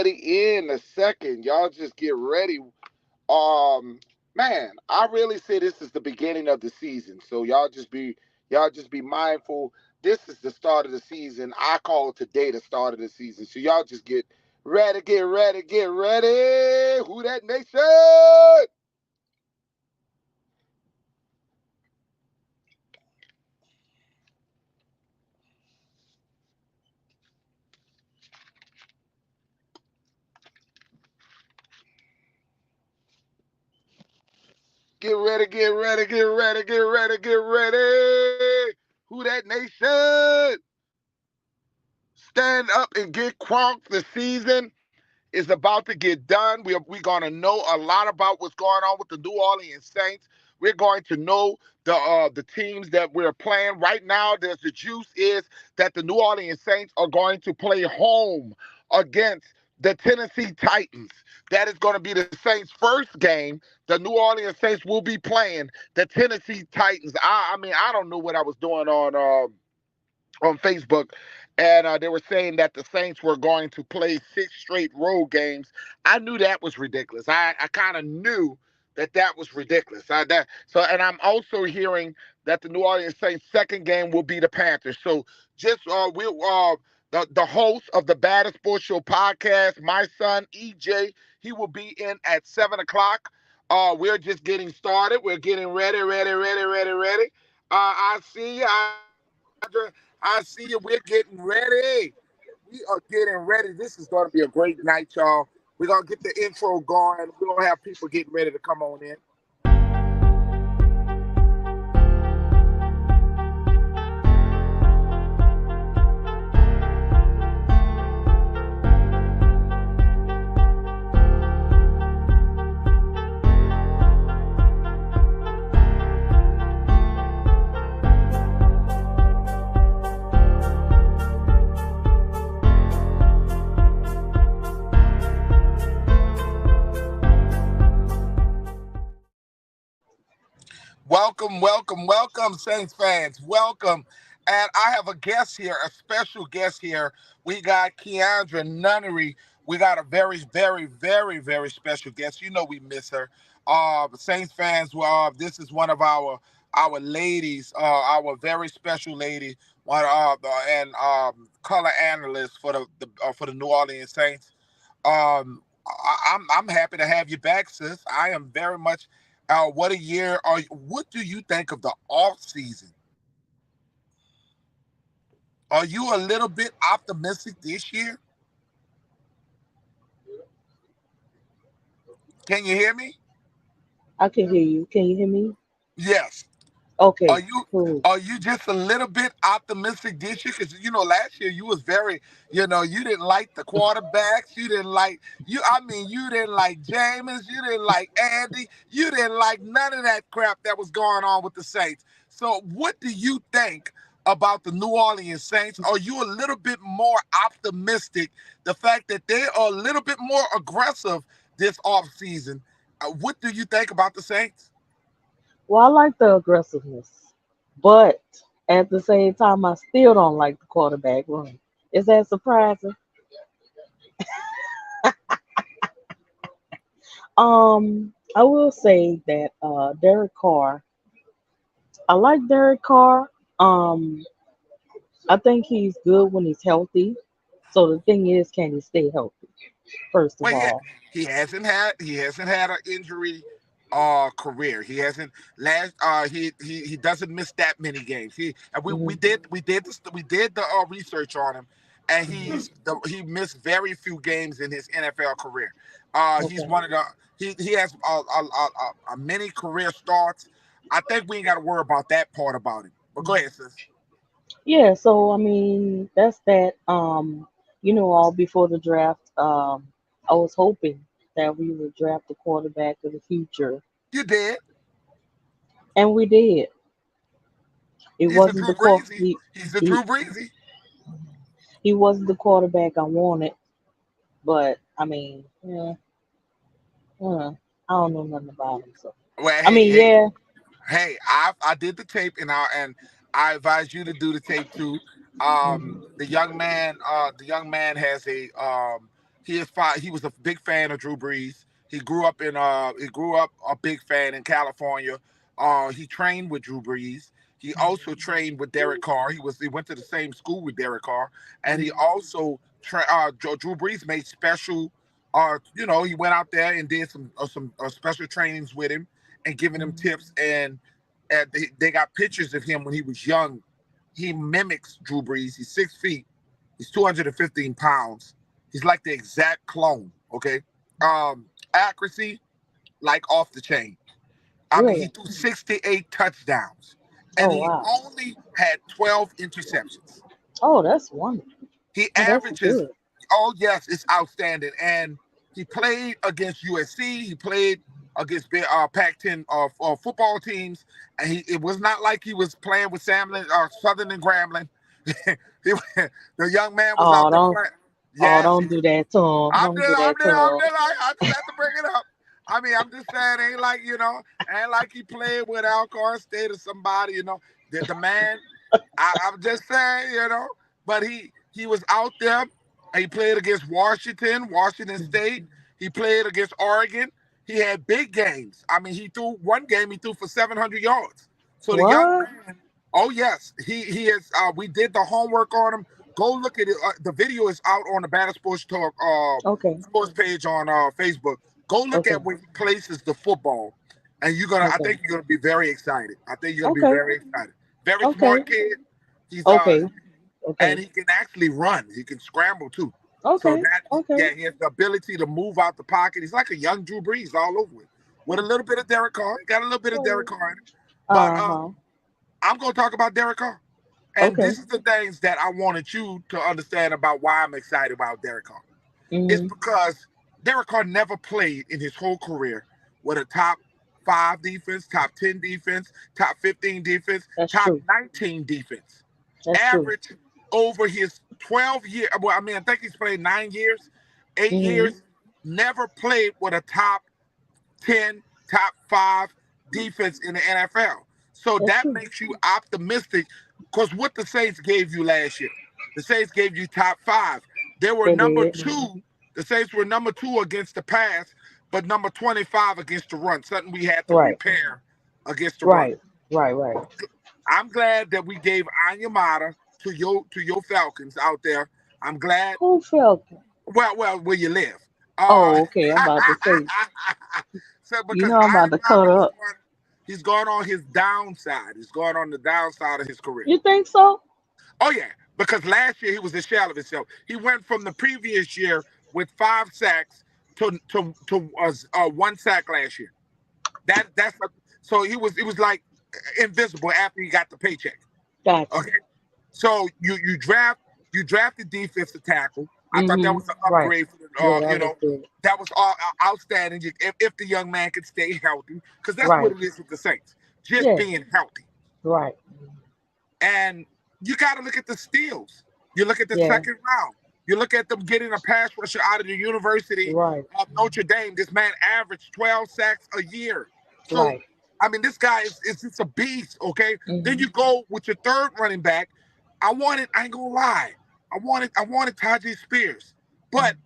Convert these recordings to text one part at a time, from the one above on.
already in the second. Y'all just get ready. Um, Man, I really say this is the beginning of the season. So y'all just be mindful. This is the start of the season. I call today the start of the season. So y'all just get ready, get ready, get ready. Who that nation? Get ready, get ready, get ready, get ready, get ready. Who that nation? Stand up and get crunk. The season is about to get done. We're going to know a lot about what's going on with the New Orleans Saints. We're going to know the teams that we're playing right now. There's the juice is that the New Orleans Saints are going to play home against the Tennessee Titans. That is going to be the Saints' first game. The New Orleans Saints will be playing the Tennessee Titans. I mean, I don't know what I was doing on Facebook, and they were saying that the Saints were going to play six straight road games. I knew that was ridiculous. I kind of knew that that was ridiculous. And I'm also hearing that the New Orleans Saints' second game will be the Panthers. So just we the host of the Baddest Sports Show podcast, my son EJ, he will be in at 7 o'clock. We're just getting started. We're getting ready, ready, ready, ready, ready. I see you. I see you. We're getting ready. We are getting ready. This is going to be a great night, y'all. We're going to get the intro going. We're going to have people getting ready to come on in. Welcome, welcome, welcome, Saints fans. Welcome. And I have a guest here, a special guest here. We got Keandra Nunnery. We got a very, very, very, very special guest. You know we miss her. Saints fans, well, this is one of our ladies, our very special lady, one and color analyst for the New Orleans Saints. I'm happy to have you back, sis. I am very much. What a year! What do you think of the off season? Are you a little bit optimistic this year? Can you hear me? I can hear you. Can you hear me? Yes. Are Okay, you cool. are you just a little bit optimistic this year? Because last year you was very, you didn't like the quarterbacks. You didn't like you. I mean, you didn't like Jameis. You didn't like Andy. You didn't like none of that crap that was going on with the Saints. So, what do you think about the New Orleans Saints? Are you a little bit more optimistic? The fact that they are a little bit more aggressive this offseason. What do you think about the Saints? Well, I like the aggressiveness, but at the same time, I still don't like the quarterback run. Is that surprising? I will say that Derek Carr. I like Derek Carr. Um, I think he's good when he's healthy. So the thing is, can he stay healthy? First of Well, all. he hasn't had an injury career. He hasn't last he doesn't miss that many games. We Hmm. did the research on him, and Hmm. he missed very few games in his NFL career. He's Okay. one of the he has a many career starts. I think we ain't got to worry about that part about him. But go ahead, sis. Yeah, so I mean that's that. All before the draft, I was hoping that we would draft a quarterback of the future, You did. and we did. It He's the wasn't Drew the quar Breesy. He's the he, Drew Breesy. he wasn't the quarterback I wanted, but I mean, yeah, I don't know nothing about him. So Well, I hey, mean, hey, yeah, hey, I did the tape, and I advise you to do the tape too. mhm, The young man has a He was a big fan of Drew Brees. He grew up a big fan in California. He trained with Drew Brees. He also trained with Derek Carr. He went to the same school with Derek Carr, and he also Drew Brees made special. He went out there and did some special trainings with him and giving him tips. And they got pictures of him when he was young. He mimics Drew Brees. He's 6 feet. He's 215 pounds. He's like the exact clone. Okay. Accuracy, like off the chain. I mean, he Really? threw 68 touchdowns, and Oh he wow. only had 12 interceptions. Oh, that's wonderful. He Oh, that's averages, good. oh yes, it's outstanding. And he played against USC. He played against Pac-10 football teams, and it was not like he was playing with Samlin or Southern and Grambling. He, the young man was Oh, out there don't. playing. Oh, Yes, don't do that to him. Don't do that to him. I just have to bring it up. I mean, I'm just saying, ain't like he played with Alcorn State or somebody, the man. I'm just saying, but he was out there. He played against Washington State. He played against Oregon. He had big games. I mean, he threw for 700 yards. So the young What? man, oh yes, he is. We did the homework on him. Go look at it. The video is out on the Banner Sports Talk Okay. sports page on Facebook. Go look Okay. at where he places the football, and I Okay. think you're gonna be very excited. I think you're gonna be Okay. very excited. Very smart Okay. kid. He's Okay. and Okay. he can actually run. He can scramble too. So Okay. that Okay. yeah, he has the ability to move out the pocket. He's like a young Drew Brees all over it, with a little bit of Derek Carr. He got a little bit of Derek Carr in him, but Uh-huh. I'm gonna talk about Derek Carr. And Okay. this is the things that I wanted you to understand about why I'm excited about Derek Carr. It's Mm-hmm. because Derek Carr never played in his whole career with a top 5 defense, top 10 defense, top 15 defense, That's top true. 19 defense. That's true. Average over his 12 year. Well, I mean, I think he's played 9 years, eight Mm-hmm. years. Never played with a top 10, top 5 defense in the NFL. So That's that true. makes you optimistic because what the Saints gave you last year, the Saints gave you top 5. They were They number did. 2. The Saints were number 2 against the pass, but number 25 against the run, something we had to Right. repair against the run. Right. Right. Right. I'm glad that we gave Anyamata to your Falcons out there. I'm glad. Who felt? Well, where you live. Uh, Oh, okay. I'm about to say. so You because know, I'm about to cut Anyamata up. he's going on his downside. He's going on the downside of his career. You think so? Oh yeah, because last year he was a shell of himself. He went from the previous year with 5 sacks to 1 sack last year. So he was like invisible after he got the paycheck. Gotcha. Okay, so you drafted defensive tackle. I thought that Mm-hmm. was an Right. upgrade for Yeah, that was good. that was all outstanding. If the young man could stay healthy, because that's what Right. it is with the Saints, just Yeah. being healthy. Right. And you got to look at the steals. You look at the Yeah. second round. You look at them getting a pass rusher out of the University Right. of Notre Dame. This man averaged 12 sacks a year. So, Right. I mean, this guy is just a beast, okay? Then Mm-hmm. you go with your third running back. I ain't gonna lie, I wanted Tajay Spears. But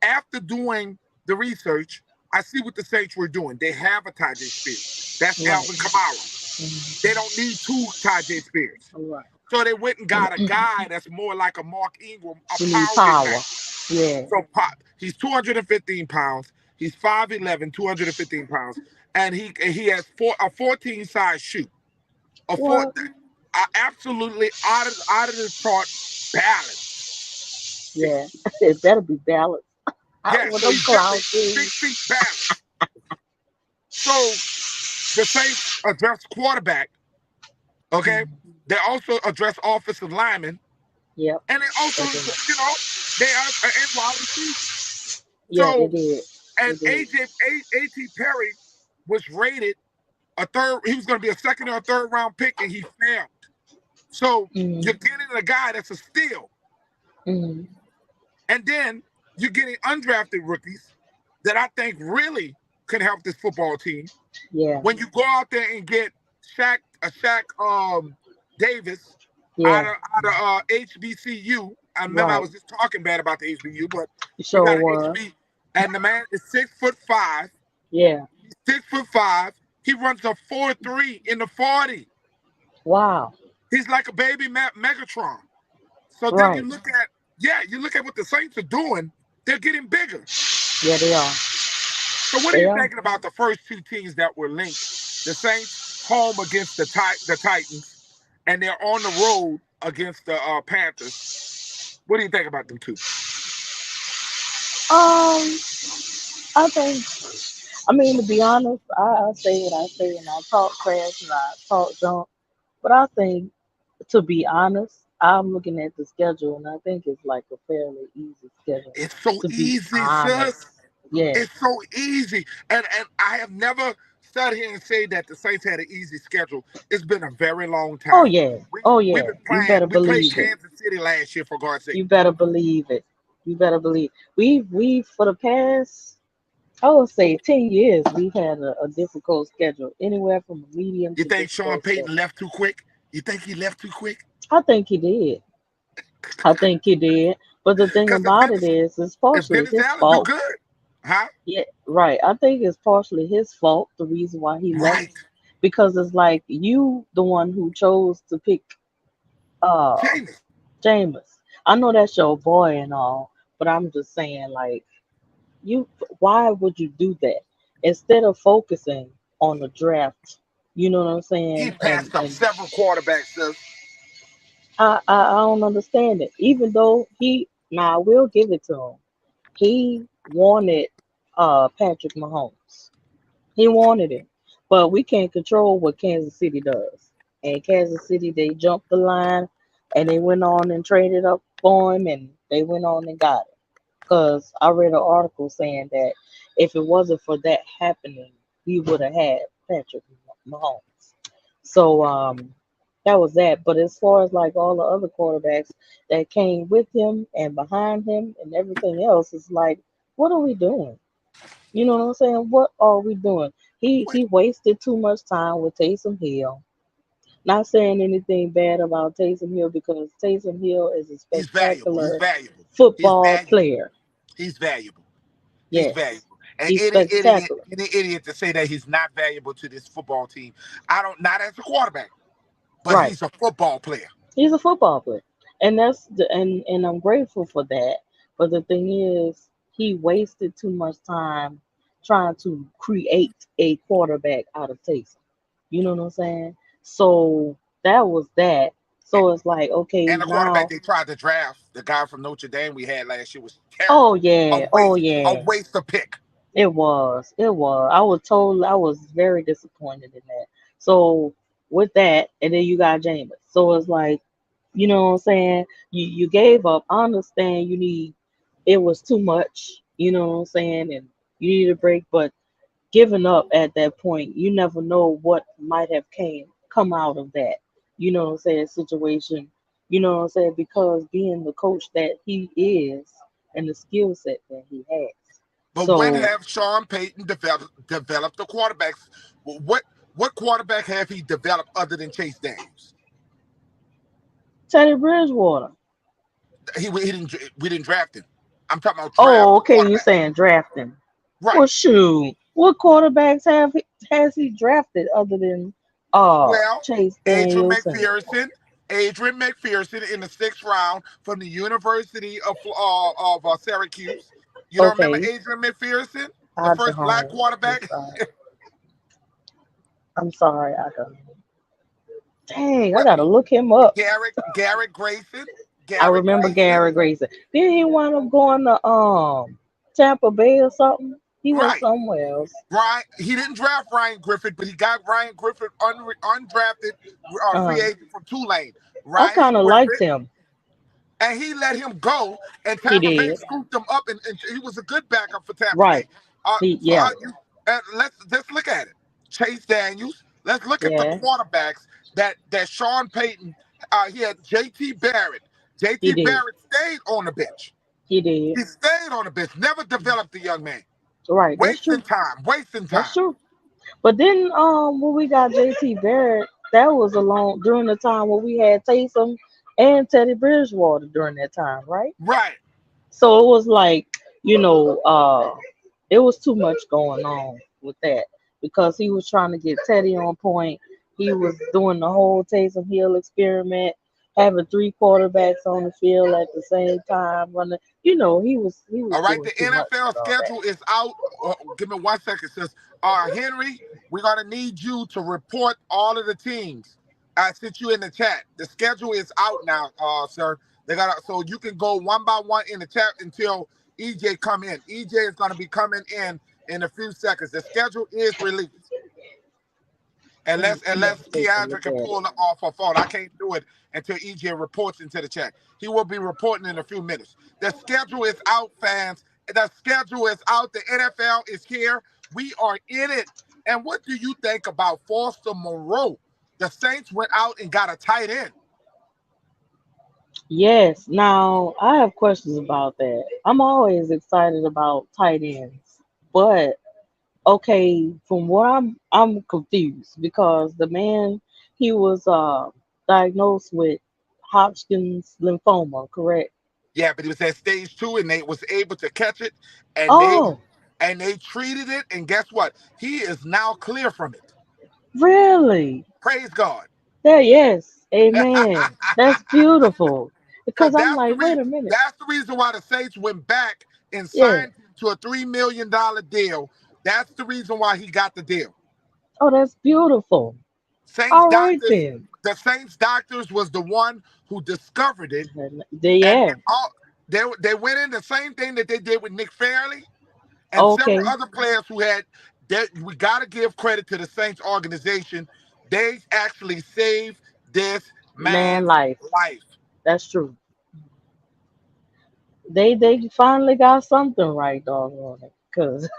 after doing the research, I see what the Saints were doing. They have a Tajay Spears. That's Right. Alvin Kamara. Mm-hmm. They don't need 2 Tajay Spears. Right. So they went and got a guy that's more like a Mark Ingram, a You need pounded power. back. Yeah. So he's 215 pounds. He's 5'11", 215 pounds, and he has a 14 size shoe. A four, What? absolutely out of the chart balance. Yeah. It better be balanced. I don't Yeah, want so them he's clown definitely shoes. 6 feet balance. So the Saints address quarterback. Okay, Mhm. they also address offensive linemen, Yep. and they also They did. they are in wide receivers. Yeah, they So did. They and did. A.T. Perry was rated a third. He was going to be a second or a third round pick, and he failed. So you're Mm-hmm. getting a guy that's a steal, Mm-hmm. and then you're getting undrafted rookies that I think really can help this football team. Yeah. When you go out there and get Shaq Davis out Yeah. of HBCU, I remember I Right. was just talking bad about the HBU, but You we sure got an was. HB, and the man is 6'5". Yeah. 6'5". He runs a 4.3 in the 40. Wow. He's like a baby Megatron. So then you Right. look at, yeah, you look at what the Saints are doing. They're getting bigger. Yeah, they are. So what are They you are. thinking about the first two teams that were linked? The Saints home against the Titans, and they're on the road against the Panthers. What do you think about them two? Um, I think. I mean, to be honest, I say what I say, and I talk trash and I talk junk. But I think, to be honest, I'm looking at the schedule, and I think it's like a fairly easy schedule. It's so To be easy, sis. honest, yeah. It's so easy. And I have never sat here and say that the Saints had an easy schedule. It's been a very long Oh time. yeah. We Oh we've yeah. been You playing. better We played believe it. Kansas City last year for God's sake. You better believe it. You better believe. We for the past, I would say, 10 years, we've had a difficult schedule, anywhere from a medium You to think Sean difficult Payton schedule. left too quick? You think he left too quick? I think he did. I think he did. But the thing Because about it is, it's if partially Dennis his Allen do fault. good, huh? Yeah, right. I think it's partially his fault, the reason why he left. Right. Because it's like you, the one who chose to pick uh Jameis. Jameis. I know that's your boy and all, but I'm just saying, like, you, why would you do that? Instead of focusing on the draft, you know what I'm He saying? And passed up several quarterbacks, sis. I don't understand it. Even though now I will give it to him. He wanted Patrick Mahomes. He wanted him. But we can't control what Kansas City does. And Kansas City, they jumped the line and they went on and traded up for him and they went on and got him. Because I read an article saying that if it wasn't for that happening, we would have had Patrick Mahomes. So that was that. But as far as like all the other quarterbacks that came with him and behind him and everything else, it's like, what are we doing? You know what I'm saying? What are we doing? What? He wasted too much time with Taysom Hill. Not saying anything bad about Taysom Hill because Taysom Hill is a He's valuable. He's spectacular valuable. He's football valuable. player. He's valuable. He's Yes, valuable. And he's spectacular. any idiot to say that he's not valuable to this football team, I don't. Not as a quarterback, but Right. he's a football player. He's a football player. And and I'm grateful for that. But the thing is, he wasted too much time trying to create a quarterback out of Taysom. You know what I'm saying? So that was that. So it's like, okay, And the quarterback now, they tried to draft, the guy from Notre Dame we had last year, was oh terrible. A yeah, oh waste. A yeah. waste of pick. It was. It was. I was very disappointed in that. So with that, and then you got Jameis. So it's like, you know what I'm saying? You gave up. I understand it was too much, you know what I'm saying, and you need a break, but giving up at that point, you never know what might have come out of that. You know what I'm saying, situation. You know what I'm saying? Because being the coach that he is and the skill set that he has. But when So have Sean Payton developed the quarterbacks? What what quarterback have he developed other than Chase Daniels? Teddy Bridgewater. He didn't we didn't draft him. I'm talking about draft Oh, okay, you quarterback. saying drafting. Right. Well, shoot. What quarterbacks has he drafted other than Well, Chase Adrian Daniels and McPherson, Adrian McPherson in the 6th round from the University of Syracuse. You don't remember okay, Adrian McPherson, the I first black don't. quarterback? I'm sorry, I don't. Dang, I Well, gotta look him up. Garrett Grayson, I Garrett remember Grayson. Gary Grayson. Didn't he wind up going to Tampa Bay or something? He went Right. somewhere else. Ryan, he didn't draft Ryan Griffith, but he got Ryan Griffith undrafted free Uh, agent from Tulane. I Ryan kind of liked Griffith, him. and he let him go, and He Tampa Bay did. scooped him up, and he was a good backup for Tampa Bay. Right. Yeah. Let's look at it. Chase Daniels. Let's look at the Yeah. quarterbacks that Sean Payton. He had J.T. Barrett. He J.T. did. Barrett stayed on the bench. He did. He stayed on the bench. Never developed the young man. Right. That's Wasting true. time. Wasting That's time. true. But then when we got JT Barrett, that was along during the time when we had Taysom and Teddy Bridgewater during that time, right? Right. So it was like, you know, it was too much going on with that because he was trying to get Teddy on point. He was doing the whole Taysom Hill experiment, having three quarterbacks on the field at the same time. Running, he was All right, doing the too much NFL with all schedule that. is out. Give me 1 second, sis. Henry, we're gonna need you to report all of the teams. I sent you in the chat. The schedule is out now, sir. They got so you can go one by one in the chat until EJ come in. EJ is gonna be coming in a few seconds. The schedule is released. Unless Let me take a Keandra look can at it. pull it off her phone. I can't do it until EJ reports into the chat. He will be reporting in a few minutes. The schedule is out, fans. The schedule is out. The NFL is here. We are in it. And what do you think about Foster Moreau? The Saints went out and got a tight end. Yes. Now I have questions about that. I'm always excited about tight ends, but okay, from what I'm confused because the man he was diagnosed with Hodgkin's lymphoma, correct? Yeah, but he was at stage 2 and they was able to catch it and Oh, they treated it. And guess what? He is now clear from it. really? Praise God. There, yes, amen. That's beautiful. So Because I'm like, wait a minute. that's the reason why the Saints went back and Yeah. signed him to a $3 million deal. That's the reason why he got the deal. Oh, that's beautiful. Saints All right doctors, then. the Saints doctors was the one who discovered it, and Yeah. they went in the same thing that they did with Nick Fairley and several Okay. other players who had that. We got to give credit to the Saints organization. They actually saved this Man, man's life. life. That's true. They finally got something right, doggone it. Cause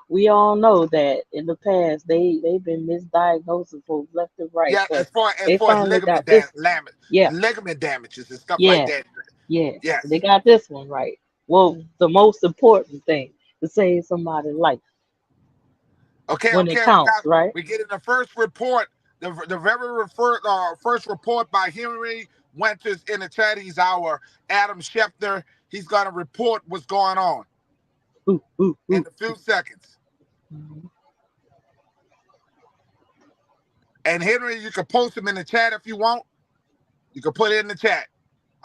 we all know that in the past they've been misdiagnosing folks left and right, Yeah, but as they far as finally got this one. Yeah, ligament damages and stuff like yeah, that. yes. They Yes. got this one right. Well, the most important thing to save somebody's life Okay. when it Okay. counts, right? We get in the first report. The first report by Henry Winters in the chat. He's our Adam Schefter. He's gonna report what's going on Ooh, ooh, in ooh. a few seconds. Mhm. And Henry, you can post him in the chat if you want. You can put it in the chat.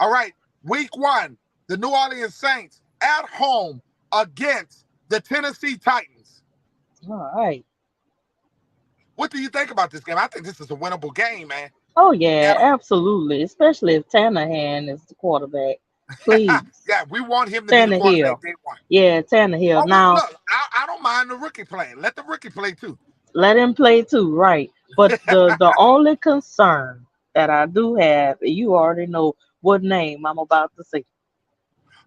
All right. Week 1, the New Orleans Saints at home against the Tennessee Titans. All right. What do you think about this game? I think this is a winnable game, man. Oh yeah, At absolutely. Especially if Tannehill is the quarterback. Please. yeah, we want him to be the quarterback Tannehill. day one. Yeah, Tannehill. Oh, well, Now look, I don't mind the rookie playing. Let the rookie play too. let him play too, right? But the only concern that I do have, and you already know what name I'm about to say.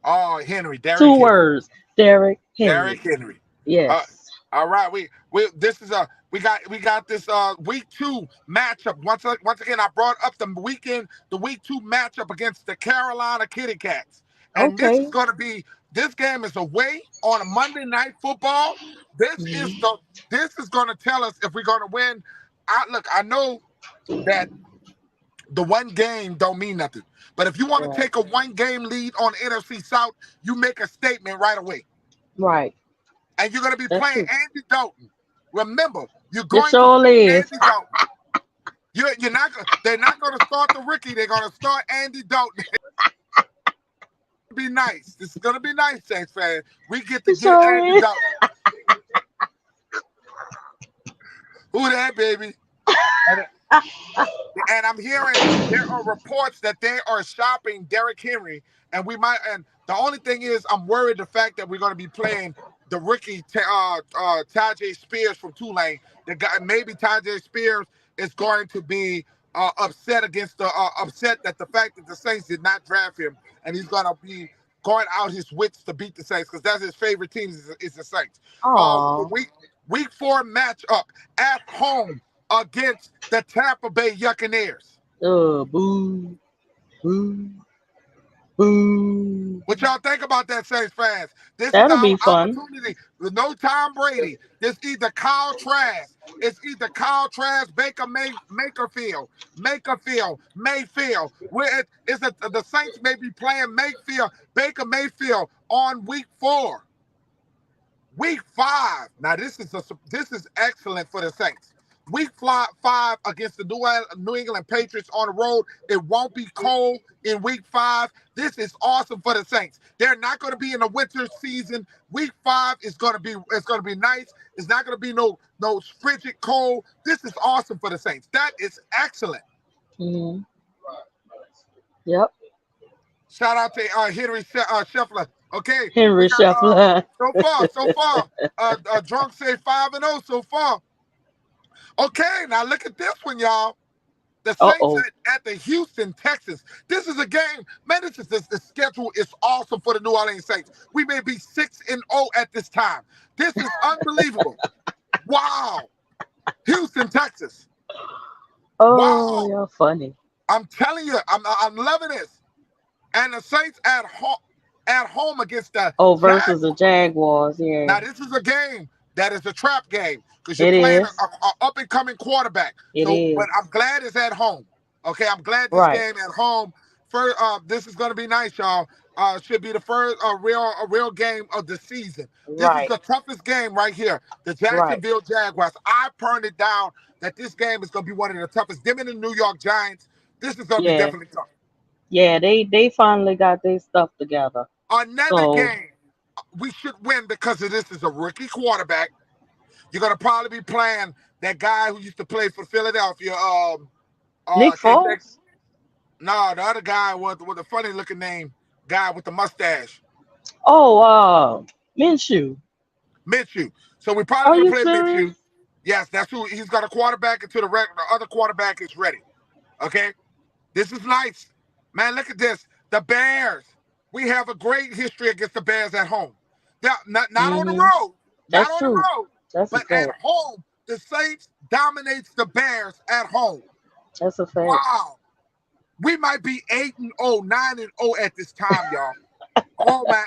Oh, Derrick Two Henry. words, Derrick Derrick Henry. Henry. Uh, Yes. all right, we this is a we got this week 2 matchup. Once again, I brought up the week 2 matchup against the Carolina Kitty Cats, and Okay. this game is away on a Monday Night Football. Mhm. This is going to tell us if we're going to win. I know that the one game don't mean nothing, but if you want to Right. take a one game lead on NFC South, you make a statement right away. Right. And you're going to be That's playing true. Andy Dalton. Remember, you're It going to play surely is. Andy Dalton. You're not. They're not going to start the rookie. They're going to start Andy Dalton. Be nice. This is going to be nice, Saints fans. We get to It get surely Andy is. Dalton. Who that, baby? And, and I'm hearing there are reports that they are shopping Derrick Henry, and we might. And the only thing is, I'm worried the fact that we're going to be playing the rookie Tajay Spears from Tulane. The guy, maybe Tajay Spears is going to be upset that the fact that the Saints did not draft him, and he's going to be going out his wits to beat the Saints because that's his favorite team is the Saints. The Aw. week 4 matchup at home against the Tampa Bay Buccaneers. Boo. Boo. Boo. What y'all think about that, Saints fans? This is That'll our be fun. opportunity. With no Tom Brady, this either Kyle Trask. It's either Kyle Trask, Mayfield. The Saints may be playing Baker Mayfield on week 4. Week 5. Now this is excellent for the Saints. Week 5 against the New England Patriots on the road. It won't be cold in week 5. This is awesome for the Saints. They're not going to be in the winter season. Week 5 is going to be nice. It's not going to be no frigid cold. This is awesome for the Saints. That is excellent. Hmm. Yep. Shout out to Henry Scheffler. Okay, we Henry got Shuffler. so far. Drunk say 5-0 so far. Okay, now look at this one, y'all. The Saints Uh-oh. at the Houston, Texas. This is a game, man. The schedule is awesome for the New Orleans Saints. We may be 6-0 at this time. This is unbelievable. Wow, Houston, Texas. Oh, Wow, you're funny. I'm telling you, I'm loving this. And the Saints at home against the Oh, versus the Jaguars. Jaguars. Yeah, Now this is a game that is a trap game because you're it playing is. a up and coming quarterback. It So, but is. I'm glad it's at home. Okay, I'm glad this Right. game at home. First, this is going to be nice, y'all. Should be the first real game of the season. This is Right. the toughest game right here. The Right. Jacksonville Jaguars. I turned it down that this game is going to be one of the toughest. Them and the New York Giants. This is going to be Yeah. definitely tough. Yeah. They finally got their stuff together. Another So game we should win because of this is a rookie quarterback. You're gonna probably be playing that guy who used to play for Philadelphia. Nick I can't think. Foles. No, the other guy with the funny looking name, guy with the mustache, Oh, Minshew. Minshew. So we probably Are gonna you play Minshew. serious? Yes, that's who he's got a quarterback until the other quarterback is ready. Okay, this is nice, man. Look at this. The Bears. We have a great history against the Bears at home. Now, not on the Mm-hmm. road, not That's on the true. road, That's a but at fact. home, the Saints dominates the Bears at home. That's a fact. Wow. We might be 8-0, 9-0 at this time, y'all. Oh man,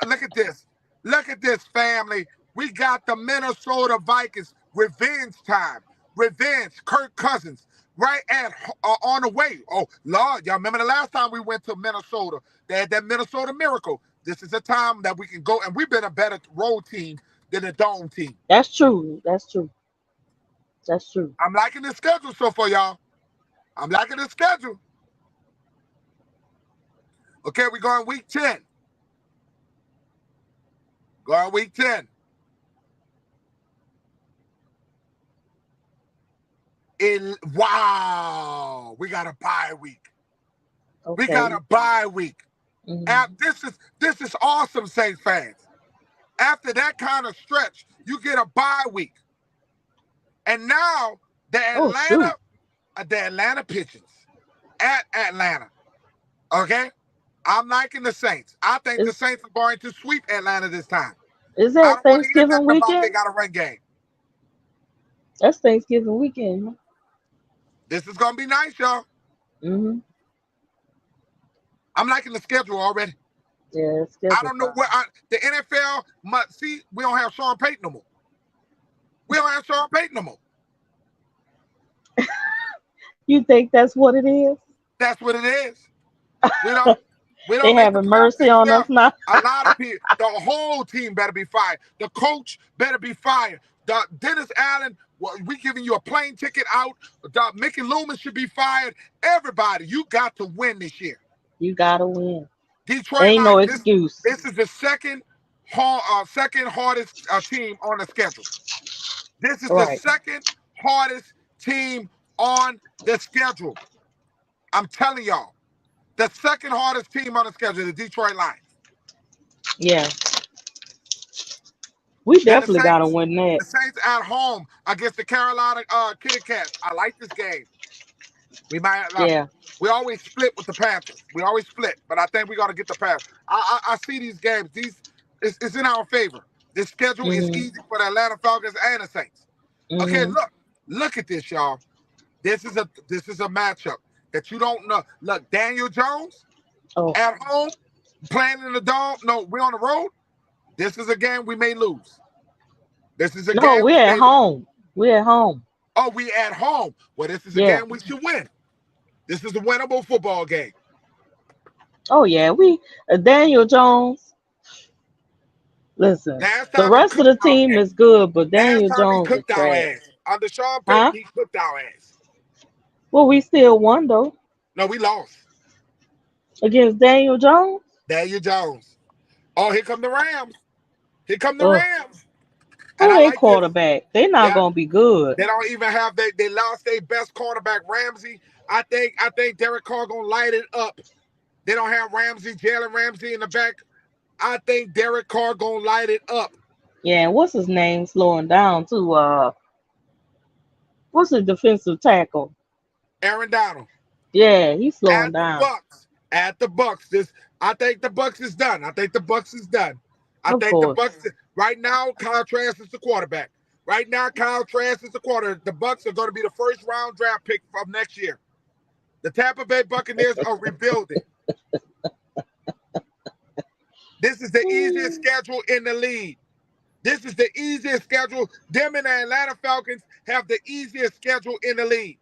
look at this. Look at this, family. We got the Minnesota Vikings. Revenge time. Revenge. Kirk Cousins. Right on the way. Oh Lord, y'all remember the last time we went to Minnesota? They had that Minnesota Miracle. This is a time that we can go, and we've been a better road team than the dome team. That's true. That's true. That's true. I'm liking the schedule so far, y'all. I'm liking the schedule. Okay, we're going week 10. Going week 10. Wow, we got a bye week. We got Okay. a bye week. Hmm. And this is awesome, Saints fans. After that kind of stretch, you get a bye week. And now the Oh shoot. Atlanta Pigeons at Atlanta. Okay? I'm liking the Saints. I think the Is Saints are going to sweep Atlanta this time. is I that don't want to hear Thanksgiving nothing about they weekend? got a run game. That's Thanksgiving weekend. This is going to be nice, y'all. Mm-hmm. I'm liking the schedule already. Yeah, it's I schedule don't know time. the NFL must see. We don't have Sean Payton no more. We don't have Sean Payton no more. You think that's what it is? That's what it is. We don't we They don't make the having playoffs mercy next on year. us now. A lot of people, the whole team better be fired. The coach better be fired. The Dennis Allen, well, we giving you a plane ticket out. The Mickey Loomis should be fired. Everybody, you got to win this year. You gotta win. Detroit Ain't no Lions. excuse. This is the second hardest team on the schedule. This is the Right. second hardest team on the schedule. I'm telling y'all, the second hardest team on the schedule, the Detroit Lions. Yeah. We Then the definitely gotta Saints, win that. the Saints at home against the Carolina Kitty Cats. I like this game. We might. Yeah. We always split with the Panthers. We always split, but I think we're gonna get the Panthers. I see these games. It's in our favor. This schedule is Mhm. easy for the Atlanta Falcons and the Saints. Okay, Mhm. look at this, y'all. This is a matchup that you don't know. Look, Daniel Jones. Oh At home, playing in the dome. No, we're on the road. This is a game we may lose. This is a no, game we we're at may lose. home. We're at home. Oh, we at home. Well, this is a Yeah. game we should win. This is a winnable football game. Oh yeah. We Daniel Jones. Listen, Last the time he rest of cooked the our team ass. is good, but Last Daniel time he Jones is cooked our trash. ass. Under Sean Payton, Huh? he cooked our ass. Well, we still won though No, we lost. against Daniel Jones. Daniel Jones. Oh, here come the Rams. Here come the Ugh. Rams. And Who I they like this. quarterback? They not Yeah, gonna be good. they don't even have they lost their best cornerback, Ramsey. I think Derek Carr gonna light it up. They don't have Jalen Ramsey in the back. I think Derek Carr gonna light it up. Yeah, and what's his name slowing down too? What's his defensive tackle? Aaron Donald Yeah, he's slowing at the down. Bucks. At the Bucks. I think the Bucks is done. I think the Bucks is done. I Of think the course. Bucks right now. Kyle Trask is the quarterback. Right now, Kyle Trask is the quarter. The Bucks are going to be the first round draft pick from next year. The Tampa Bay Buccaneers are rebuilding. This is the easiest schedule in the league. This is the easiest schedule. Them and the Atlanta Falcons have the easiest schedule in the league.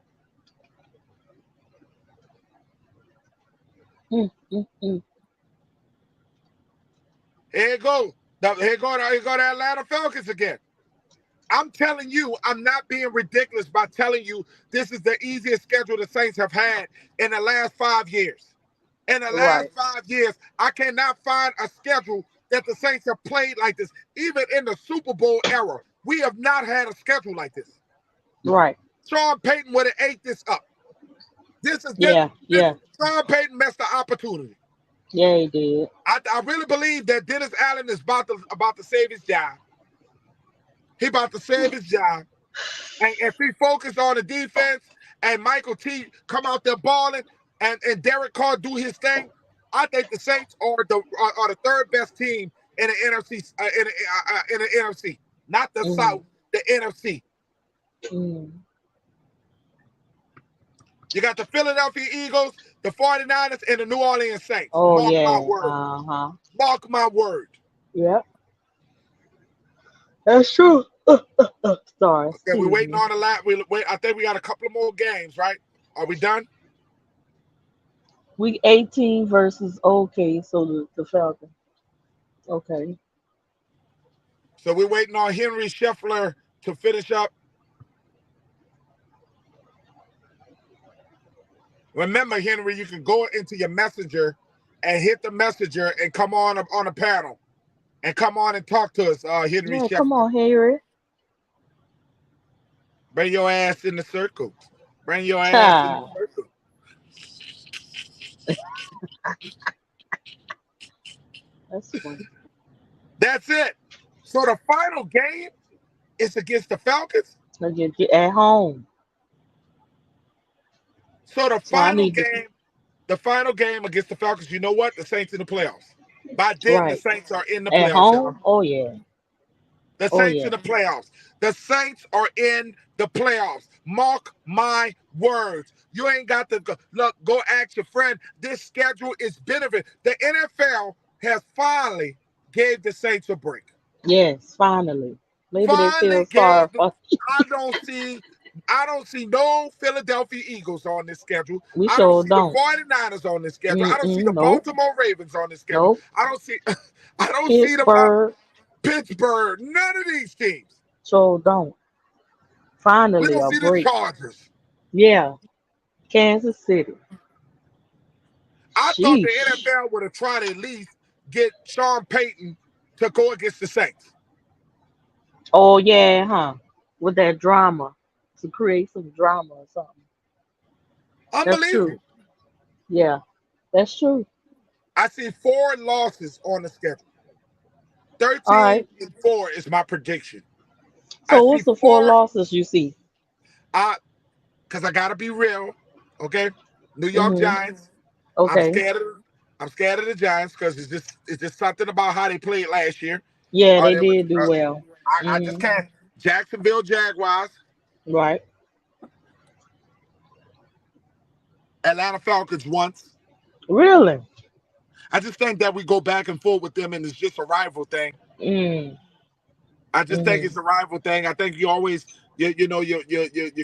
Mm, mm, mm. Here you go. Here go the Atlanta Falcons again. I'm telling you, I'm not being ridiculous by telling you this is the easiest schedule the Saints have had in the last 5 years. In the last Right, 5 years, I cannot find a schedule that the Saints have played like this. Even in the Super Bowl era, we have not had a schedule like this. right. Sean Payton would have ate this up. This is this, Yeah, this yeah, Sean Payton missed the opportunity. yeah. He did. I really believe that Dennis Allen is about to save his job. He about to save his job. And if he focus on the defense and Michael T come out there balling and Derek Carr do his thing, I think the Saints are the third best team in the NFC in the NFC, not the South, Mm, the NFC. mm. You got the Philadelphia Eagles, the 49ers, and the New Orleans Saints. Oh Mark my yeah. word. Uh-huh. Mark my word. Yep. That's true. Sorry, Okay, we're excuse waiting me. on the last. I think we got a couple of more games, right? Are we done? Week 18 versus OK, so the Falcons. Okay. So we're waiting on Henry Scheffler to finish up. Remember, Henry, you can go into your messenger and hit the messenger and come on a panel and come on and talk to us, Henry Yeah, come Scheffler. on, Harry. Bring your ass in the circle. Bring your ass in the Ha. circle. That's funny. That's it. So the final game is against the Falcons. Like you get at home. So So I need to the final game against the Falcons, you know what? The Saints in the playoffs. By then, the right. Saints are in the At playoffs, home? y'all. Oh yeah. The Oh Saints in yeah. the playoffs. The Saints are in the playoffs. Mark my words. You ain't got to go ask your friend. This schedule is benefit. The NFL has finally gave the Saints a break. Yes, finally. Maybe they Finally feel sorry gave the, for I don't see no Philadelphia Eagles on this schedule. we I don't sure see the don't. 49ers on this schedule. I don't see Mm-mm, the nope. Baltimore Ravens on this schedule. Nope. I don't see I don't see the Pittsburgh Pittsburgh, none of these teams. sure don't. We Finally don't a see the break. Chargers. Yeah. Kansas City. I thought the Sheesh. NFL would have tried to at least get Sean Payton to go against the Saints. Oh yeah, huh? With that drama. To create some drama or something. That's true. Unbelievable. Yeah. That's true. I see 4 losses on the schedule. All right. 13-4 is my prediction. I So see what's the four 4 losses you see? I because I gotta be real, okay? New York Mm-hmm. Giants. I'm Okay. scared of I'm scared of the Giants because it's just something about how they played last year. Yeah, they They was, did do well. I just Mm-hmm. can't. Jacksonville Jaguars, Right. Atlanta Falcons once. Really? I just think that we go back and forth with them, and it's just a rival thing. Mm. I just think Mm-hmm. it's a rival thing. I think you always, you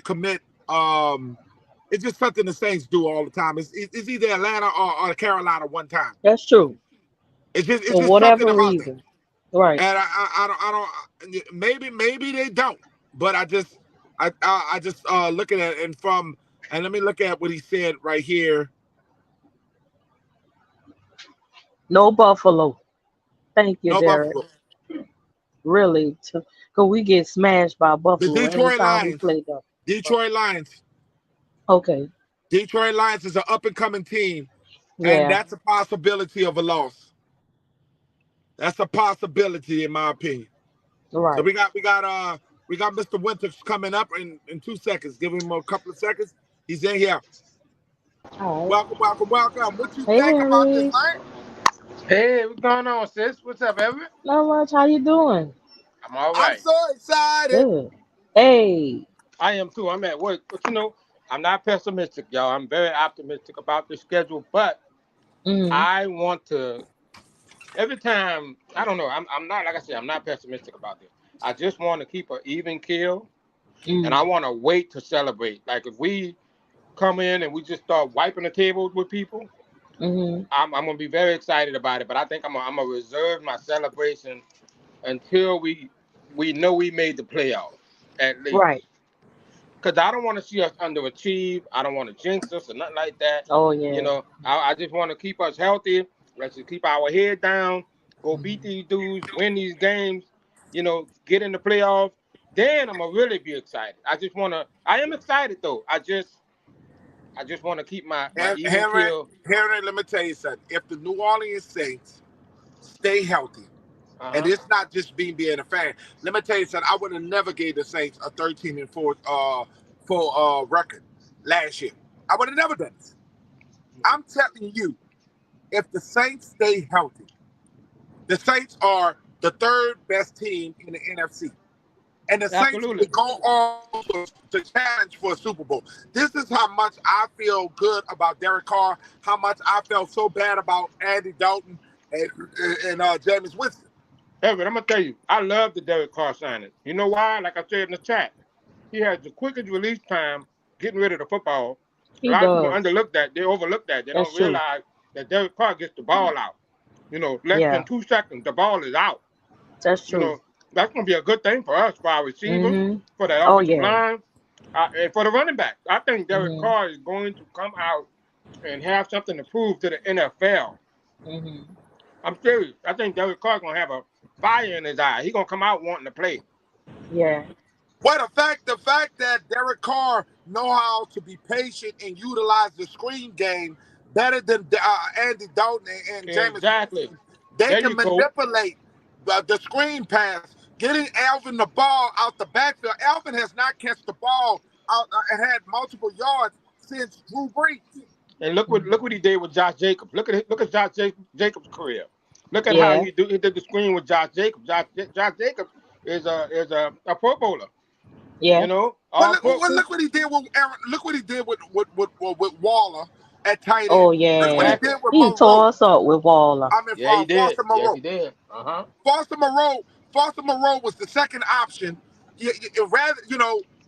commit. It's just something the Saints do all the time. It's either Atlanta or Carolina one time. That's true. It's For just something whatever about that. reason. Right. And maybe they don't, but I just looking at it and from and let me look at what he said right here. No Buffalo. Thank you, No Derek. Buffalo, Really. Because we get smashed by the Buffalo Detroit anytime we Lions. play them. Detroit Lions. Okay. Detroit Lions is an up and coming team, and Yeah. that's a possibility of a loss. That's a possibility, in my opinion. So Right. we got Mr. Winters coming up in 2 seconds. Give him a couple of seconds. He's in here. All right. Welcome, welcome, welcome. What you Hey, think about this, Henry. man? Hey, what's going on, sis? What's up, Everett? Not much. How you doing? I'm all I'm right. so excited. Good. Hey. I am too. I'm at work, but I'm not pessimistic, y'all. I'm very optimistic about the schedule, but Mm-hmm. I want to every time. I don't know. I'm not like I said. I'm not pessimistic about this. I just want to keep an even kill, and I Mm. want to wait to celebrate. Like if we come in and we just start wiping the tables with people, Mm-hmm. I'm gonna be very excited about it. But I think I'm gonna reserve my celebration until we know we made the playoffs at least. Right. Because I don't want to see us underachieve. I don't want to jinx us or nothing like that. Oh, yeah. I just want to keep us healthy. Let's just keep our head down, go beat Mm-hmm. these dudes, win these games, get in the playoffs. Then I'm gonna really be excited. I am excited though. I just want to keep my even Henry, kill. Henry, let me tell you something. If the New Orleans Saints stay healthy, and Uh-huh. it's not just being a fan, let me tell you something. I would have never gave the Saints a 13-4 full record last year. I would have never done this. I'm telling you, if the Saints stay healthy, the Saints are the third best team in the NFC. And the Saints Absolutely. would go on to challenge for a Super Bowl. This is how much I feel good about Derek Carr, how much I felt so bad about Andy Dalton and Jameis Winston. Evan, I'm gonna tell you, I love the Derek Carr signing. You know why? Like I said in the chat, he has the quickest release time getting rid of the football. A He lot of people does. underlook that. They overlook that. They That's don't true. realize that Derek Carr gets the ball out. Less than Yeah. 2 seconds, the ball is out. That's You true. know, that's going to be a good thing for us, for our receivers, Mm-hmm. for the Oh, offensive yeah. line, and for the running back. I think Derek Mm-hmm. Carr is going to come out and have something to prove to the NFL. Mm-hmm. I'm serious. I think Derek Carr is going to have a fire in his eye. He's going to come out wanting to play. Yeah. Well, the fact that Derek Carr know how to be patient and utilize the screen game better than Andy Dalton and Jameis Exactly. Winston, they There can you go. manipulate the screen pass, getting Alvin the ball out the backfield. Alvin has not catched the ball out and had multiple yards since Drew Brees. And look what Mm-hmm. look what he did with Josh Jacobs. Look at Jacobs' career. Look at how Yeah. he did the screen with Josh Jacobs. Josh Jacobs is a Pro Bowler. Yeah. Well, All pro. look what he did with Aaron. Look what he did with Waller at tight end. Oh, Look what he yeah. Exactly. did with He Monroe. tore us up with Waller. I mean, Yeah, he did. Foster Yes, Moreau. he did. Uh huh. Foster Moreau. Foster Moreau was the second option. Rather,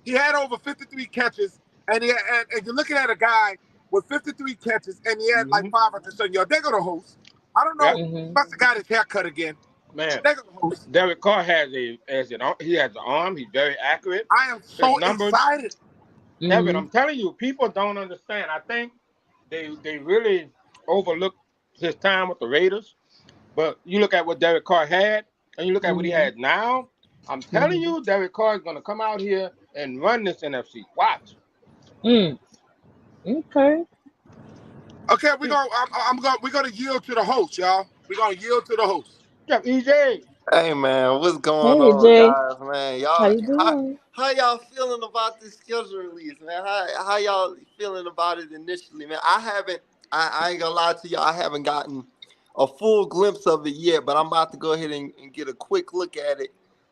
he had over 53 catches, and you're looking at a guy with 53 catches, and he had like Hmm. 500 something yards. They're gonna host. I don't Yep. know. Mm-hmm. Must have got his haircut again. Man, They're gonna host. Derek Carr he has an arm. He's very accurate. I am His so numbers, excited. Evan. Mm-hmm. I'm telling you, people don't understand. I think they really overlook his time with the Raiders. But you look at what Derek Carr had, and you look at what he Mm-hmm. has now. I'm telling Mm-hmm. you, Derek Carr is going to come out here and run this NFC. Watch. Mm. Okay. Okay, we're gonna yield to the host, y'all. We're gonna yield to the host. Yeah, EJ. Hey man, what's going Hey, on, Jay. guys? Man, How y'all, you doing? how y'all feeling about this schedule release, man? How y'all feeling about it initially, man? I haven't. I ain't gonna lie to y'all. I haven't gotten a full glimpse of it yet, but I'm about to go ahead and get a quick look at it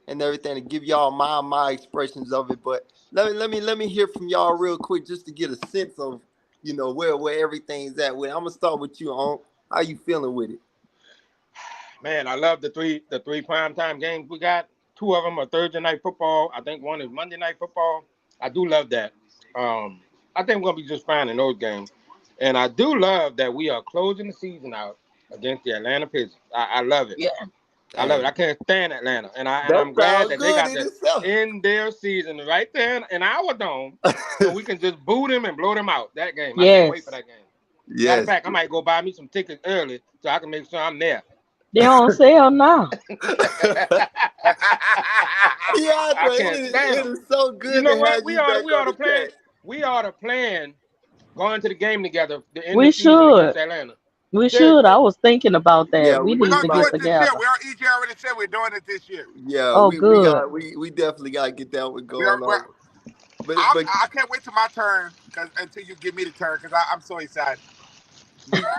and everything to give y'all my expressions of it. But let me hear from y'all real quick just to get a sense of where everything's at. I'm gonna start with you, on. How you feeling with it? Man, I love the three primetime games we got. Two of them are Thursday night football. I think one is Monday night football. I do love that. I think we're gonna be just fine in those games. And I do love that we are closing the season out against the Atlanta Pigeons. I love it. Yeah. I love Hey, it. I can't stand Atlanta, and that I'm glad sounds that they good got in that itself. in their season right there in our dome, so we can just boo them and blow them out. That game, I can't wait for Yes. that game. Matter of Yes. fact, I might go buy me some tickets early so I can make sure I'm there. They on sale now. I Keandre, can't stand it them. is so You good know to what? have We you ought to back we on ought to the plan. track. We ought to plan going to the game together to end the We season against should. Atlanta. We should. Seriously. I was thinking about Yeah, that. We We're need gonna to do get it this year. together. EJ already said we're doing it this year. yeah, Oh, good. we definitely got to get that one We're, going we're on. But I can't wait till my turn until you give me the turn because I'm so excited.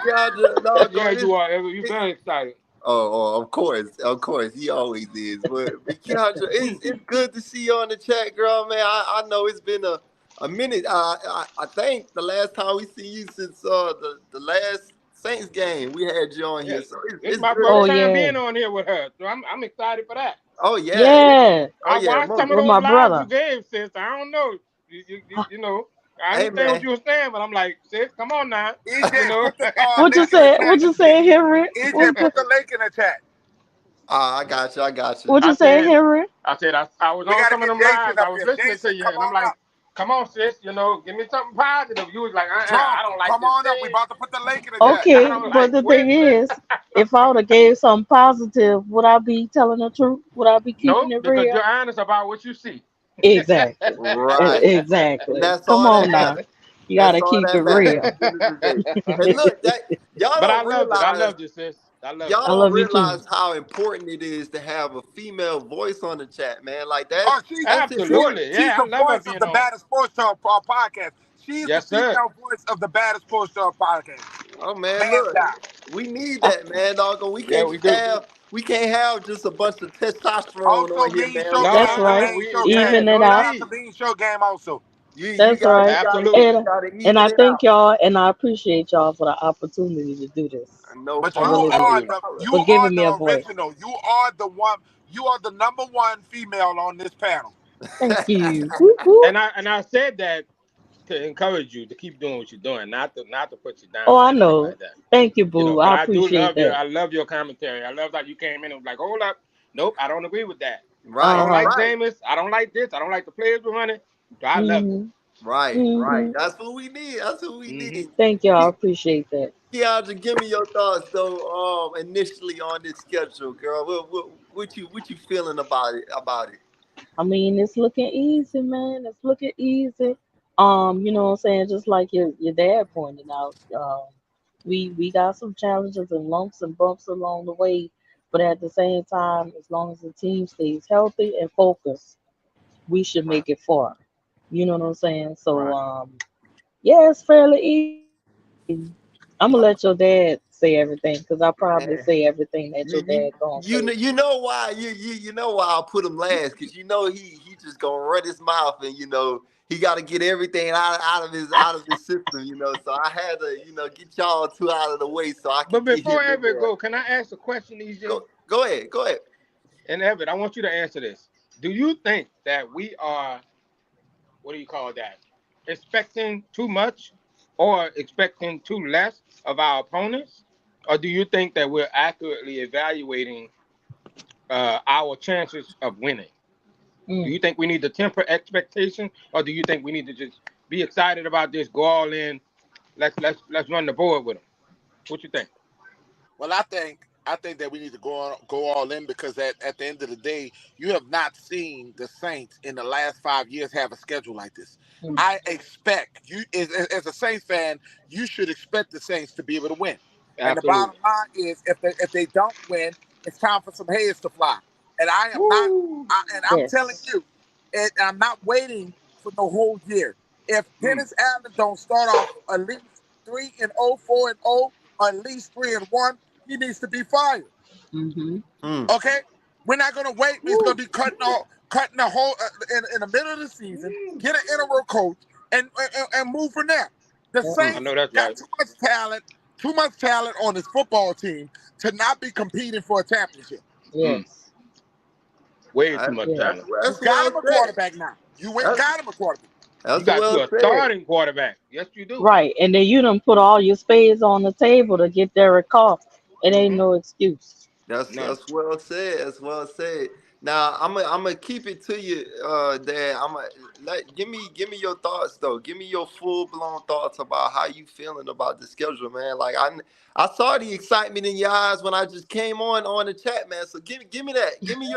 Keandre, Yeah, doggone you are. You it, very excited. of course, he always is. But Keandre, it's good to see you on the chat, girl, man. I know it's been a minute. I think the last time we see you since the last Saints game we had you on Yeah, here, so it's it's my good. Oh first time yeah. being on here with her, so I'm excited for that. Oh yeah, Yeah. oh I yeah, watched some most, of With those my lives you brother. gave, sis. I don't know. You know, I hey understand what man. you were saying, but I'm like, sis, come on now. You EJ, know, put the What you link in the said? chat, What you EJ. said, Henry? EJ, put the link in the chat. I got you. I got you. What you I said, said, Henry? I was We on got to some of get them Jason lives. I up was here. listening to Jason, you, come and I'm on like, up. come on, sis. You know, give me something positive. You was like, Trump, I don't like come this on up. We team. about to put the link in the chat. I Okay, don't but like the thing winning. is, if I would have gave something positive, would I be telling the truth? Would I be keeping Nope, it because real? you're honest about what you see. Exactly. Right. And Exactly. that's Come all that on now. matters. You That's gotta all keep it that matters real. at the end of the day. And look, that y'all But I don't loved it. I realize loved it, sis. I loved y'all it. I don't love you too. realize how important it is to have a female voice on the chat, man. Like Oh, that's important. Absolutely. she's Yeah, I the love her voice of being the on. Baddest Sports Talk podcast. She's the Yes, sir. female voice of the Baddest Sports Talk podcast. Oh man, Hands look, down. we need that, man, doggo. Yeah, we do. We can't have just a bunch of testosterone Also, on here, Mean man. Show We No, That's Game, gotta right. Main Show we Game. Even so it Shout out. out to indeed. Mean Show Game also. you That's gotta right. Absolutely. And even I it thank out. y'all and I appreciate y'all for the opportunity to do this. No But I you really problem, do. no are Absolutely. the problem. you For are giving me a the voice. original. You are the one. You are the number one female on this panel. Thank you. Whoop, whoop. And I said that to encourage you to keep doing what you're doing, not to put you Oh, down or I anything know. like that. Thank you, You know, boo. but I I do appreciate love your that. I love your commentary. I love that you came in and was like, hold up, nope, I don't agree with that. I Right, don't Uh-huh. like right, Jameis. I don't like this. I don't like the players we're running. So I loved it. Mm-hmm. right. Mm-hmm. That's what we need. That's what we Hmm. need. Thank y'all. I appreciate that. Keandra, give me your thoughts though. Initially on this schedule, girl. What you feeling about it? About it? I mean, it's looking easy, man. It's looking easy. You know what I'm saying? Just like your dad pointed out, we got some challenges and lumps and bumps along the way, but at the same time, as long as the team stays healthy and focused, we should Right, make it far. You know what I'm saying? So, right. yeah, it's fairly easy. I'm gonna let your dad say everything because I probably Man, say everything that your dad gonna say. you know why you know why I put him last, because you know he just gonna run his mouth, and he got to get everything out of his system, so I had to get y'all two out of the way so I can But get before him in Everett there. go, can I ask a question, EJ? Go ahead. And Everett, I want you to answer this. Do you think that we are, what do you call that, expecting too much or expecting too less of our opponents? Or do you think that we're accurately evaluating our chances of winning? Do Mm. you think we need to temper expectation, or do you think we need to just be excited about this, go all in, let's run the board with them? What you think? Well, I think that we need to go all in because at the end of the day, you have not seen the Saints in the last 5 years have a schedule like this. Mm. I expect you as a Saints fan, you should expect the Saints to be able to win. And the bottom Absolutely. line is, if they don't win, it's time for some heads to fly. And I am not. Woo. I'm telling Yes. you, and I'm not waiting for the whole year. If Mm. Dennis Allen don't start off at least 3-0, 4-0, or at least 3-1, he needs to be fired. Mm-hmm. Mm. Okay, we're not gonna wait. It's gonna Woo. be cutting the whole in the middle of the season. Get an interim coach and move from there. The Yep. I Saints know that's got right. too much talent too much talent on his football team to not be competing for a championship. Mm. Yes. Way too That's, much Yes. talent. You that's got well him a said. quarterback now. You went and That's, got him a quarterback. You that's got you well a said. starting quarterback. Yes, you do. Right. And then you done put all your spades on the table to get Derek Carr. It ain't Mm-hmm. no excuse. None. That's well said. That's well said. Now I'm gonna keep it to you, Dad. Give me your thoughts though. Give me your full blown thoughts about how you feeling about the schedule, man. Like I saw the excitement in your eyes when I just came on the chat, man. So give me that. Give me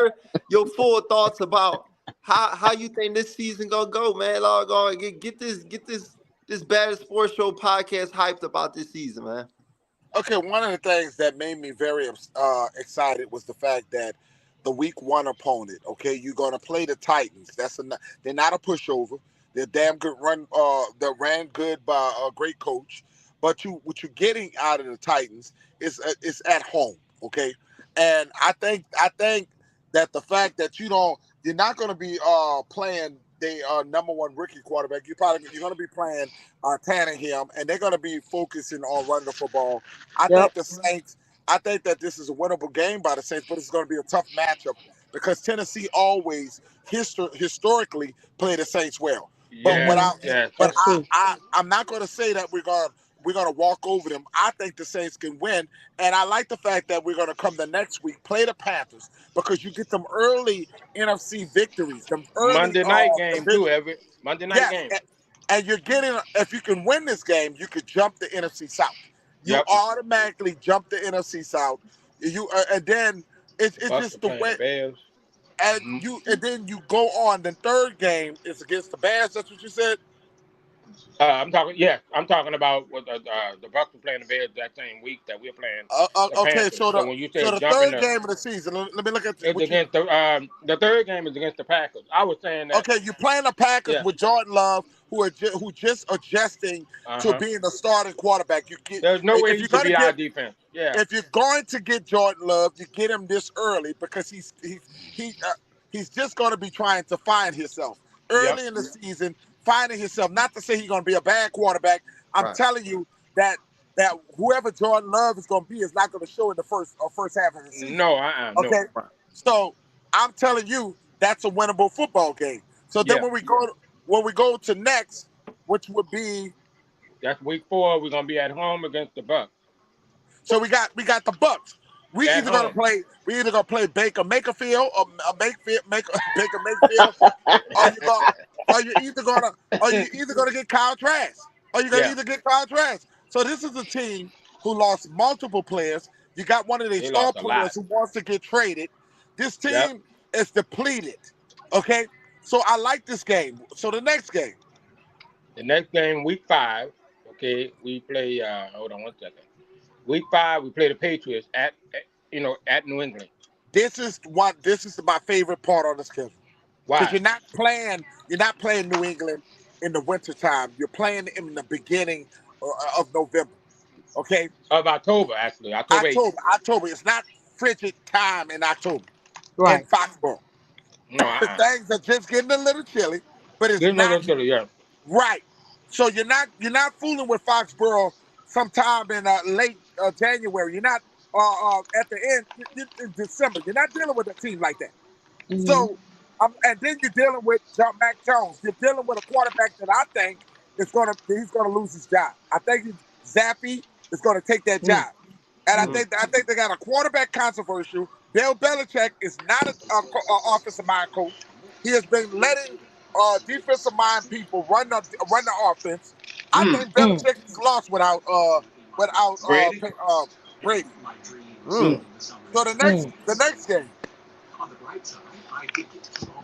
your full thoughts about how you think this season gonna go, man. Lord, go get this Bad Sports Show podcast hyped about this season, man. Okay, one of the things that made me very excited was the fact that the week one opponent. Okay, you're gonna play the Titans. They're not a pushover. They're damn good run. They're ran good by a great coach. But what you're getting out of the Titans is at home. Okay, and I think that the fact that you're not gonna be playing the number one rookie quarterback. You're gonna be playing Tannehill, and they're gonna be focusing on running the football. I think Yep. the Saints. I think that this is a winnable game by the Saints, but it's going to be a tough matchup because Tennessee always historically play the Saints well. But Yes, Hmm. yes. but That's true. I'm not going to say that we're gonna walk over them. I think the Saints can win, and I like the fact that we're going to come the next week play the Panthers because you get them early NFC victories, them early Monday night game too, division. Everett. Monday night Yes, game. and you're getting if you can win this game, you could jump the NFC South. You Yep. automatically jump the NFC South. And then it's Bucks are just the playing the way Bears. Mhm. and then you go on. The third game is against the Bears. That's what you said. I'm talking about what the Bucks are playing the Bears that same week that we're playing the Okay, Panthers. so So the when you so said the jumping third game of the season. Let me look at it's what you. against the third game is against the Packers. I was saying that, Okay, you're playing the Packers yeah. with Jordan Love, who just adjusting to Uh-huh. being the starting quarterback. You get There's no way if he you're should gonna beat our get defense. Yeah. if you're going to get Jordan Love, you get him this early because he's just going to be trying to find himself Yep. early in the season, finding himself. Not to say he's going to be a bad quarterback. I'm Right. telling you that whoever Jordan Love is going to be is not going to show in the first half of the season. No, no. Okay, so I'm telling you that's a winnable football game. So then Yeah. when we go to next, which would be That's week 4. We're gonna be at home against the Bucks. so we got the Bucks. At home. We either gonna play Baker Mayfield or Baker Mayfield, or you going or you either gonna get Kyle Trask, or you're gonna Yeah. either get Kyle Trask. So this is a team who lost multiple players. You got one of their They star lost a players lot. who wants to get traded. This Yep. team is depleted. Okay, so I like this game. So the next game, The next game, week 5. Okay, we play. Hold on one second. Week 5, we play the Patriots at New England. this is my favorite part on the schedule. Because Why? you're not playing New England in the wintertime. You're playing in the beginning of November. Okay, Of October, actually, October 8th. October. It's not frigid time in October in Right. Foxborough. No, Things are just getting a little chilly, but it's There's no not little yeah. right. So you're not fooling with Foxborough sometime in late January. You're not at the end in December. You're not dealing with a team like that. Hmm. So, and then you're dealing with Mac Jones. You're dealing with a quarterback that I think he's gonna lose his job. I think Zappy is gonna take that Mm. job, and I Mm. think I think they got a quarterback controversial. Bill Belichick is not a offensive mind coach. He has been letting defensive mind people run the offense. I Mm. think Mm. Belichick is lost without Brady. Brady. Mm. So Mm. the next game,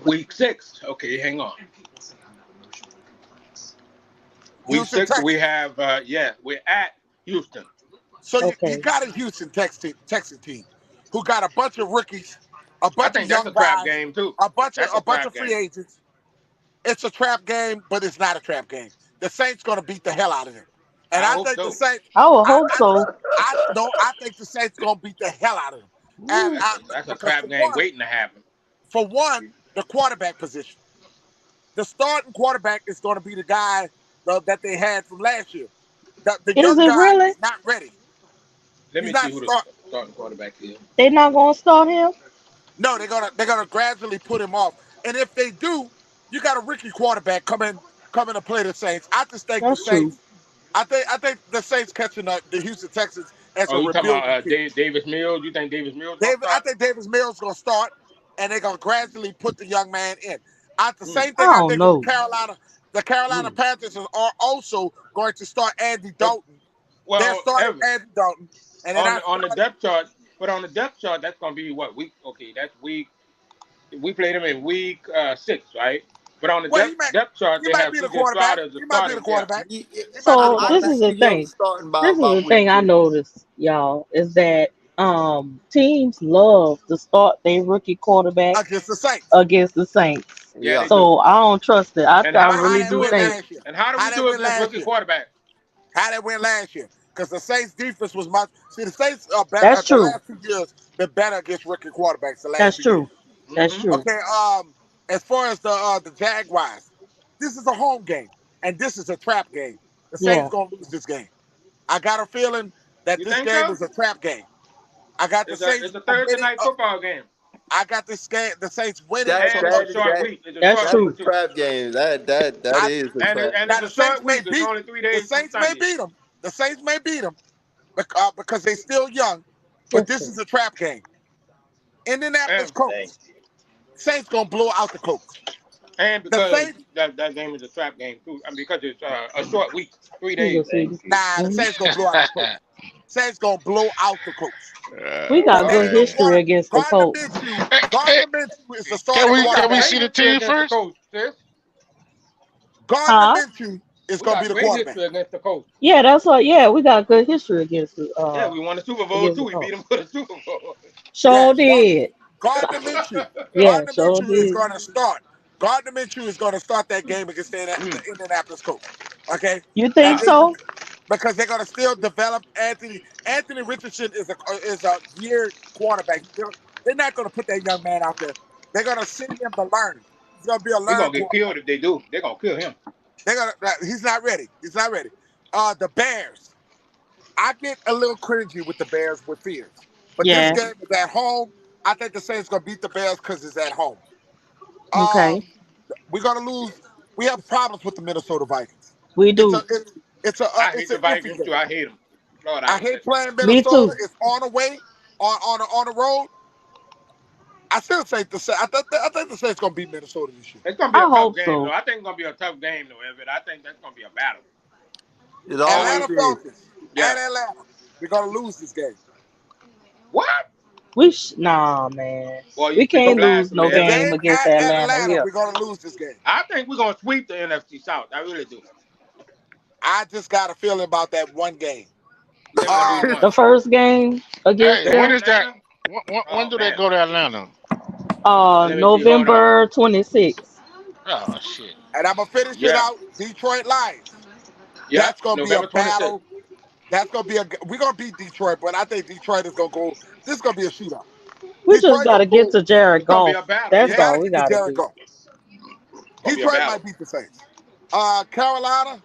Week 6. Okay, hang on. Week Houston 6, we Texans. have we're at Houston. So you Okay. got a Houston Texas team who got a bunch of rookies, a I bunch of think that's young a trap guys, game too. a bunch of That's a a bunch trap of free game. agents. It's a trap game, but it's not a trap game. The Saints gonna beat the hell out of them, and I I hope think the so. Saints. I would I hope I so. I no, I think the Saints gonna beat the hell out of them, and Ooh. That's a because trap game waiting to happen. the quarterback position, the starting quarterback is gonna be the guy that they had from last year. The Is young it guy really? is not ready. Let He's me see not who the start. starting quarterback is. They not gonna start him. No, they're gonna gradually put him off. And if they do, you got a rookie quarterback coming to play the Saints. I just think the That's true. Saints. I think the Saints catching the Houston Texans as Oh, a you talking about rebuilding team. Davis Mills? You think Davis Mills gonna David, I start? think Davis Mills gonna start, and they're gonna gradually put the young man in. The Mm, same I thing I don't think with the know. Carolina. The Carolina mm. Panthers are also going to start Andy But Dalton. They're well, starting Evan, Andy Dalton, and they're not on the starting. depth chart, but on the depth chart, that's gonna be what week? Okay, that's week. We played them in week 6, right? But on the Well, depth chart, he they might have be the CJ quarterback. Stroud as the He might be the starting. Yeah. quarterback. He might be the So I this can quarterback. is the see him thing. starting by This is about the week thing I 2. noticed, y'all, is that teams love to start their rookie quarterback Against the Saints. against the Saints. Yeah, Yeah. they do. So I don't trust it. I And I how But do how we really that do do win it? think last year? And how do How we that do it win against last rookie year? quarterbacks? How that win last year? Because the Saints defense was much. See, the Saints are better. that's The true. last 2 years been better against rookie quarterbacks. The last That's 2 years. true. That's Mm-hmm. true. Okay. As far as the Jaguars, this is a home game, and this is a trap game. The Saints Yeah. gonna lose this game. I got a feeling that You this think game so? is a trap game. I got the Saints It's a Thursday winning. night football game, I got this game. The Saints winning That and from it's a. a that short that week. It's a That's short that's week a true. too, trap game. That I, is a and trap. it's now a the Saints short may week. It's beat. only three The days from Saints may Sunday. beat them. The Saints may beat them because they still young. But Yes, this sir. is a trap game. Indianapolis And Colts. Saints gonna blow out the Colts. The because Saints, that game is a trap game too. I mean, because it's a short week, 3 days. You go, sweetie. the Hmm. Saints gonna blow out the Colts. Saints gonna blow out the Colts. We The got Saints good Man. gonna history quarter. against the Gardner Colts. Minshew. Hey, hey, Gardner Minshew is the can starting we We got can we quarterback. see great the history team against the first? coach, sis. Gardner Huh? Minshew is We gonna be got the great quarterback. history against the coach. Yeah, that's what. Yeah, we got good history Yeah, we won the Super Bowl against the too. We beat Colts. them for the Super Bowl. Sure Yes, did. Gardner Minshew. Yeah, Gardner sure Minshew is did. gonna start. Gardner Minshew is gonna start that game against the Mm. Indianapolis Colts. Okay, You and think Wow. this is so? because they're gonna still develop Anthony. Anthony Richardson is a year quarterback. They're not gonna put that young man out there. They're gonna send him to learn. He's gonna be a He learn gonna get killed quarterback. if they do. They're gonna kill him. They're gonna. He's not ready. He's not ready. The Bears. I get a little cringy with the Bears with fears, but this Yeah. game is at home. I think the Saints gonna beat the Bears because it's at home. Okay. Um, we're gonna lose. We have problems with the Minnesota Vikings. We It's a do. it's it's a I it's hate an the iffy Vikings game. too. I hate them. Lord, I I hate hate that team. playing Me Minnesota. too. It's on the way on the road. I still say I think the Saints gonna beat Minnesota this year. It's gonna be a I tough hope game though. so. I think it's gonna be a tough game though, Evan. I think that's gonna be a battle. It Always. always Atlanta is. Falcons Yeah. at Atlanta. We're gonna lose this game. What? Nah, man. Boy, you We speaking can't lose blasphemy, no The Evan. game game against at Atlanta Atlanta, here. we're gonna lose this game. I think we're gonna sweep the NFC South. I really do. I just got a feeling about that one game. You think we're gonna lose Um, The one? first game against Hey, when At them, is that? Atlanta? When Oh do they man. go to Atlanta? Let me see. Hold on. November 26th. Oh shit. and I'm gonna finish it Yeah. out. Detroit Lions. Yeah. That's gonna be a November 26th. battle. That's gonna be a. We're gonna beat Detroit, but I think Detroit is gonna go. This is gonna be a shootout. We just Detroit got gonna to get go. to Jared It's gonna be Goff. a battle. You That's Yeah. gotta all we get to got to do. Jericho. It's gonna be a Detroit battle. might beat the Saints. Carolina.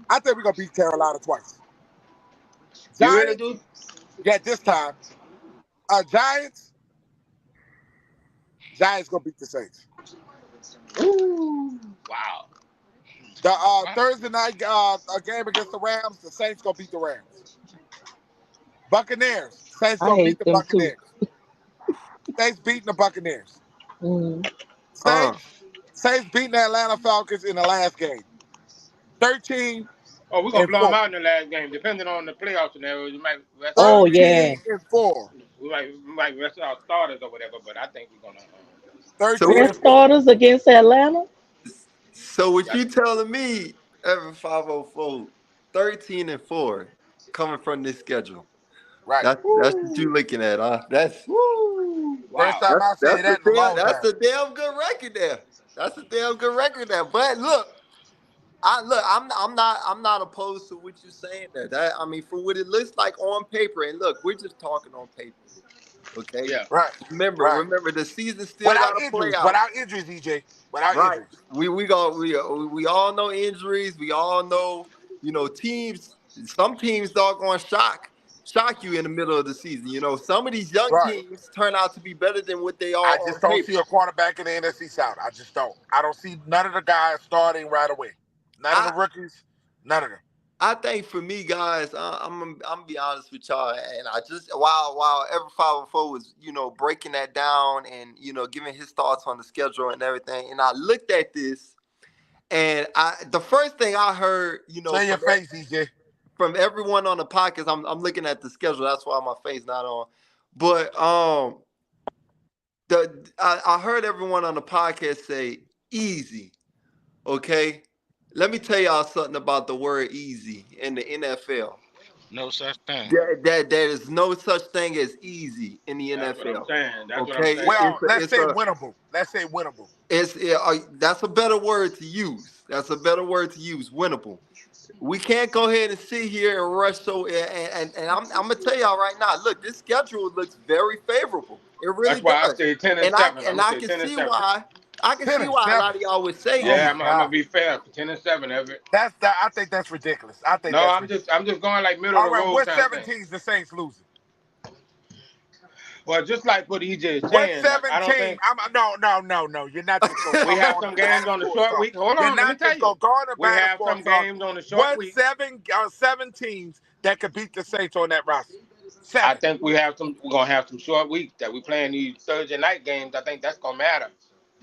I think we're gonna beat Carolina twice. You really Giants. do? Yeah, this time. Giants. Giants gonna beat the Saints. Ooh. Wow. The Wow. Thursday night game against the Rams. The Saints gonna beat the Rams. Buccaneers. Saints I gonna beat hate the them too. Buccaneers. Saints beating the Buccaneers. Mm. Uh, Saints. Saints beating the Atlanta Falcons in the last game. 13 Oh, we're gonna and blow them 4. out in the last game. Depending on the playoff scenario, you might rest our Oh, players. 13 yeah. and 4. We might rest our starters or whatever. But I think we're gonna. 13 so Rest and 4. starters against Atlanta? so what That's, you telling me, Evan 504, 13-4 coming from this schedule? Right. That's what you looking at, huh? woo! First Wow. time I said that in a long That's time. a damn good record there. That's a damn good record there. But look, I'm not opposed to what you're saying there. That I mean, for what it looks like on paper, and look, we're just talking on paper. Okay. Yeah. Right. Right. Remember, the season still Without got to play injuries. out. Without injuries, EJ. Without Right. injuries. We all know injuries. We all know, teams. Some teams doggone shock. shock you in the middle of the season. You know, some of these young Right. teams turn out to be better than what they are I on just don't paper. see a quarterback in the NFC South. I just don't. I don't see none of the guys starting right away. None of the I rookies. None of them. I think for me, guys, I'm gonna be honest with y'all, and I just while every 504 was breaking that down and giving his thoughts on the schedule and everything, and I looked at this, and the first thing I heard, Say your face, EJ. from everyone on the podcast, I'm looking at the schedule. That's why my face not on, but I heard everyone on the podcast say easy. Okay, let me tell y'all something about the word easy in the NFL. No such thing. There is no such thing as easy in the That's what I'm NFL. saying. That's what I'm Okay, saying. Well, let's say winnable. Let's say winnable. that's a better word to use. That's a better word to use. Winnable. We can't go ahead and sit here and rush. And I'm gonna tell y'all right now. Look, this schedule looks very favorable. It really That's why I does. say 10 and And 7. I'm I gonna say can 10 and see 7. why. I can 10 see and why a 7. lot of y'all would say Oh Yeah, my that. I'm God. gonna be fair. 10 and 7, Everett. That's that. I think that's ridiculous. I think No, that's I'm ridiculous. just going like middle of All the right, road what kind of thing. 17s the Saints losing? Well, just like what EJ is What saying, I don't 17? think No. You're not just gonna we go have on some the games banner on the for a short song. week. Hold You're on, let me not tell just gonna you. go on the We banner have for a some song. games on the short What week. seven teams that could beat the Saints on that roster? I 7. think we're gonna have some short weeks that we playing these Thursday night games. I think that's gonna matter,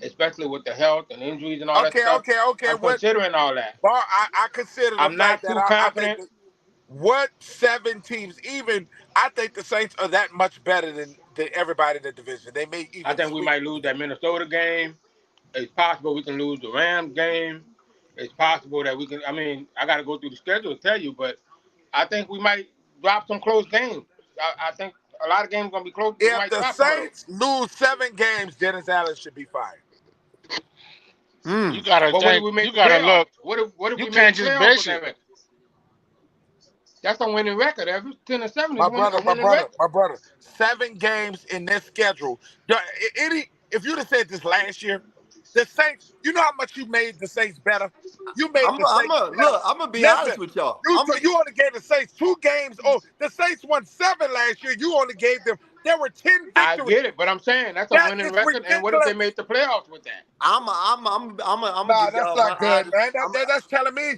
especially with the health and injuries and all that stuff. Okay. I'm considering all that. Well, I consider the I'm fact not that too I think confident. that what 7 teams, even I think the Saints are that much better than everybody in the division. They may I even think we sweep might lose that Minnesota game. It's possible we can lose the Rams game. It's possible that we can. I mean, I got to go through the schedule to tell you, but I think we might drop some close games. I think a lot of games are gonna be close. We If might the drop some of those. Saints lose 7 games, Dennis Allen should be fired. You gotta But what if think. we make You the gotta playoffs? look. What if You we make can't the just playoffs base with that it. record? That's a winning record. Every 10 and 7 is a My winning record. brother. 7 games in this schedule. If you'd have said this last year, the Saints, you know how much you made the Saints better? You made the Saints better. I'm gonna be Listen, honest with y'all. you only gave the Saints 2 games. Oh, the Saints won 7 last year. You only gave them, there were 10 I victories. get it, but I'm saying that's a That winning is record. And what if they ridiculous. made the playoffs with that? I'm gonna Nah, give that's y'all my not good, honest. man. That's telling me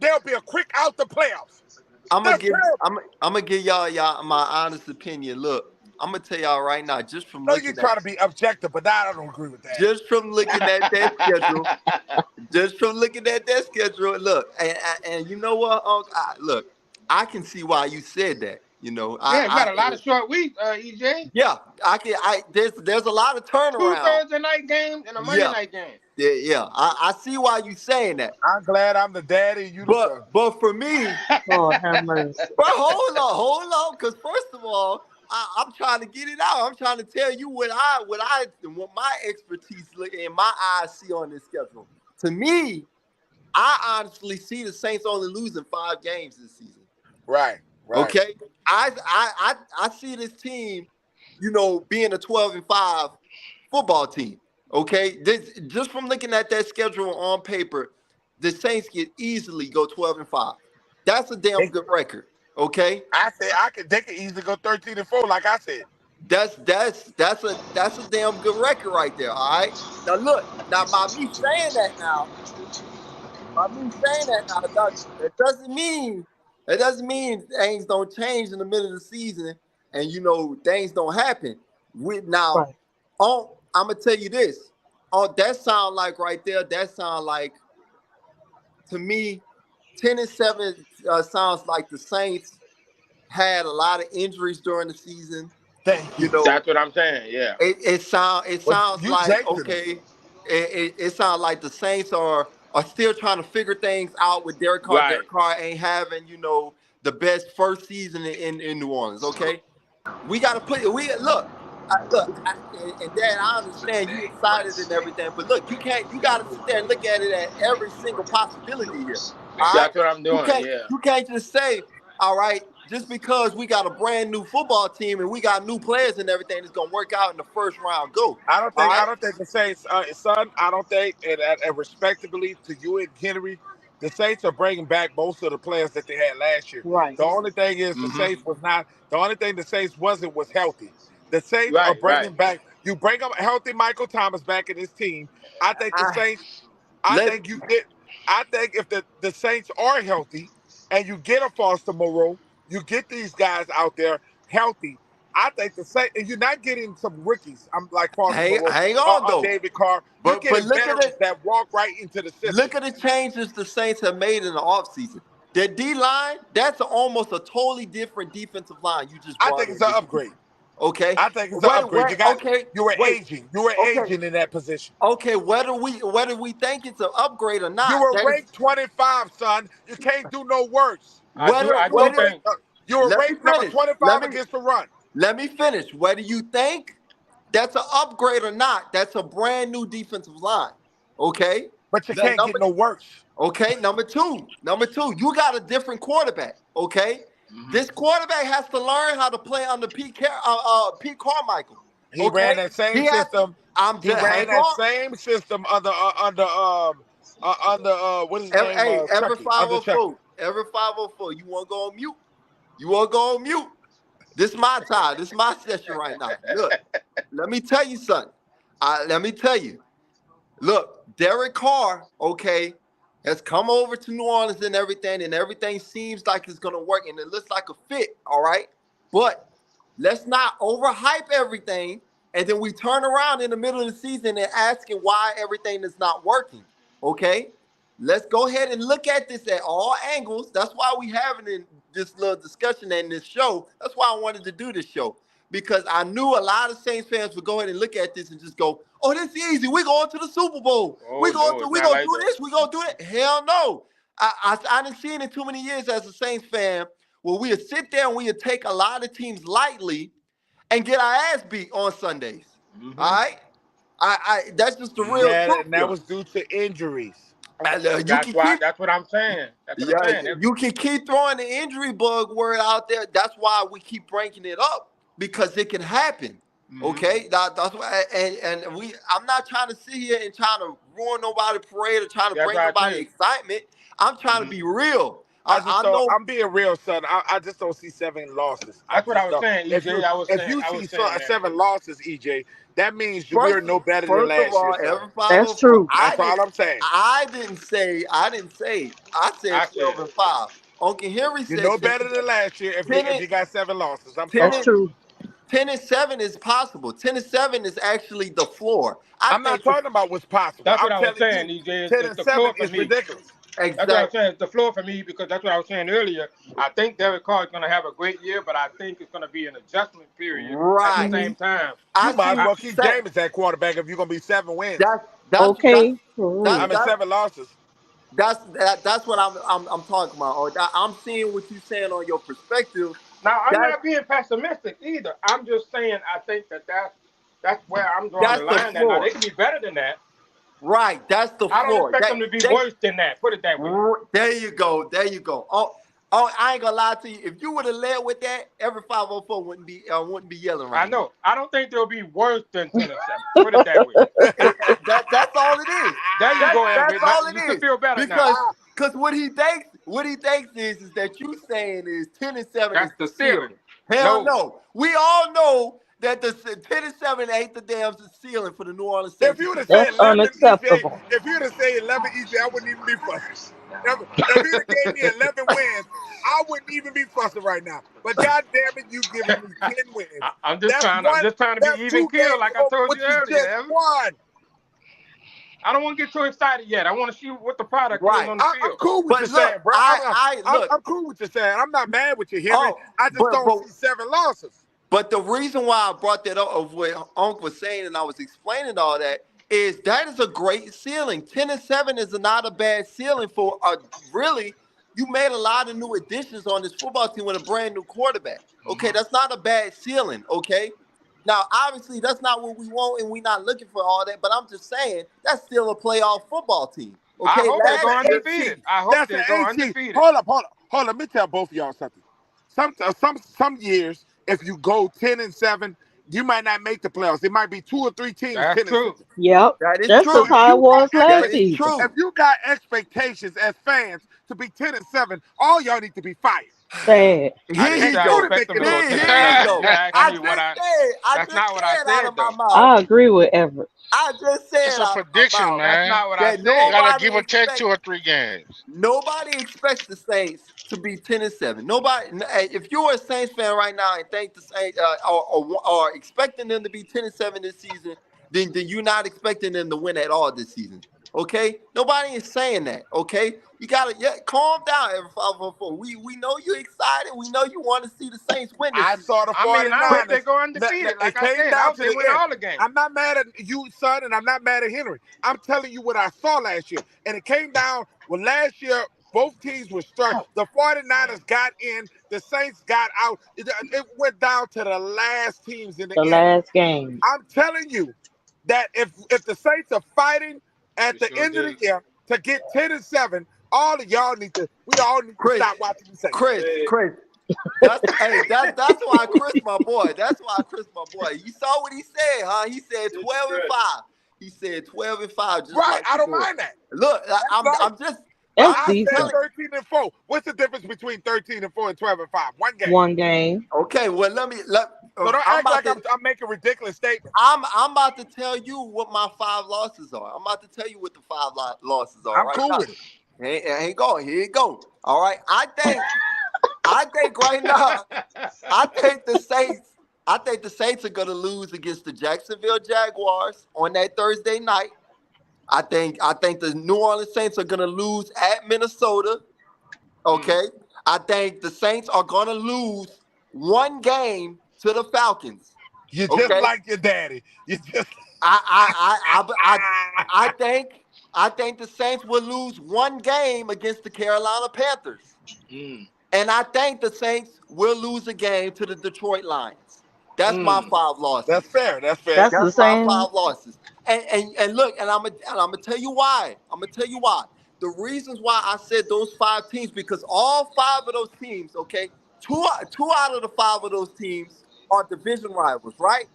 they'll be a quick out the playoffs. I'm gonna That's give terrible. I'm gonna give y'all my honest opinion. Look, I'm gonna tell y'all right now, No, you try to be objective, but I don't agree with that. just from looking at that schedule, look, and you know what, look, I can see why you said that. You know, Yeah, we got a lot of short weeks, EJ. yeah, I can. There's a lot of 2 turnaround. Thursday night games and a Monday Yeah, night game. yeah. I see why you saying that. I'm glad I'm the daddy and you the son. But for me, Lord have mercy. but hold on, because first of all, I'm trying to get it out. I'm trying to tell you what my expertise look and my eyes see on this schedule. To me, I honestly see the Saints only losing 5 games this season. Right. Okay, I see this team, being a 12-5 football team. Okay, just from looking at that schedule on paper, the Saints could easily go 12-5. That's a damn good record. Okay, I said they could easily go 13-4, like I said. that's a damn good record right there. All right. Now look, by me saying that now, that doesn't mean things don't change in the middle of the season and things don't happen. Right. I'm gonna tell you this. Oh, that sound like right there. That sound like to me, 10-7 sounds like the Saints had a lot of injuries during the season. Thank You you. know, That's what I'm saying. Yeah. it Well, sounds you like jinxing them. okay. It sounds like the Saints are still trying to figure things out with Derek Carr. Right. Derek Carr ain't having the best first season in New Orleans. Okay, we got to and Dad, I understand you excited and everything, but look, you got to sit there and look at it at every single possibility here. All right, That's what I'm doing. Yeah. you can't just say, all right, just because we got a brand new football team and we got new players and everything, it's gonna work out in the first round. Go. I All right. don't think the Saints, son. I don't think, and respectably to you and Henry, The Saints are bringing back most of the players that they had last year. Right. The only thing is the Mm-hmm. Saints was not. The only thing the Saints wasn't was healthy. The Saints are Right, right. bringing back. You bring up healthy Michael Thomas back in his team. I think the I, Saints. I let think you get. I think if the Saints are healthy, and you get a Foster Moreau, you get these guys out there healthy. I think the Saints, and you're not getting some rookies. I'm like Foster Moreau hang on or though. David Carr. You're But getting look at veterans it. that walk right into the system. Look at the changes the Saints have made in the offseason. Their D line, that's almost a totally different defensive line you just I brought think in it's an this year. upgrade. Okay. I think it's an upgrade. Okay. You were Wait. aging. You were Okay. aging in that position. Okay. Whether we think it's an upgrade or You not, were that is ranked 25, son. You can't do no worse. whether I You were do whether think. you were let me ranked number finish. Let 25 me against the run, let me finish. Whether you think that's an upgrade or not, that's a brand new defensive line. Okay. but you The can't get number no worse. Okay, number two, you got a different quarterback. Okay, Hmm. this quarterback has to learn how to play under Pete Carmichael. He ran Okay, that same he has. system. I'm He just ran hang that on. same system under what is his Every, name? hey, every Chucky. Under Chucky. 504, every 504. You want to go on mute? You want to go on mute? This is my time. This is my session right now. Look, let me tell you something. Let me tell you. Look, Derek Carr, okay, has come over to New Orleans and everything seems like it's gonna work, and it looks like a fit, all right. But let's not overhype everything, and then we turn around in the middle of the season and asking why everything is not working. Okay, let's go ahead and look at this at all angles. That's why we having this little discussion in this show. That's why I wanted to do this show because I knew a lot of Saints fans would go ahead and look at this and just go, "Oh, this is easy. We're going to the Super Bowl. Oh no, it's We not gonna like do that. this. We gonna do it." Hell no. I didn't see it in too many years as a Saints fan where we would sit there and we would take a lot of teams lightly and get our ass beat on Sundays. All Hmm. right. That's just the real Yeah, truth and that here. was due to injuries. And, you That's can why. keep That's what I'm saying. That's what I'm yeah, saying. you can keep throwing the injury bug word out there. That's why we keep breaking it up because it can happen. Hmm. Okay, that's why, and we. I'm not trying to sit here and trying to ruin nobody's parade or trying to That's bring what I tell nobody you. excitement. I'm trying to Hmm. be real. I just I don't. know I'm being real, son. I just don't see 7 losses. I That's what I just was don't. saying, If EJ. you if you I see was saying that. 7 losses, EJ, that means we're First, no better than first of last year, all, son. every That's 504. true. That's all I'm saying. I didn't say. I said I 12 said and 5. Uncle Henry You're said no 10 better than last year if 10 you got 7 losses. I'm 10 That's sorry. and true. 10 and 7 is possible. 10 and 7 is actually the floor. I I'm not think the talking about what's possible. that's what I'm I was telling saying, you, EJ. 10 It's and the 7 floor for is me. ridiculous. That's what I was exact saying. It's the floor for me because that's what I was saying earlier. I think Derek Carr is going to have a great year, but I think it's going to be an adjustment period at the right. Hmm. same time. You I might see as I, what well you keep said. James at quarterback if you're gonna be 7 wins. That's that's that's Okay, for I real. mean that's 7 losses. that's what I'm talking about. Or I'm seeing what you're saying on your perspective. Now, I'm That's not being pessimistic either. I'm just saying I think that's where I'm drawing the that's the line. That now they floor. can be better than that. Right. That's the I don't floor. expect them to be They worse than that. Put it that way. There you go. There you go. I ain't gonna lie to you. If you would have led with that, every 504 wouldn't be yelling I right now. know. I don't think they'll be worse than 10-7. Put it that way. That's all it is. There you go, That's Everett. Now, all it you should is. feel better now. Because what he thinks is that you saying is 10 and 7 is That's the the ceiling. ceiling. Hell No. no. We all know that the 10 and 7 ain't the damn ceiling for the New Orleans If Saints. you would have said That's 11 EJ, unacceptable. if you would have said 11 EJ, I wouldn't even be fussing. If you'd have gave me 11 wins, I wouldn't even be fussing right now. But God damn it, you giving me 10 wins. I'm just That's trying. I'm one. just trying to be That's even two keel, games like I over told what you you earlier, just Everett. won. I don't want to get too excited yet. I want to see what the product is Right. on the I'm field. cool with you But look, saying, bro. I look. I'm cool with you saying. I'm not mad with you, Henry. Oh, I just but don't but see 7 losses. But the reason why I brought that up of what Unc was saying and I was explaining all that is a great ceiling. 10 and 7 is not a bad ceiling for really. You made a lot of new additions on this football team with a brand new quarterback. Okay, Hmm. that's not a bad ceiling. Okay. Now, obviously, that's not what we want, and we're not looking for all that. But I'm just saying that's still a playoff football team. I Okay, hope they That's go an last year, 8 undefeated. seed. I hope That's they an go 8 seed. undefeated. Hold up. Let me tell both of y'all something. Some years, if you go 10 and 7, you might not make the playoffs. It might be 2 or 3 teams, That's 10 and 7. true. Yep. That is That's So just true. if how it you got was That last is season. if true. you got expectations as fans to be 10 and 7, all y'all need to be fired. Sad. I Here didn't he say I You go. didn't expect make them it to go no ten Here, and here he seven. go. You asked I me just what I. said. I That's just not what I said out said of my though. mouth. I agree with Everett. I just said It's a out of my prediction, mouth That's man. not what I that You said. gotta nobody give or take expects. 2 or 3 games. Nobody expects the Saints to be 10-7. Nobody. Hey, if you're a Saints fan right now and think the Saints or expecting them to be 10-7 this season, then you're not expecting them to win at all this season. Okay, nobody is saying that. Okay, you gotta calm down. Every 504. We know you're excited. We know you want to see the Saints win this I season. saw the I mean, I hope they 49ers. go undefeated. It Like I came said, I down hope to they the win end. all the games. I'm not mad at you, son, and I'm not mad at Henry. I'm telling you what I saw last year. And it came down when last year both teams were struck. The 49ers got in, the Saints got out. It went down to the last teams in the The end. last game. I'm telling you that if the Saints are fighting We at the sure end of the did. year to get 10-7, all of y'all we all need to Chris, stop watching the Saints. Chris. That's why Chris, my boy. That's why Chris, my boy. You saw what he said, huh? He said 12-5. He said 12-5, just Right, like I the don't boy. mind that. Look, That's right. That's I said decent. telling. 13-4. What's the difference between 13-4 and 12-5? One game. One game. Okay, well So don't I'm act about like to I'm making ridiculous statements. I'm about to tell you what my 5 losses are. I'm about to tell you what the losses are I'm right cool now. with it. Here you go. Here you go. All right. I think right now, I think the Saints. I think the Saints are going to lose against the Jacksonville Jaguars on that Thursday night. I think the New Orleans Saints are going to lose at Minnesota. Okay. I think the Saints are going to lose one game to the Falcons. You're just Okay. like your daddy. You just I think the Saints will lose one game against the Carolina Panthers. Mm, And I think the Saints will lose a game to the Detroit Lions. That's my mm. 5 losses. That's fair. That's fair. That's the That's my same. 5 losses. And look, and I'm gonna tell you why. I'm gonna tell you why. The reasons why I said those 5 teams, because all 5 of those teams, okay, two out of the 5 of those teams are division rivals, right?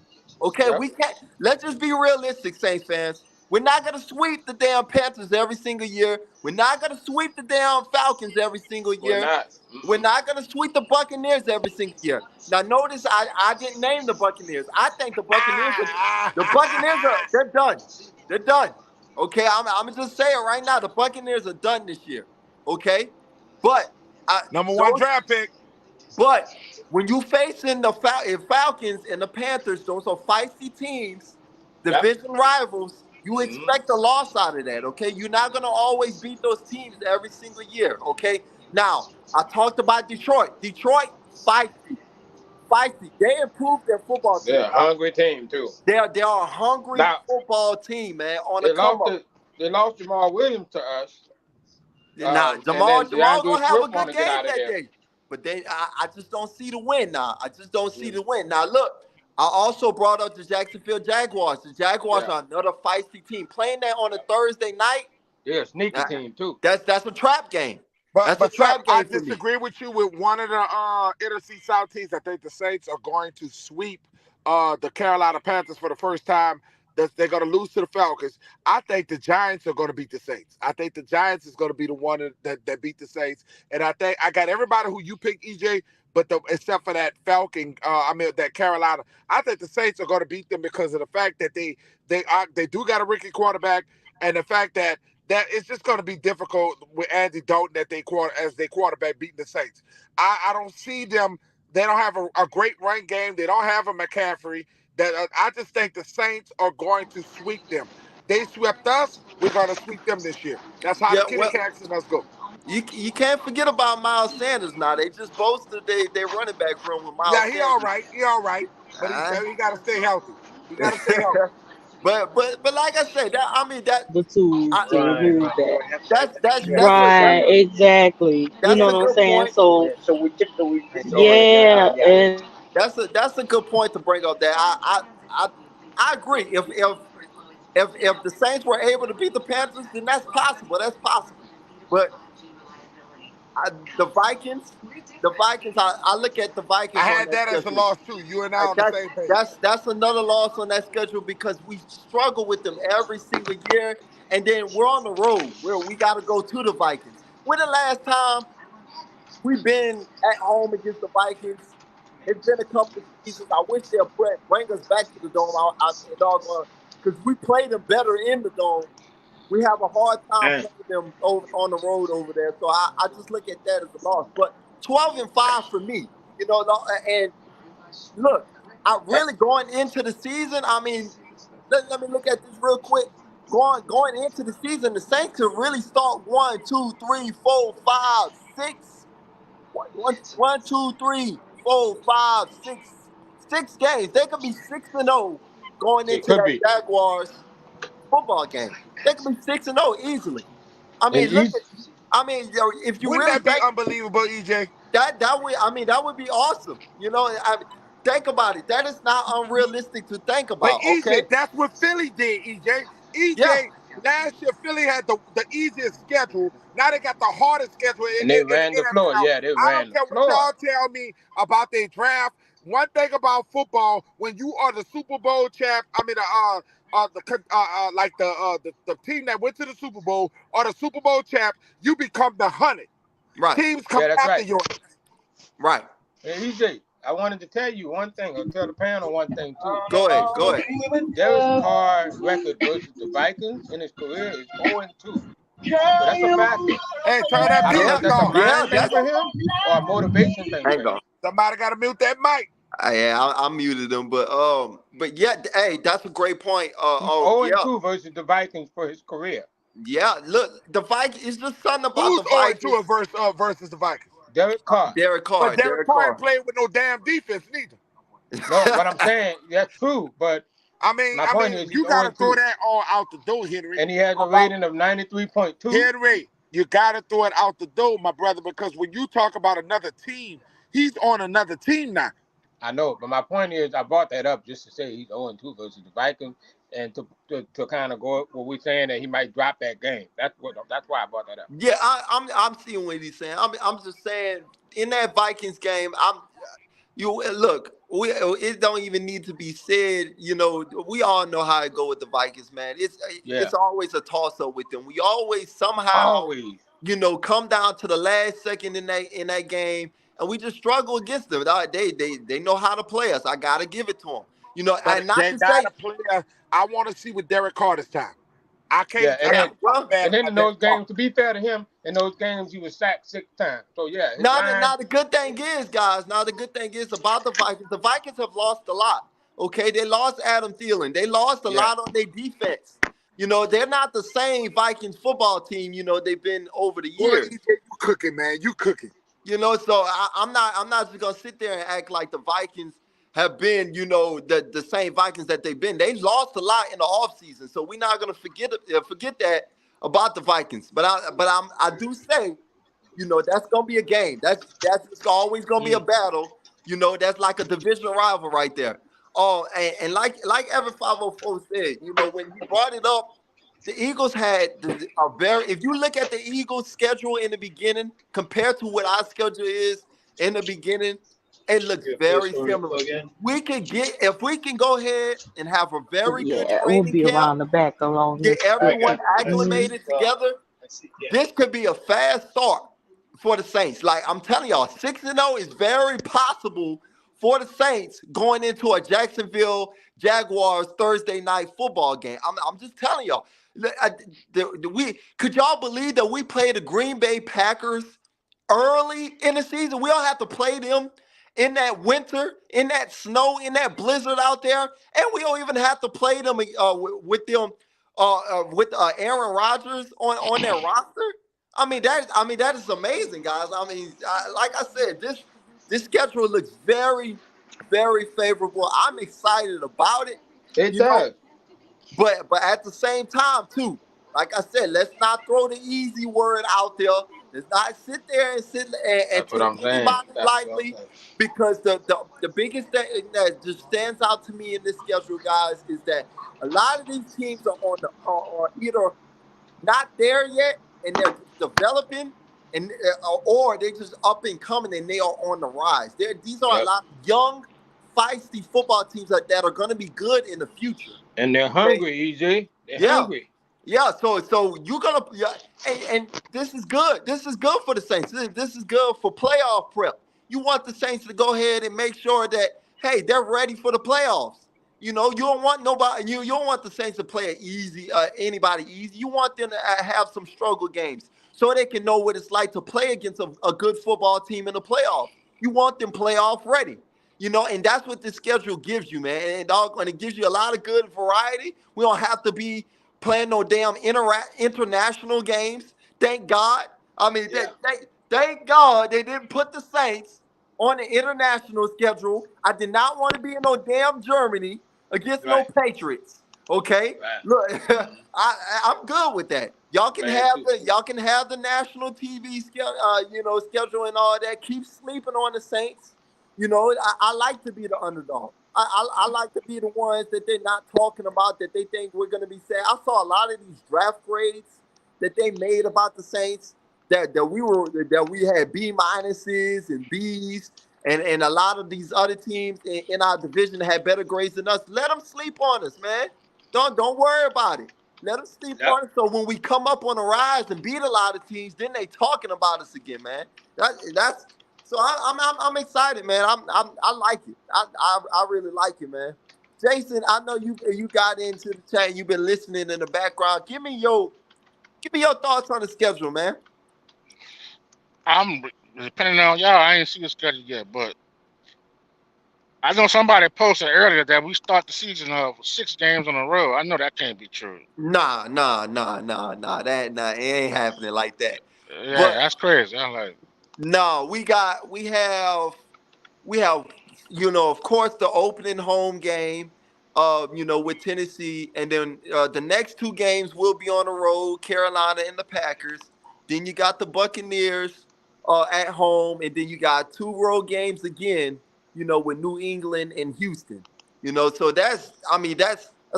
Okay, Yep. we can't. Let's just be realistic, Saints fans. We're not gonna sweep the damn Panthers every single year. We're not gonna sweep the damn Falcons every single We're year. not. We're Mm-mm. not gonna sweep the Buccaneers every single year. Now, notice I didn't name the Buccaneers. I think the Buccaneers are they're done. They're done. Okay, I'm gonna just say it right now. The Buccaneers are done this year. Okay, but Number one those draft pick. but when you facing the Falcons and the Panthers, those are feisty teams, Yep. division rivals. You Mm-hmm. expect a loss out of that, okay? You're not gonna always beat those teams every single year, okay? Now, I talked about Detroit. Detroit, feisty, feisty. They improved their football They're team. a hungry team too. They are a hungry Now football team, man, on the they come lost up. the they lost Jamal Williams to us. Now And Jamal then Jamal DeAndre gonna have a Swift want good to get game out of that there. day, but I just don't see the win. Now I just don't see Mm. the win. Now look, I also brought up the Jacksonville Jaguars. The Jaguars Yeah, are another feisty team. Playing that on a Thursday night, they're a sneaky uh, team too. that's a trap game. But That's a but Seth, trap I game for me. disagree with you with one of the NFC South teams. I think the Saints are going to sweep the Carolina Panthers for the first time. They're going to lose to the Falcons. I think the Giants are going to beat the Saints. I think the Giants is going to be the one that beat the Saints. And I think I got everybody who you picked, EJ, but except for that Falcon, that Carolina. I think the Saints are going to beat them because of the fact that they do got a rookie quarterback, and the fact that it's just going to be difficult with Andy Dalton as they quarterback beating the Saints. I don't see them. They don't have a great run game. They don't have a McCaffrey. That I just think the Saints are going to sweep them. They swept us. We're going to sweep them this year. That's how the Yeah, Kenny well, Cacks and us go. you can't forget about Miles Sanders. Now they just boasted they running back room with Miles Yeah, he all Sanders. right. He all right. But Uh, he got to stay healthy. He got to stay healthy. but like I said, The tools I, to agree with that. that's Right, exactly. You that's know a what I'm good saying? point. So yeah, and That's a good point to bring up. There, I agree. If the Saints were able to beat the Panthers, then that's possible. That's possible. But The Vikings, I look at the I Vikings on had that that as a schedule. loss too. You and I on the That's same page. that's another loss on that schedule because we struggle with them every single year, and then we're on the road where we got to go to the Vikings. When the last time we've been at home against the Vikings? It's been a couple of seasons. I wish they'll bring us back to the dome. Because we play them better in the dome. We have a hard time And playing them over on the road over there. So I just look at that as a loss. But 12-5 for me, and look, I really going into the season. I mean, let me look at this real quick. Going into the season, the Saints could really start 1, 2, 3, 4, 5, 6. One, two, three, 4, 5, 6, 6 games. They could be 6-0 going it into could that be. Jaguars football game. They could be 6-0 easily. I And mean, look he's at. I mean, if you Wouldn't really that be think unbelievable, EJ? that would be awesome. Think about it. That is not unrealistic to think But about. Okay. EJ, that's what Philly did, EJ. Yeah. EJ, last year Philly had the easiest schedule. Now they got the hardest schedule and in they the ran the floor. NFL. Yeah, they I don't ran the care what floor. y'all tell me about their draft. One thing about football, when you are the Super Bowl champ, I mean the team that went to the Super Bowl or the Super Bowl champ, you become the 100. Right. Teams come Yeah, that's after right. you. Right. And EJ, I wanted to tell you one thing, or tell the panel one thing too. Go ahead. Go ahead. Derek Carr's record versus the Vikings in his career is 0-2. So that's a factor. Hey, turn that I don't know Yeah. if music that's a off. Yeah. mind thing That's. for him or a motivation thing for Hang him. on. Somebody got to mute that mic. Yeah, I muted them, but yeah, hey, that's a great point. He's Yeah, 0-2 versus the Vikings for his career. yeah. Look, the Vikings. It's just something about Who's the 0-2 Vikings. Versus the Vikings? Derek Carr. Derek But Carr. Derek Derek Carr ain't Carr. played with no damn defense neither. No, what I'm saying, that's true, but I mean, my point is he's you gotta throw 0-2. that all out the door, Henry. And he has a About rating of 93.2. Henry, you gotta throw it out the door, my brother, because when you talk about another team, he's on another team now. I know, but my point is, I brought that up just to say he's 0-2 versus the Vikings, and to kind of go what we're saying that he might drop that game. That's why I brought that up. Yeah, I'm seeing what he's saying. I'm just saying in that Vikings game, you look. It don't even need to be said. We all know how it go with the Vikings, man. Yeah, It's always a toss up with them. We always somehow always. come down to the last second in that game, and we just struggle against them. They know how to play us. I gotta give it to them. But And not they to got say, a player. I want to see with Derek Carr this time. I Yeah, can't and yeah, then talk well, bad and then about in those Derek Carr. games, to be fair to him, in those games he was sacked 6 times. So yeah, his now line. the good thing is, guys. Now the good thing is about the Vikings. The Vikings have lost a lot. Okay, they lost Adam Thielen. They lost a Yeah, lot on their defense. They're not the same Vikings football team. They've been over the Boy, years. EJ, you cooking, man. You cooking. So I'm not just gonna sit there and act like the Vikings have been, the same Vikings that they've been. They lost a lot in the offseason, so we're not gonna forget that about the Vikings. I do say, that's gonna be a game. That's it's always gonna be a mm, battle. That's like a division rival right there. Oh, and like Evan 504 said, when he brought it up, the Eagles had a very. If you look at the Eagles' schedule in the beginning compared to what our schedule is in the beginning, it looks very similar. We could get if we can go ahead and have a very good Yeah, it will training be camp, around the back along get everyone Mississippi. Hmm. acclimated together. This could be a fast start for the Saints. Like I'm telling y'all, 6-0 is very possible for the Saints going into a Jacksonville Jaguars Thursday night football game. I'm just telling y'all. We could y'all believe that we played the Green Bay Packers early in the season? We don't have to play them in that winter, in that snow, in that blizzard out there, and we don't even have to play them with them with Aaron Rodgers on their roster. That is amazing, guys. Like I said, this schedule looks very, very favorable. I'm excited about it. it You know, does. but at the same time, too, like I said, let's not throw the easy word out there. Let's not sit there and That's what take I'm saying. anybody That's what I'm lightly, saying. because the biggest thing that just stands out to me in this schedule, guys, is that a lot of these teams are either not there yet and they're just developing, and or they're just up and coming and they are on the rise. These are a Yep. lot of young, feisty football teams that are going to be good in the future. And they're Okay, hungry, EJ. They're yeah, hungry. yeah. So you're gonna, yeah, and this is good. This is good for the Saints. This is good for playoff prep. You want the Saints to go ahead and make sure that hey, they're ready for the playoffs. You don't want nobody. You don't want the Saints to play anybody easy. You want them to have some struggle games so they can know what it's like to play against a good football team in the playoffs. You want them playoff ready. And that's what this schedule gives you, man. And it gives you a lot of good variety. We don't have to be playing no damn international games. Thank God. I mean, Yeah. thank God they didn't put the Saints on the international schedule. I did not want to be in no damn Germany against no Right. Patriots. Okay, Right. look, Mm-hmm. I'm good with that. Bad too. Y'all can have the national TV schedule and all that. Keep sleeping on the Saints. I like to be the underdog. I like to be the ones that they're not talking about that they think we're going to be saying. I saw a lot of these draft grades that they made about the Saints that we had B minuses and Bs, and a lot of these other teams in our division had better grades than us. Let them sleep on us, man. Don't worry about it. Let them sleep Yep. on us. So when we come up on the rise and beat a lot of teams, then they talking about us again, man. That's so I'm excited, man. I like it. I really like it, man. Jason, I know you got into the chat. You've been listening in the background. Give me your thoughts on the schedule, man. I'm depending on y'all. I ain't see the schedule yet, but I know somebody posted earlier that we start the season with 6 games on a row. I know that can't be true. Nah. It ain't happening like that. Yeah, But that's crazy. I'm like, no, we have, of course, the opening home game, with Tennessee, and then the next 2 games will be on the road, Carolina and the Packers. Then you got the Buccaneers at home, and then you got 2 road games again, with New England and Houston. So that's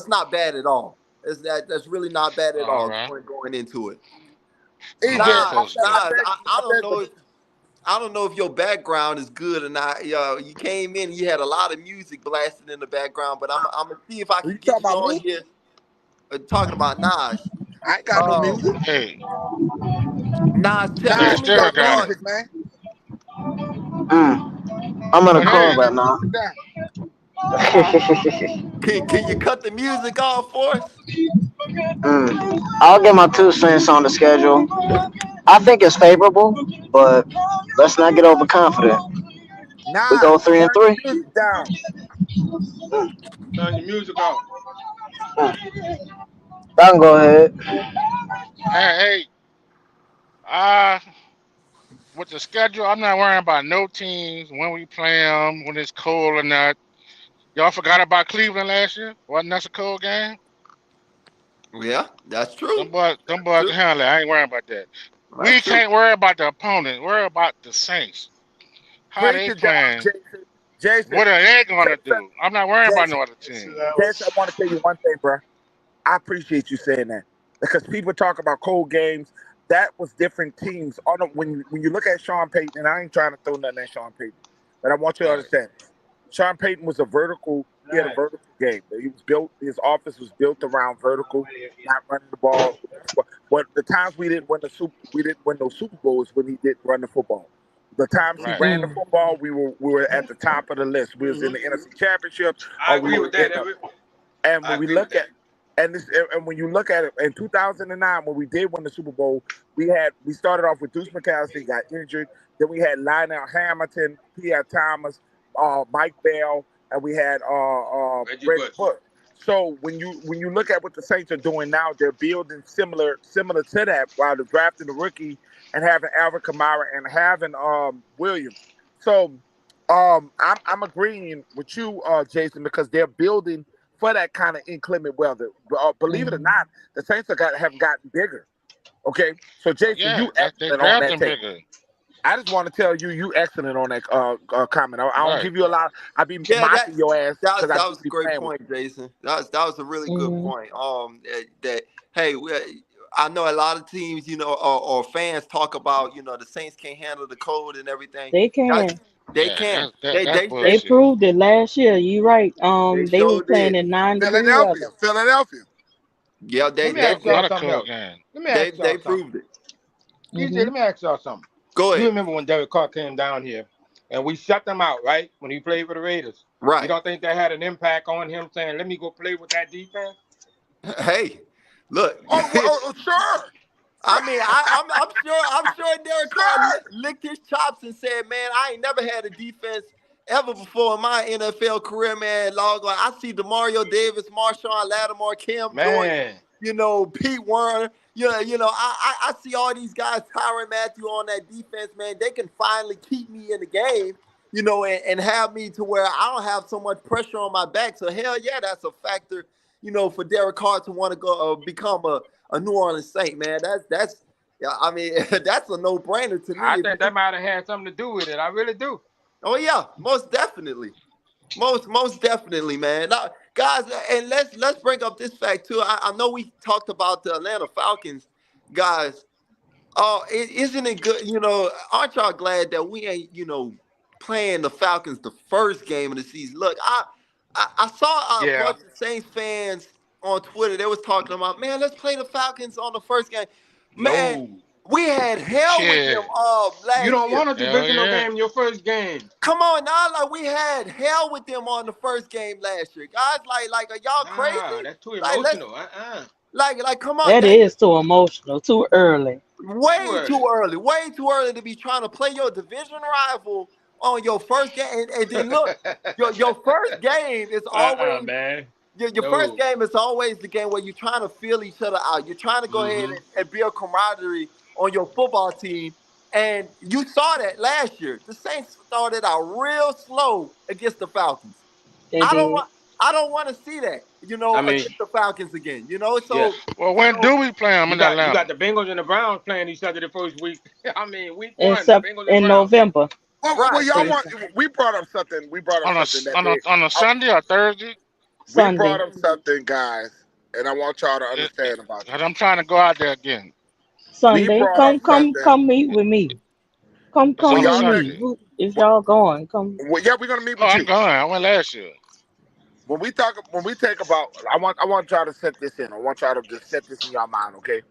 not bad at all. That's really not bad at all all right, going into it. I'm gonna EJ, get Nah, close to I that. nah. beg, I I don't beg, know if I don't know if your background is good or not. You came in, you had a lot of music blasting in the background, but I'm gonna see if I are you can get talking you about on me? here talking about Nas. I ain't got no Um, music. Hey, Nas, yeah, Nah, give you me still your got the got it. music, thoughts. man. I'm in a But Turn car hey, right that now. music down. Can you cut the music off for us? I'll get my 2 cents on the schedule. I think it's favorable, but let's not get overconfident. We Nah, go three and turn the three. music down. Turn your music off. I can go ahead. hey, uh, with the schedule, I'm not worrying about no teams when we play them, when it's cold or not. Y'all forgot about Cleveland last year? Wasn't that a cold game? Yeah, that's true. Them That's boys true. can handle it. I ain't worrying about that. We That's true. can't worry about the opponent. Worry about the Saints. How Break they it down, playing? Jason. Jason, What are they gonna Jason, do? I'm not worrying about Jason, no other team. Jason. I want to tell you one thing, bro. I appreciate you saying that because people talk about cold games. That was different teams. On when you look at Sean Payton, and I ain't trying to throw nothing at Sean Payton, but I want you to Right, understand. Sean Payton was a vertical. He had a Right. vertical game. He was built. His office was built around vertical, not running the ball. But the times we didn't win those Super Bowls when he did run the football. The times he right. ran the football, we were at the top of the list. We was in Hmm. the NFC Championship, I or we agree were with in that. the. And I when we agree with look that. at and when you look at it in 2009 when we did win the Super Bowl, we started off with Deuce McAllister, he got injured. Then we had Lionel Hamilton, Pierre Thomas, Mike Bell, and we had Reggie Reggie Bush. Bush. So when you look at what the Saints are doing now, they're building similar to that while they're drafting the rookie and having Alvin Kamara and having Williams. So I'm agreeing with you, Jason, because they're building for that kind of inclement weather. Believe it or not, the Saints have gotten bigger. Okay, so Jason, Yeah, you they excellent on that drafting take. bigger. I just want to tell you, you excellent on that comment. I don't Right. give you a lot. I be Yeah, mocking your ass because I that just was a be great playing with point, Jason. That was a really good point. That hey, I know a lot of teams, or fans talk about, the Saints can't handle the cold and everything. They Guys, can. they Yeah, can. that's They bullshit. proved it last year. You right. They They was sure playing did. in 9-degree Philadelphia, weather. Philadelphia. Yeah, Let me they ask A lot y'all of something cold else. game. Let me ask they y'all something. proved it. DJ, Hmm. let me ask y'all something. Go You ahead. remember when Derek Carr came down here and we shut them out, right? When he played for the Raiders. You Right. don't think that had an impact on him saying, let me go play with that defense? Hey, look. Sure. I mean, I'm sure Derek Carr Sure. licked his chops and said, "Man, I ain't never had a defense ever before in my NFL career, man. Log on. I see Demario Davis, Marshawn Lattimore, Cam Jordan, Man. Pete Werner. I see all these guys, Tyrann Mathieu on that defense, man. They can finally keep me in the game, and have me to where I don't have so much pressure on my back. So hell yeah, that's a factor, for Derek Carr to want to go become a New Orleans Saint, man. That's yeah, I mean, that's a no-brainer to me. I think that might have had something to do with it. I really do. Oh yeah, most definitely. Most definitely, man. Now, guys, and let's bring up this fact too. I know we talked about the Atlanta Falcons, guys. Oh, isn't it good? Aren't y'all glad that we ain't, playing the Falcons the first game of the season? Look, I saw a Yeah. bunch of Saints fans on Twitter. They was talking about, man, let's play the Falcons on the first game. Man, No. we had hell with them Shit. You last don't year. want a Hell divisional yeah. game in your first game. Come on now, like we had hell with them on the first game last year, guys. Like, are y'all crazy? Nah, that's too Like, let's emotional. come on, That is too emotional. Too early. Too way early. too early to be trying to play your division rival on your first game, and then look, your first game is always Man. your first No. game is always the game where you're trying to feel each other out. You're trying to go ahead Mm-hmm. and build camaraderie on your football team. And you saw that last year. The Saints started out real slow against the Falcons. They I don't did. want I don't want to see that, I mean, against the Falcons again. yeah. Well, you when know, do we play them You in got you Atlanta? got the Bengals and the Browns playing each other the first week. I mean, week In one, the sep- Bengals and in Browns. November. Well, right. y'all They want? We brought up something. We brought up On a something that on a day. on a I, Sunday or Thursday? we brought Sunday. up something, guys, and I want y'all to understand about Cause this. I'm trying to go out there again. We Sunday. brought up something. Come meet with me. Come It's When come on a with y'all me. think, Sunday. If y'all going, come. yeah, we're gonna meet Oh, with I'm you. going. I went last year. When we take about, I want y'all to set this in. I want y'all to just set this in your mind, okay?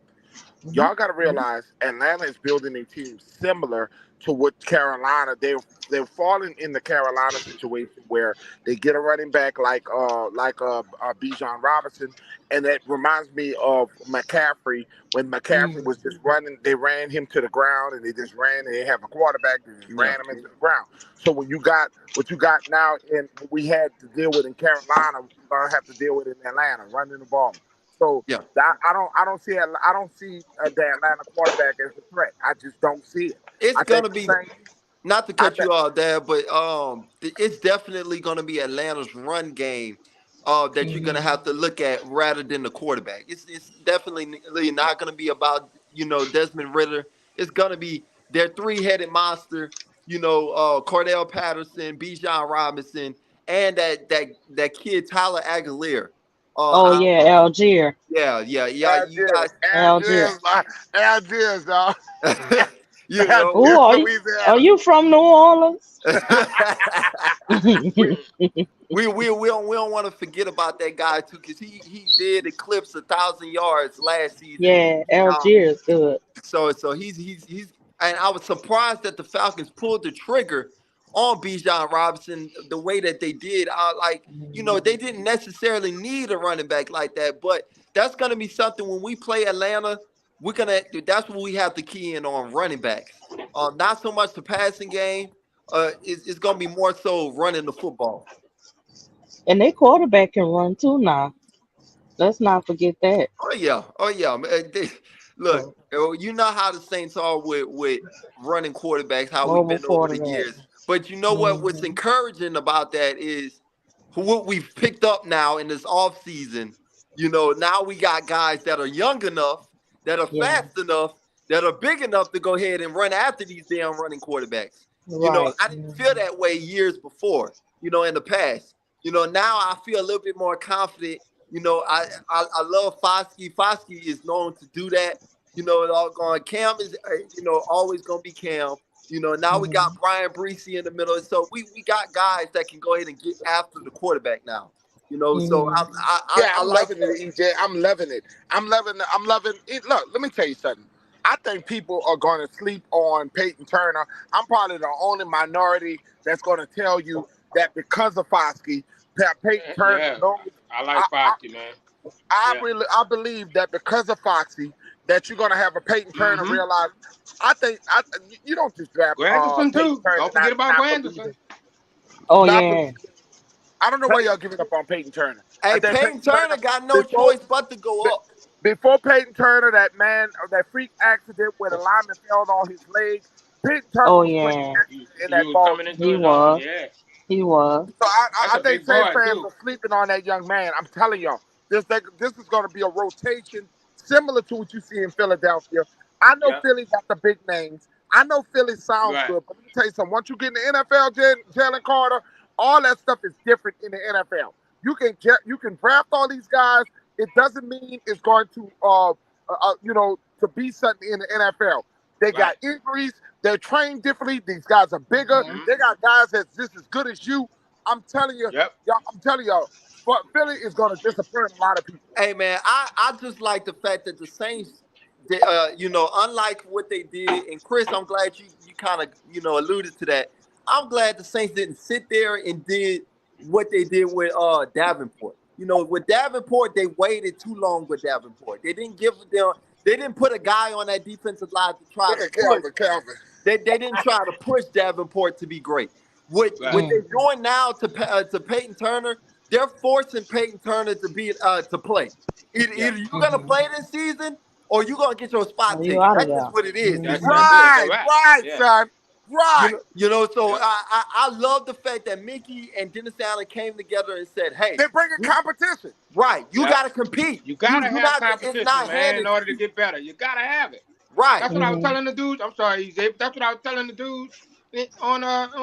Hmm. Y'all got to realize Atlanta is building a team similar to what Carolina. They're falling in the Carolina situation where they get a running back like Bijan Robinson, and that reminds me of McCaffrey when McCaffrey was just running. They ran him to the ground, and they just ran. And they have a quarterback that just Yeah. ran him into the ground. So when you got what you got now, and what we had to deal with in Carolina, we're gonna have to deal with in Atlanta, running the ball. So Yeah. that I don't see the Atlanta quarterback as a threat. I just don't see it. It's I think gonna the be, Saints. not to I cut think you off there, but it's definitely going to be Atlanta's run game that you're going to Hmm. have to look at rather than the quarterback. It's definitely not going to be about Desmond Ritter. It's going to be their three-headed monster. Cordell Patterson, Bijan Robinson, and that kid Tyler Aguilar. Oh yeah, Algier. Yeah. You Algiers, guys, Algier. Algiers, Algiers, dog. you know. Who Algiers, are Louisiana. you from New Orleans? we, we don't want to forget about that guy too, because he did eclipse 1,000 yards last season. Yeah, Um, Algier is good. so he's and I was surprised that the Falcons pulled the trigger on Bijan Robinson the way that they did. They didn't necessarily need a running back like that, but that's gonna be something when we play Atlanta. That's what we have to key in on, running backs. Not so much the passing game. It's gonna be more so running the football. And they quarterback can run too now. Let's not forget that. Oh yeah. Man. Look, So you know how the Saints are with running quarterbacks, how we've mobile been over the quarterback. years. But you know what? What's Hmm. encouraging about that is what we've picked up now in this off season. Now we got guys that are young enough, that are Yeah. fast enough, that are big enough to go ahead and run after these damn running quarterbacks. Right. I didn't feel that way years before. In the past. Now I feel a little bit more confident I love Foskey. Foskey is known to do that. It all going. Cam is always gonna be Cam. Now we got Mhm. Brian Breesy in the middle, so we got guys that can go ahead and get after the quarterback now. So Mhm. Yeah, I I'm like loving it, that. EJ. I'm loving it. I'm loving it. Look, let me tell you something. I think people are going to sleep on Peyton Turner. I'm probably the only minority that's going to tell you that because of Foskey, that Peyton Turner Yeah, knows. I I, like I, Foxy, man. I Yeah. really, I believe that because of Foxy, that you're going to have a Peyton Turner Mm-hmm. realize. You don't just draft Granderson Peyton too. Turner Don't forget about not Granderson. believing, Oh not yeah. believing. I don't know why y'all giving up on Peyton Turner. I Hey, think Peyton Peyton Turner Turner got no before choice but to Be- go up. Before Peyton Turner, that man, that freak accident where the lineman fell on his leg, Peyton Turner Oh was playing yeah. He, excellent in he that was ball coming team. into He his own. was. Yeah, He was. So that's I a think big Saints boy fans too. are sleeping on that young man. I'm telling y'all, this is going to be a rotation similar to what you see in Philadelphia. I know Yep. Philly got the big names. I know Philly sounds Right. good, but let me tell you something. Once you get in the NFL, Jalen Carter, all that stuff is different in the NFL. You can draft all these guys. It doesn't mean it's going to to be something in the NFL. They got Right. injuries. They're trained differently. These guys are bigger. Mm-hmm. They got guys that's just as good as you. I'm telling you, Yep. y'all. I'm telling y'all, Philly is going to disappoint a lot of people. Hey man, I just like the fact that the Saints, unlike what they did, and Chris, I'm glad you kind of alluded to that. I'm glad the Saints didn't sit there and did what they did with Davenport. With Davenport, they waited too long with Davenport. They didn't put a guy on that defensive line to try Look to at push. Calvin. They didn't try to push Davenport to be great. What Right. they're Mhm. doing now to Peyton Turner, they're forcing Peyton Turner to play. Yeah. Either you're gonna Mhm. play this season or you're gonna get your Oh, spot you taken. out of That's just there. what it is this Mhm. That's season. it. That's Right, right. right, Yeah. son. Right. So Yep. I love the fact that Mickey and Dennis Allen came together and said, "Hey, They're bringing we competition. right, you Yep. got to compete. You You gotta you have not it's competition, not man, in handed to order to you. get better. You gotta have it. Right, That's what I was Mhm. telling the dudes. I'm sorry, EJ. That's what I was telling the dudes on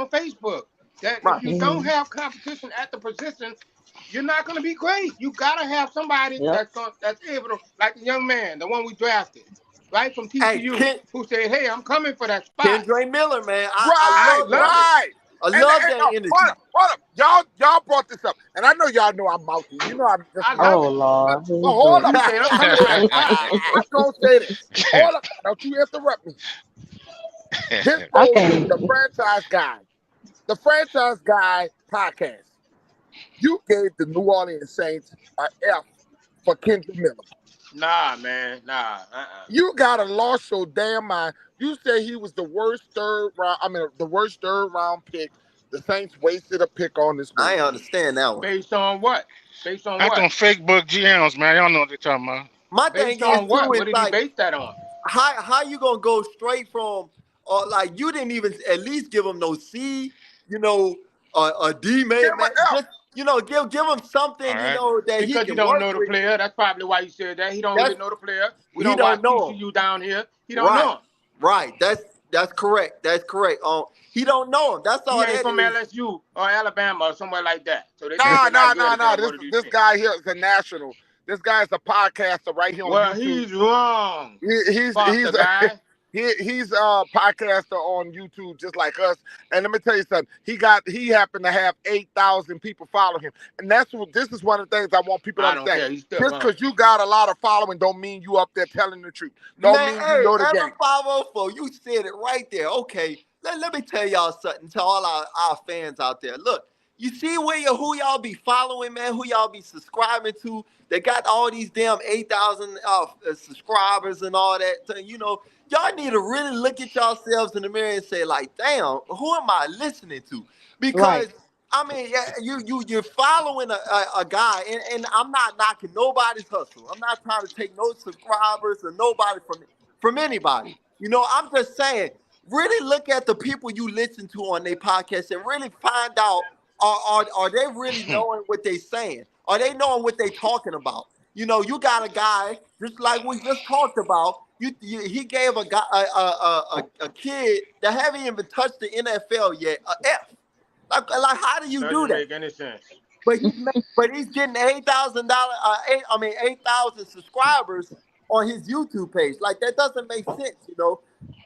Facebook. That if right. you don't Mhm. have competition at the position, you're not going to be great. You gotta have somebody Yep. that's able to, like the young man, the one we drafted, right from Hey, TCU, who said, "Hey, I'm coming for that spot." Kendra Miller, man, Right, I love that. love it. right. I And love that hold energy. up, hold up. Y'all brought this up, and I know y'all know I'm mouthy. You know I'm just I mouthy. love Oh it. But, Lord, here but we hold go. up He now. said, "I'm coming for that spot." I'm gonna say this. Hold up now. Don't you interrupt me. This I goes to can't. the franchise guy. The franchise guy podcast. You gave the New Orleans Saints a F for Kendrick Miller. Nah, man, nah. You gotta lost your damn mind. You say he was the worst third round. I mean, the worst third round pick. The Saints wasted a pick on this I man. understand that one. Based on what? Based on That's what? them fake book GMs, man. Y'all know what they're talking about. My thing Based is on too what? is What did he like base that on? how you gonna go straight from or like you didn't even at least give him no C, a D, Give man, him an F. just give him All something right. that he Because you can don't work know the with. player. That's probably why you said that. He don't really That's know the player. We he don't don't watch know him. TCU down here. He don't Right, know him. right. That's correct. That's correct. He don't know him. That's He all ain't that from is. LSU or Alabama or somewhere like that. So they think Nah, they're not nah, good nah, at nah. that. This What do you this think? guy here is a national. This guy is a podcaster right here on Well, YouTube. he's wrong, He's Foster guy. he's a podcaster on YouTube just like us. And let me tell you something. He happened to have 8,000 people follow him, and that's what this is one of the things I want people to I don't understand. care. He's still Just wrong. because you got a lot of following, don't mean you up there telling the truth. Don't Man, mean you hey, know the Evan game. 504, you said it right there. Okay, let me tell y'all something to all our fans out there. Look, you see who y'all be following, man, who y'all be subscribing to. They got all these damn 8,000 subscribers and all that. So, y'all need to really look at yourselves in the mirror and say, like, damn, who am I listening to? Right. Because I mean, yeah, you're following a guy, and I'm not knocking nobody's hustle. I'm not trying to take no subscribers or nobody from anybody. I'm just saying, really look at the people you listen to on their podcast and really find out are they really knowing what they saying? Are they knowing what they talking about? You got a guy just like we just talked about. He gave a guy a kid that haven't even touched the NFL yet a F. Like how do you do Doesn't that? make any sense. but he's getting $8,000. 8,000 subscribers on his YouTube page. Like that doesn't make sense, you know.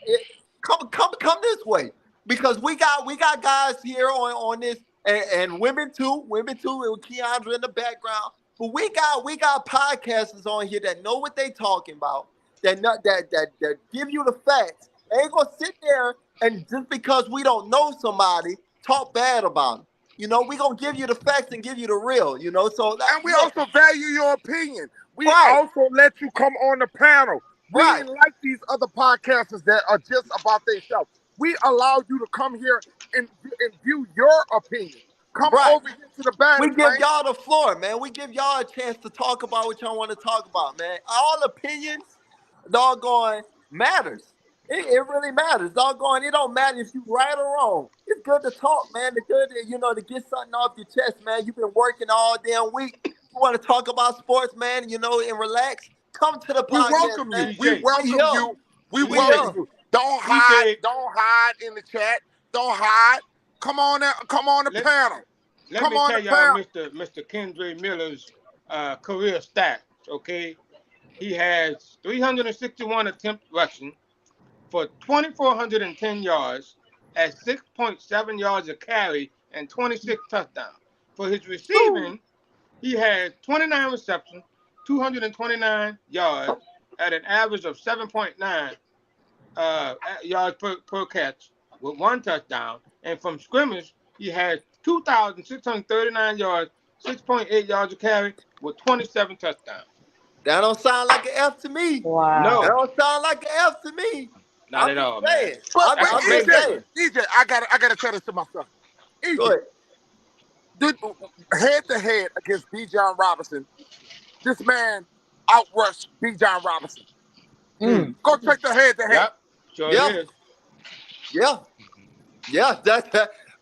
It, come this way because we got guys here on this and women too with Keandra in the background. But we got podcasters on here that know what they talking about. That give you the facts. They ain't gonna sit there and just because we don't know somebody talk bad about them. You know, we gonna give you the facts and give you the real. You know, so And we also value your opinion. We right, also let you come on the panel. We right, ain't like these other podcasters that are just about themselves. We allow you to come here and view your opinion. Come right. over here to the battle, We give man. y'all the floor, man. We give y'all a chance to talk about what y'all want to talk about, man. All opinions, doggone, matters. It really matters, doggone. It don't matter if you right or wrong. It's good to talk, man. It's good, to get something off your chest, man. You've been working all damn week. You want to talk about sports, man, and relax. Come to the We podcast, welcome you. man. We DJ, We welcome here. you. We We welcome here. DJ, you. Don't hide. DJ. Don't hide in the chat. Don't hide. Come on there. Come on the Let panel. let Come me on tell the y'all, panel. Mr. Kendra Miller's career stats. Okay, he has 361 attempts rushing for 2,410 yards at 6.7 yards a carry and 26 touchdowns. For his Woo. receiving, he has 29 receptions, 229 yards at an average of 7.9 yards per catch with one touchdown. And from scrimmage, he has 2,639 yards, 6.8 yards a carry with 27 touchdowns. That don't sound like an F to me. That No, Wow. don't sound like an F to me. not I'm at just all, man. saying. But I'm, but That's a I'm just great EJ, saying. difference. EJ, I gotta tell this to my son. Go EJ, ahead. head to head against B. John Robinson, this man outrushed B. John Robinson. Hmm. Mm. Go check the head to head. Yep, sure Yeah, is. yeah, yeah. That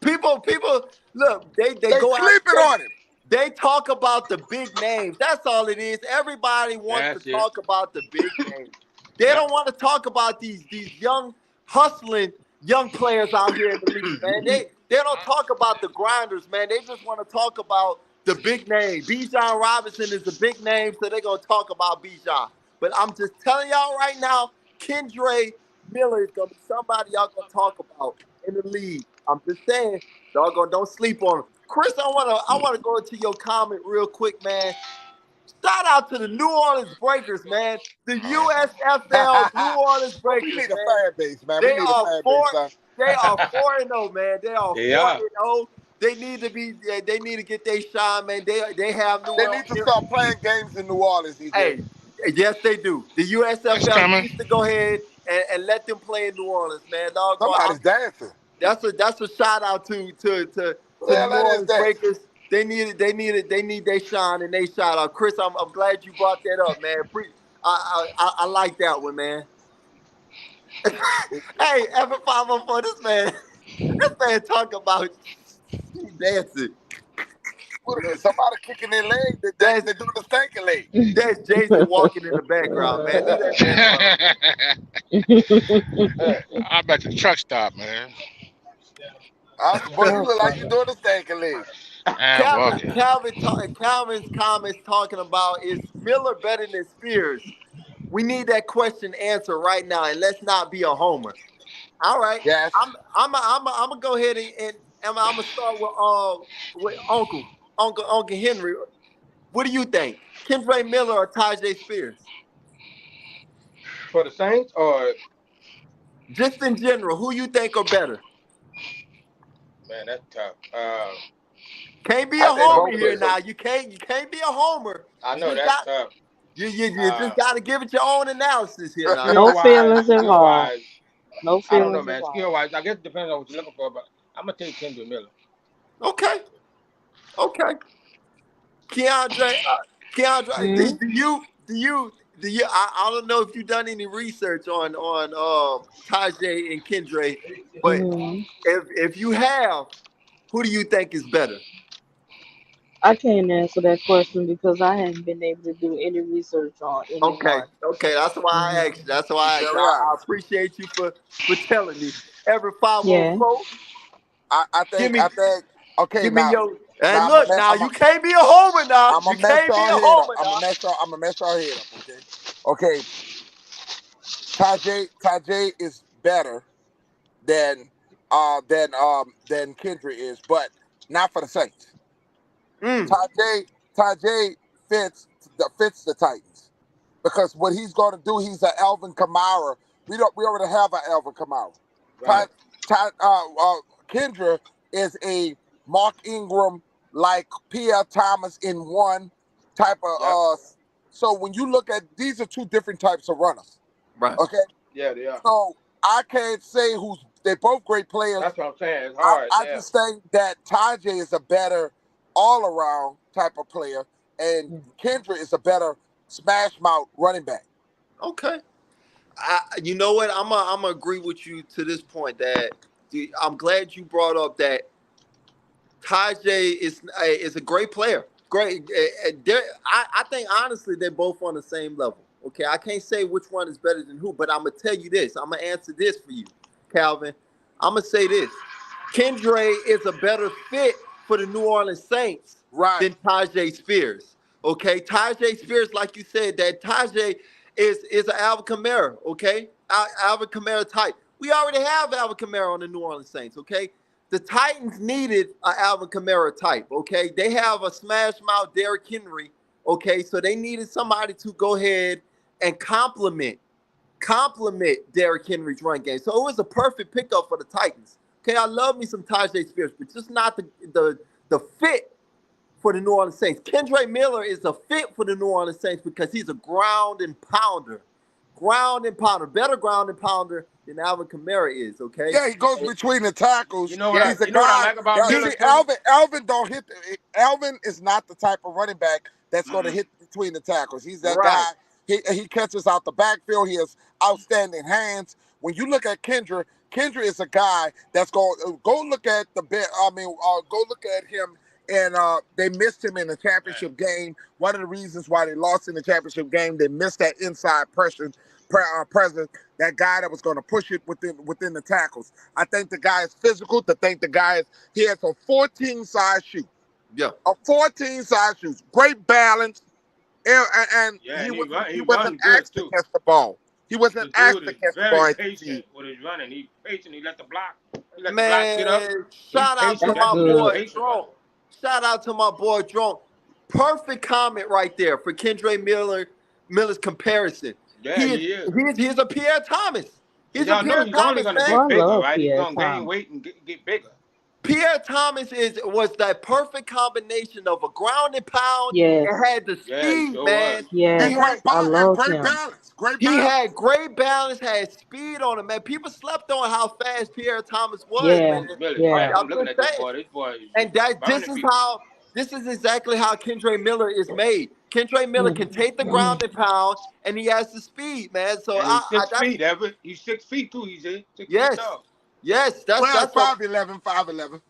people look. They They go out. sleeping on him. They talk about the big names. That's all it is. Everybody wants to That's it. talk about the big names. They Yep. don't want to talk about these young hustling young players out here in the league, man. They don't talk about the grinders, man. They just want to talk about the big name. Bijan Robinson is the big name, so they're gonna talk about Bijan. But I'm just telling y'all right now, Kendre Miller is gonna be somebody y'all gonna talk about in the league. I'm just saying, doggone, don't sleep on him. Chris, I wanna go into your comment real quick, man. Shout out to the New Orleans Breakers, man. The USFL New Orleans But we Breakers, need a man. fan base, man. We They need a are fan base, four. son. They are 4-0, man. They are They 4 are. and 0. They need to be. They need to get their shine, man. They have New They need to Orleans. start playing games in New Orleans, EJ. Hey, yes, they do. The It's USFL coming. needs to go ahead and let them play in New Orleans, man. Doggone, Somebody's dancing. that's a shout out What to the the hell New that is Orleans dancing? Breakers. They need their shine and they shout out. Chris, I'm glad you brought that up, man. I like that one, man. Hey, Ever 504, this man talking about dancing. Somebody kicking their leg. That's They're doing the stanky leg. that's Jason walking in the background, man. Leave that man alone. I bet the truck stop, man. Boy, you Oh, look like you funny. doing the stanky leg. I'm walking. Calvin's comments talking about is Miller better than Spears? We need that question answered right now, and let's not be a homer. All right, Yes. I'm gonna go ahead and I'm gonna start with Uncle Henry. What do you think, Kendra Miller or Tajay Spears? For the Saints, or Just in general, who you think are better? man, that's tough. Can't be a I I think think homer both here of them. now. You can't be a homer. I You know just that's got tough. you Uh, just got to give it your own analysis here now. skill No wise, feelings skill involved. wise, No I don't know, feelings man. involved. Skill wise, I guess it depends on what you're looking for, but I'm gonna take Kendrick Miller. Okay, okay. Keandre, Keandre, Mm. do you? I don't know if you've done any research on Tajay and Kendre, but Mm. if you have, who do you think is better? I can't answer that question because I haven't been able to do any research on Okay, anyone. okay. That's why I asked you. Hmm. That's why He's I asked you. very I honest. appreciate you for telling me. Every five oh Yeah. four, I give think me I think Okay, Give me now, your. And now look, now you can't be a homer now. I'm You gonna mess can't be y'all a head up. homer I'm now. gonna mess y'all head up. Okay. Okay. Tajay is better than Kendrick is, but not for the Saints. Mm, Tajay fits the Titans because what he's going to do, he's an Alvin Kamara. We already have an Alvin Kamara. Ty, Right. Ty, Kendra is a Mark Ingram like Pierre Thomas in one type of. Yep. So when you look at these are two different types of runners. right. Okay, Yeah, they are. so I can't say who's. They're both great players. That's what I'm saying. It's I, hard. I Yeah. just think that Tajay is a better all around type of player, and Kendra is a better smash mouth running back. Okay. You know what? I'm gonna agree with you to this point that I'm glad you brought up that Tajay is a great player. Great. I think honestly they're both on the same level. Okay, I can't say which one is better than who, but I'm gonna tell you this. I'm gonna answer this for you, Calvin. I'm gonna say this: Kendre is a better fit for the New Orleans Saints Right. than Tajay Spears. Okay, Tajay Spears, like you said, that Tajay is an Alvin Kamara. Okay, Alvin Kamara type. We already have Alvin Kamara on the New Orleans Saints. Okay, the Titans needed an Alvin Kamara type. Okay, they have a smash mouth Derrick Henry. Okay, so they needed somebody to go ahead and complement Derrick Henry's run game. So it was a perfect pickup for the Titans. Okay, I love me some Tajay Spears, but just not the fit for the New Orleans Saints. Kendre Miller is a fit for the New Orleans Saints because he's a ground and pounder. Better ground and pounder than Alvin Kamara is, okay? Yeah, he goes between the tackles. You know what? He's a You know what I guy. like about Miller See, too. Alvin don't hit. Alvin is not the type of running back that's going to Mm-mm. hit between the tackles. He's that Right. guy. He catches out the backfield. He has outstanding hands. When you look at Kendra is a guy that's going go look at the bit. Go look at him. And they missed him in the Right. championship game. One of the reasons why they lost in the championship game, they missed that inside presence. That guy that was going to push it within the tackles. I think the guy is physical. He has a 14 size shoe. Yeah. A 14 size shoes. Great balance. And Yeah, he and wasn't he he wasn't run good asked to too. catch the ball. He wasn't The asked dude to is catch the ball very at patient the with his running. He's patient. He let the block. He let the block sit up. Man, He's shout out to patient. That's That my dude is a good. boy patient Drone. runner. Shout out to my boy Drone. Perfect comment right there for Kendre Miller's comparison. Yeah, he is. He's a Pierre Thomas. And He's a y'all know Pierre he's only Thomas, gonna Oh, man. get I bigger, love right? He's Pierre gonna gain Thomas. weight and get bigger. Pierre Thomas was that perfect combination of a ground and pound Yes, and had the Yeah, he speed, sure was. man. yes, and great I and love great him. balance. Great He balance. had great balance, had speed on him, man. People slept on how fast Pierre Thomas was, Yeah, man. Really yeah. fast. I'm I'm looking just at this saying. boy. This boy is And burning people. this is exactly how Kendre Miller is made. Kendre Miller can take the Mhm. ground and pound, and he has the speed, man. So And he's I six that's feet, Ever. He's 6 feet too, he's 6 feet yes, tall. yes, Well, 5'11", 5'11".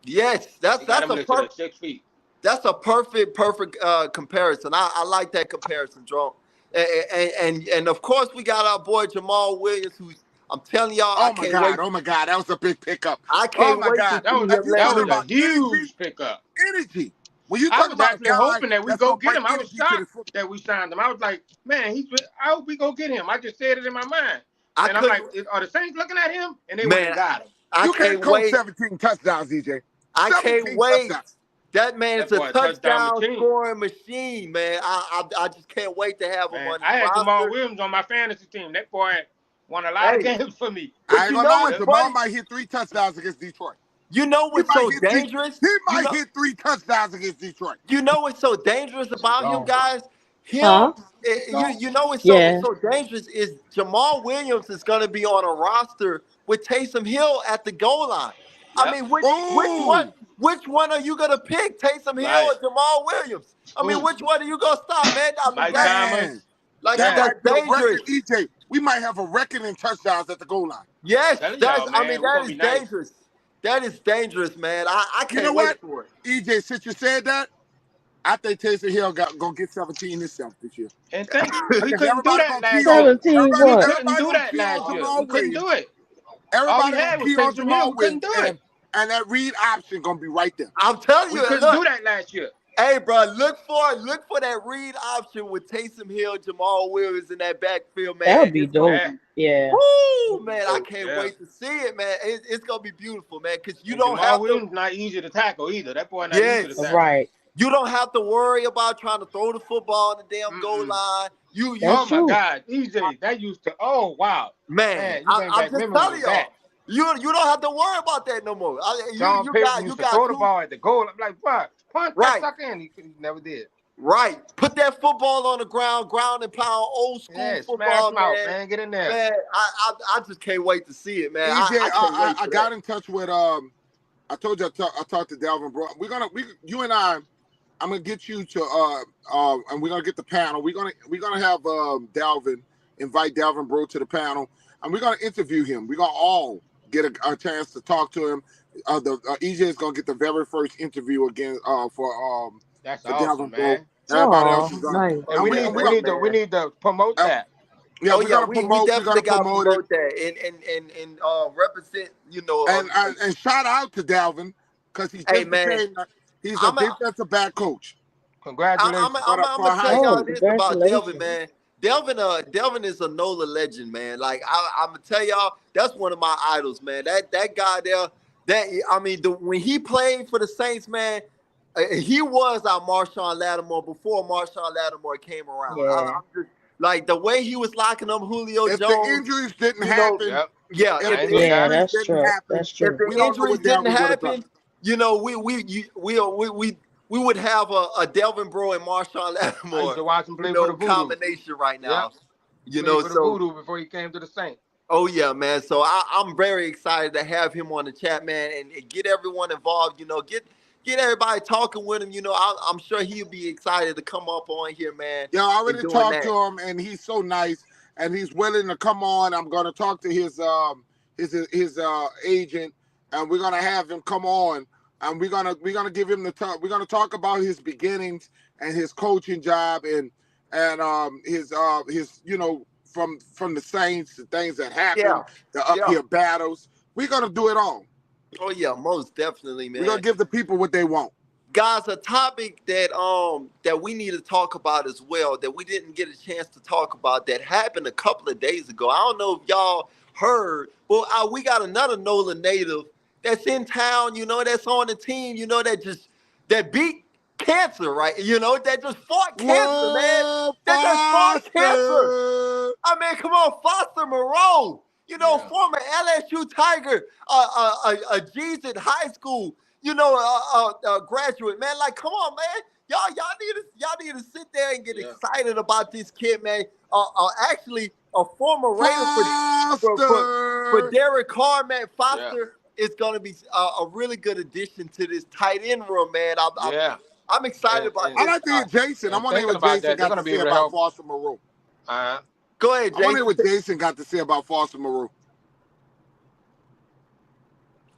yes, He got him listed at 6 feet. that's a perfect comparison. I like that comparison, Drone. And of course we got our boy Jamal Williams, who's I'm telling y'all, Oh my God! Oh my God! That was a big pickup. I Oh can't my wait to God! That see was him You let that talking was loose. a about energy? huge pickup. Energy. When you I talk was about a actually guy hoping that we that's go gonna get bring him. I was energy to the shocked football. that we signed him. I was like, man, I hope we go get him. I just said it in my mind. I And I'm like, couldn't are the Saints looking at him? And they went man, and got him. I You can't can't coach wait. 17 touchdowns, EJ. I can't 17 wait. touchdowns. That man is That a boy a touchdown touchdown machine. scoring machine, man. I just can't wait to have him Man, on this I had Jamal roster. Williams on my fantasy team. That boy won a lot of Hey, games for me. I but ain't you gonna know lie, what's Yep. Jamal funny? might hit 3 touchdowns against Detroit. You know He what's might so hit three. dangerous? He might hit 3 touchdowns against Detroit. You know what's so dangerous about him, Gone. guys? Him, Huh? you know what's Yeah. so dangerous is Jamal Williams is going to be on a roster with Taysom Hill at the goal line. I Yep. mean, Ooh, which one are you going to pick, Taysom Hill Right. or Jamal Williams? I mean, Who? which one are you going to stop, man? I mean, Mike that's man, Thomas. that Man, that's might be a dangerous. record, EJ. We might have a record in touchdowns at the goal line. Yes, telling y'all, man, we're that gonna is be nice. dangerous. That is dangerous, man. I You know can't wait what, for it. EJ? Since you said that, I think Taysom Hill gonna get 17 himself this year. And think we Because couldn't do everybody that gonna key last on year. 17 We what? couldn't everybody do gonna that key on last year. Jamal We couldn't do Williams. it. All we Everybody gonna had was key on Taysom Hill. Jamal We couldn't Williams, do and it. and that read option gonna be right there. I'm telling We you, couldn't do look. that last year. Hey, bro, look for that read option with Taysom Hill, Jamal Williams in that backfield, That man. would be It's gonna dope. Yeah. be, Yeah. woo, man. I can't Yeah. wait to see it, man. It's gonna be beautiful, man. Because you And don't Jamal have to. Williams not easy to tackle either. That boy not easy to Yes, tackle. Right. you don't have to worry about trying to throw the football on the damn goal Mm-mm. line. That's Oh my true. God, EJ, that used to. Oh wow, Man, man, you bring I'm back just memories telling of that. y'all. You don't have to worry about that no more. Sean Payton You used to got throw the two. ball at the goal. I'm like, what? Punt that Right. sucker in. He never did. Right. Put that football on the ground and pound, old school Yeah, smash football, him out, man. man. Get in there. Man, I just can't wait to see it, man. EJ, I can't wait I for got that. in touch with I told you I talked to Dalvin, bro. You and I'm gonna get you to and we're gonna get the panel. We're gonna have invite Dalvin Bro to the panel, and we're gonna interview him. We're gonna all get a chance to talk to him. EJ is gonna get the very first interview again for That's for awesome, Dalvin Bro. man. Everybody Oh, else is gonna nice. And Oh we and yeah, need we we gonna need to man. promote that. yeah Oh we're yeah, gonna we promote we're definitely gonna got to promote it promote that and represent. and shout out to Dalvin because he Hey just man, became he's a I'm a, defensive back coach Congratulations. for gonna a tell high Oh, y'all school. this about Delvin, congratulations. man. Delvin is a NOLA legend, man. Like I'm gonna tell y'all, that's one of my idols, man. That guy there, when he played for the Saints, man, he was our Marshawn Lattimore before Marshawn Lattimore came around. Yeah. I'm just like the way he was locking up Julio If the Jones. injuries didn't You know, happen, Yep. yeah. if I If ain't the know Yeah, that. injuries that's didn't true. happen, That's if true. the we don't know injuries what didn't Dalvin would have done. happen, we would have a Delvin Bro and Marshawn I used Lattimore, to watch him play for the Voodoo. combination right Yep. now. Played for the So Voodoo before he came to the Saints. oh yeah, man. So I'm very excited to have him on the chat, man, and get everyone involved. Get everybody talking with him. I'm sure he'll be excited to come up on here, man, Yeah, I and already doing talked that. to him, and he's so nice, and he's willing to come on. I'm going to talk to his agent, and we're going to have him come on, and we're gonna give him the talk. We're going to talk about his beginnings and his coaching job, and his from the Saints, the things that Yeah, happened, the yeah. uphill battles. We're going to do it all. Oh yeah, most definitely, We're going man. to give the people what they want. Guys, a topic that we need to talk about as well, that we didn't get a chance to talk about, that happened a couple of days ago. I don't know if y'all heard, but we got another NOLA native that's in town, that's on the team, that beat cancer, right? That just fought cancer, man. Whoa, That just fought cancer. Foster! I mean, come on, Foster Moreau, Yeah. former LSU Tiger, a G's in high school, graduate, man. Like, come on, man. Y'all need to sit there and get Yeah. excited about this kid, man. Actually, a former Raider for Foster! Derek Carr, man. Yeah. Foster is going to be a really good addition to this tight end room, man. Yeah. I'm excited And, about and, I this like to guy. hear Jason. I and want to hear thinking what about Jason that, they're got going to to be say able to about help. Foster Moreau. Go ahead, I want to hear Jason. what Jason got to say about Foster Moreau.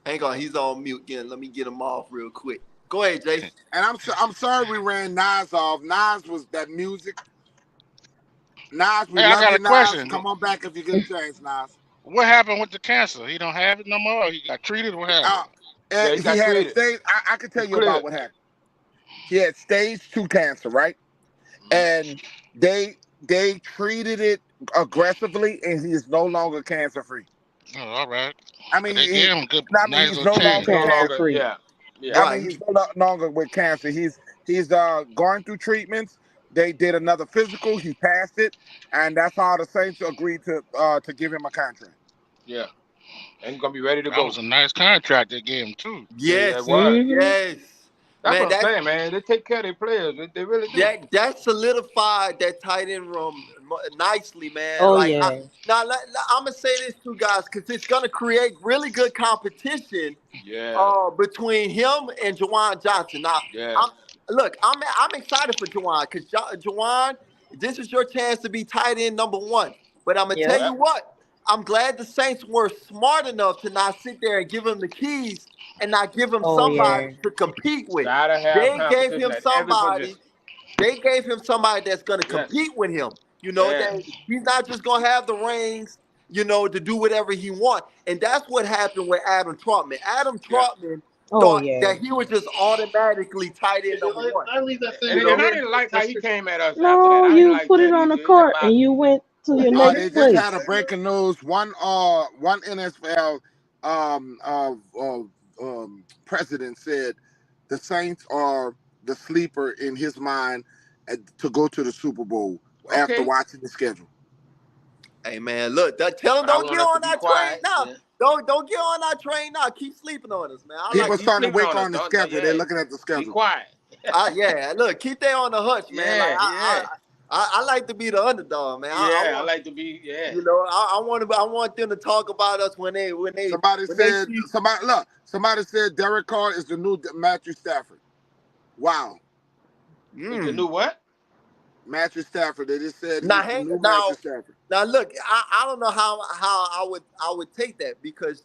Hang on, he's on mute again. Let me get him off real quick. Go ahead, Jason. And I'm sorry we ran Nas off. Nas was that music. Nas, we Hey, I love got you, a Nas. question. Come on back if you get a chance, Nas. What happened with the cancer? He don't have it no more. He got treated. What happened? Yeah, he He got had a treated. stage. I can tell He's you about cleared. what happened. He had stage 2 cancer, right? Mhm. And they treated it aggressively, and he is no longer cancer free. Oh, all right. I But mean, they gave him good, nice he's little no He's change. longer no Cancer longer, cancer. free. yeah. Yeah. I mean, Right. he's no longer with cancer. He's going through treatments. They did another physical. He passed it, and that's how the Saints agreed to give him a contract. Yeah. And he's going to be ready to That go. was a nice contract they gave him too. Yeah, yeah, it Yes. was. Mm-hmm. Yes. That's Man, what I'm saying, man. They take care of their players. They really do. that solidified that tight end room nicely, man. Oh Like yeah. I'm gonna say this too, guys, because it's gonna create really good competition Yeah. between him and Jawan Johnson. Now, Yeah. I'm excited for Jawan because Jawan, this is your chance to be tight end number one. But I'm gonna tell Yep. Yeah. you what, I'm glad the Saints were smart enough to not sit there and give him the keys and not give him Oh somebody yeah. to compete with. Gotta have They gave competition him at every somebody. position. They gave him somebody that's going to Yes. compete with him. Yes. That he's not just going to have the rings. to do whatever he wants. And that's what happened with Adam Trotman. Adam Yeah. Trotman Oh thought yeah. that he was just automatically tight end number one. And I didn't like how he came at us after that. No, I didn't you like put it that on the either. It just cart and bothered you me. went to your They next just had place. a breaking news. One NFL um, uh, president said the Saints are the sleeper in his mind to go to the Super Bowl after Okay. watching the schedule. Hey man, look, tell him But I don't get want us to on be that train quiet. now. Yeah. Don't get on that train now. Keep sleeping on us, man. I Yeah, like People keep starting to sleeping wake on us, on the dog. But schedule. They're yeah, looking at the be schedule. quiet. yeah, look, keep that on the hush, man. Like Yeah, yeah. I like to be the underdog, man. Yeah, I like to be, yeah. I want them to talk about us when they Somebody said see. somebody said Derek Carr is the new Matthew Stafford. Wow. Is the new what? Matthew Stafford. They just said Now he's the hang new now Matthew Stafford. now look, I don't know how I would take that because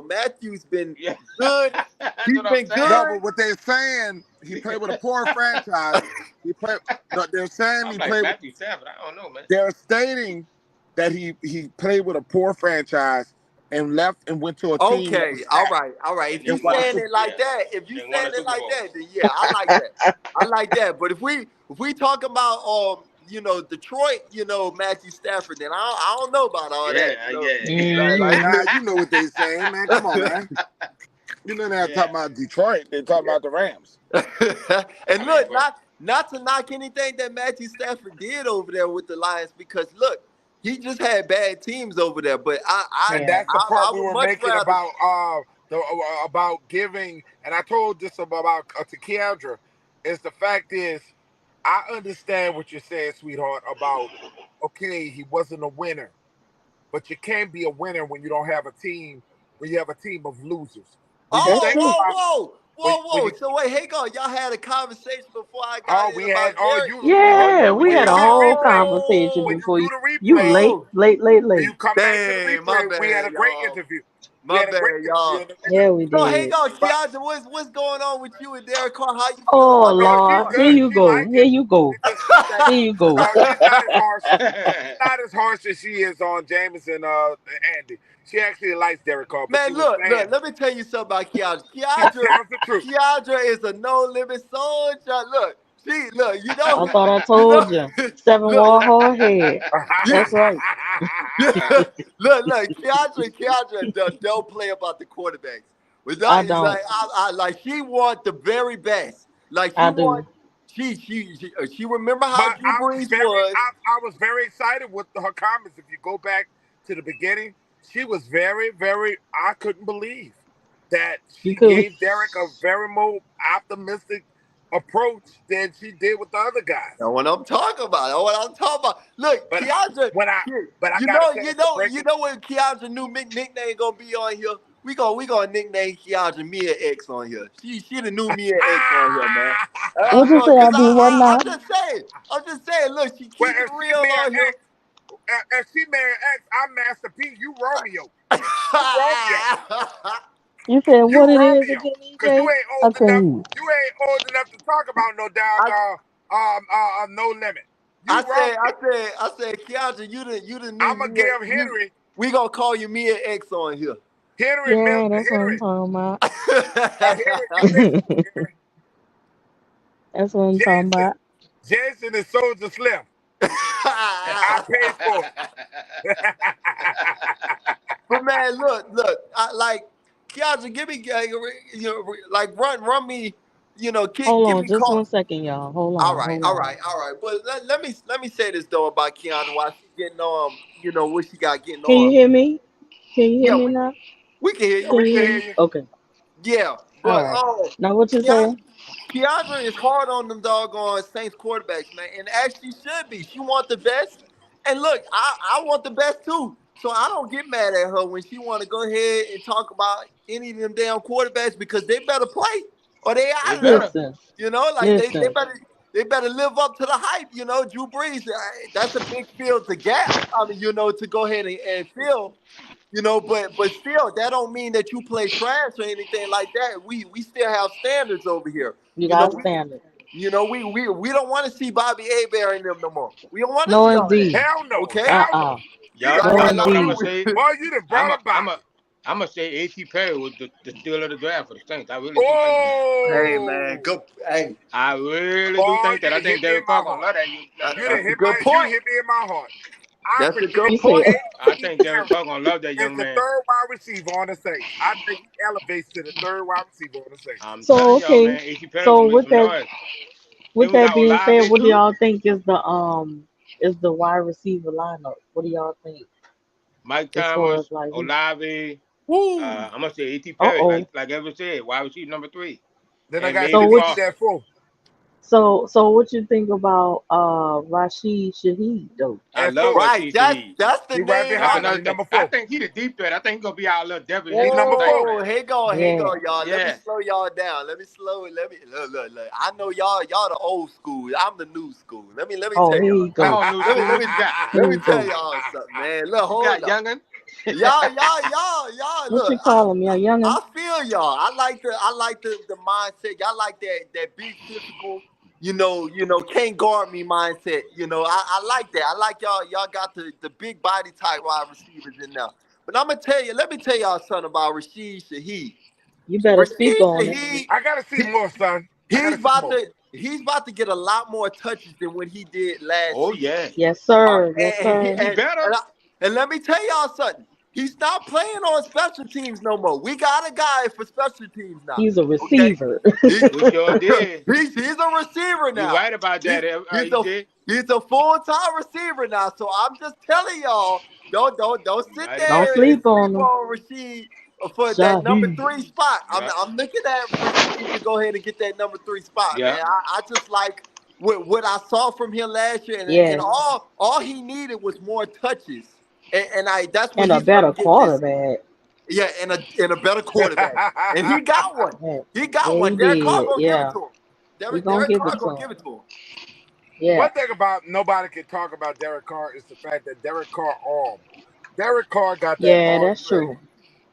Matthew's been Yeah. good. That's He's what I'm been saying. No, good. but what they're saying, he played with a poor franchise. He played. No, they're saying I'm he like played. Matthew Stafford. I don't know, man. They're stating that he played with a poor franchise and left and went to a team that was Okay, all stacked right. If And you and then won a won. saying Super it Bowl. like Yeah. that, if you And won saying a it Super like Bowl. that, then yeah, I like that. I like that. But if we talk about Detroit, Matthew Stafford, then I don't know about all that. Yeah, yeah. Like, Hmm. Nah, you know what they saying, man. Come on, man. You know they're not Yeah. talking about Detroit. They're talking about the Rams. and I mean, look, but not to knock anything that Matthew Stafford did over there with the Lions, because look, he just had bad teams over there. But And Yeah. that's the part I we would were much making rather. about giving. And I told this to Keandra. Is the fact is, I understand what you're saying, sweetheart. About okay, he wasn't a winner, but you can't be a winner when you don't have a team. When you have a team of losers. When you That's Oh, think true. about when whoa. you So wait, hang on. Y'all had a conversation before I got in we had about Derek. oh Yeah, yeah, we we when had you a did. see the whole replay conversation when Oh, you before do the you replay late, oh, late, late, when you late. come back to the dang, my replay, we had a bad, great y'all. interview. We My had a great bad, interview y'all. in the Yeah, we So hang did. on, but Keandra, what's going on with you and Derek Carr? How you feel Oh about no, Derek she's Lord, Carr? here good. you She go. like Here him. you She go. just she say Here you go. no, she's not as harsh. She's not as harsh as she is on James and Andy. She actually likes Derek Carr, but she Man, was look, saying let me tell you something about Keandra. she tells the truth. Keandra is a no limit soldier. Look, I thought I you know, told you. Seven look, wall hard head. you, That's right. look, Keandra don't play about the quarterbacks. But I that is don't. like, like she want the very best. Like I do. she remember how But Drew Brees was. I was very excited with her comments. If you go back to the beginning, she was very, very. I couldn't believe that You she could. gave Derek a very more optimistic approach than she did with the other guys. That's what I'm talking about. That's what I'm talking about. Look, But Keandra, when I but I you gotta know, say you it's a know, you breaking. know what Keandra new nickname gonna be on here. We gonna nickname Keandra Mia X on here. She the new Mia X on here, man. What you say? Cause I be what I'm now? just saying. I'm just saying. Look, she Well, keep it if she real married on here. X, if she married X, I'm Master P. You Romeo. You Romeo. You said You what it is Romeo. again, Cause you EJ? ain't I old enough. couldn't. You ain't old enough to talk about no I, no limit. You I Romeo. said, Keandra, you the new I'ma Mia. give Henry We gonna call you Mia X on here. Yeah, that's what I'm Henry. talking about. Henry, you listen, Henry. That's what I'm talking Jason. about. Jason is Soldier Slim. I paid for it. But man, look, like Keandra, give me, like run me, Hold give on, me just call. 1 second, y'all. Hold All on, right, hold all on. right, all right. But let me say this though about Keandra while she getting what she got getting Can you on. hear me? Can you hear Yeah, me now? we can hear Yeah, you. Can we you can hear hear me? you. Okay. Yeah, All but right. Now what you Keandra, say? Keandra is hard on them doggone Saints quarterbacks, man, and as she should be. She want the best, and look, I want the best too. So I don't get mad at her when she want to go ahead and talk about any of them damn quarterbacks because they better play or they They out of there. better. Listen, Like listen. they better live up to the hype. Drew Brees, that's a big field to gap. I mean, to go ahead and fill. But still, that don't mean that you play trash or anything like that. We still have standards over here. You You know, gotta we stand it. we don't want to see Bobby Abear in them no more. We don't want to No see all that. indeed. Hell no. Okay? Hell no. Uh-uh. Y'all, Like, y'all Oh, know what I'm I gonna indeed. say. would. Boy, you done I'm brought a, him I'm back. a, I'm gonna say A.T. Perry was the steal of the draft for the Saints. I really do think that. Hey man, Oh, good. Hey, I really do boy, think you that. I done hit think me in Derek my Carr gonna heart. love that. You done that's a hit good you point. hit me in my heart. I That's a predict good You point. said I A.T. think Derek Perry Carr gonna love that is young the man. third wide receiver on the Saints. I think he elevates to the third wide receiver on the Saints. I'm so. telling y'all, Okay. man, A.T. Perry So gonna make some noise. Then with we that got being said, Olave what do too. y'all think is the wide receiver lineup? What do y'all think Mike as far as Thomas, like who? Olave. Woo. I'm gonna say A.T. Uh Perry, oh. like Ever said, wide receiver number 3, Then I and got So maybe what? Shaheed Foster. at 4. So what you think about Rashid Shaheed though? I At love 4. Right. Rashid That's Shaheed. that's the He right name. That's behind him. another He thing. number I 4. think he the deep threat. I think he gonna be our little Devin He Hester number type 4. Whoa, man. here Yeah. go, y'all. Let me Yeah, slow y'all down. Let me slow it. Let me look. I know y'all the old school. I'm the new school. Let me Oh, tell here y'all you come go. on, new something. school. What you got? Here you Tell go. y'all something, man. Look, What you hold got, up. youngin? Y'all, What look. you call him, young youngin? I feel y'all. I like the mindset. Y'all like that big physical, can't guard me mindset. I like that. I like y'all got the big body type wide receivers in there. But let me tell y'all something about Rashid Shaheed. You better speak Rashid on it. Shaheed, I gotta see he, more, son. I he's gotta see about more. to get a lot more touches than what he did last Oh season. yeah, Yes, Uh, sir. Yes, and, sir. he better. and let me tell y'all something. He's not playing on special teams no more. We got a guy for special teams now. He's a Okay, receiver. he's We sure did. he's a receiver You now. right about He's that, he's a EJ. he's a full time receiver now. So I'm just telling y'all, don't You sit right Don't about there and that. sleep sleep on him. on Rasheed for that number Shaheed. 3 spot. I'm Yeah, I'm looking at Rasheed to go ahead and get that number 3 spot, yeah. man. I just like what I saw from him last year, and Yes. all he needed was more touches, and that's what And a he's gonna better get this. quarterback. Yeah, and a better quarterback, and he got one. Yeah, He got yeah, he one. Derek Carr did. gonna give it Yeah. to him. We gonna Derek give Carr it to gonna give him. it to him. Yeah. One thing about nobody can talk about Derek Carr is the fact that Derek Carr arm. Derek Carr got that Yeah, arm that's strength. true.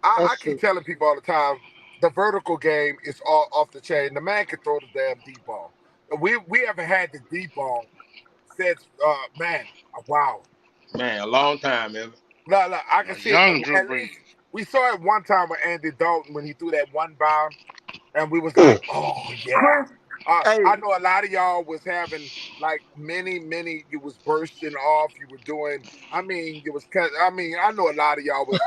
I That's keep true. telling people all the time, the vertical game is all off the chain. The man can throw the damn deep ball. We haven't had the deep ball since man, wow. Man, a long time, man. No, I can A see it. young Drew At Brees. least we saw it one time with Andy Dalton when he threw that one bound, and we was like, oh yeah. Chris, hey, I know a lot of y'all was having like many. You was bursting off. You were doing. I mean, you was. I mean, I know a lot of y'all was.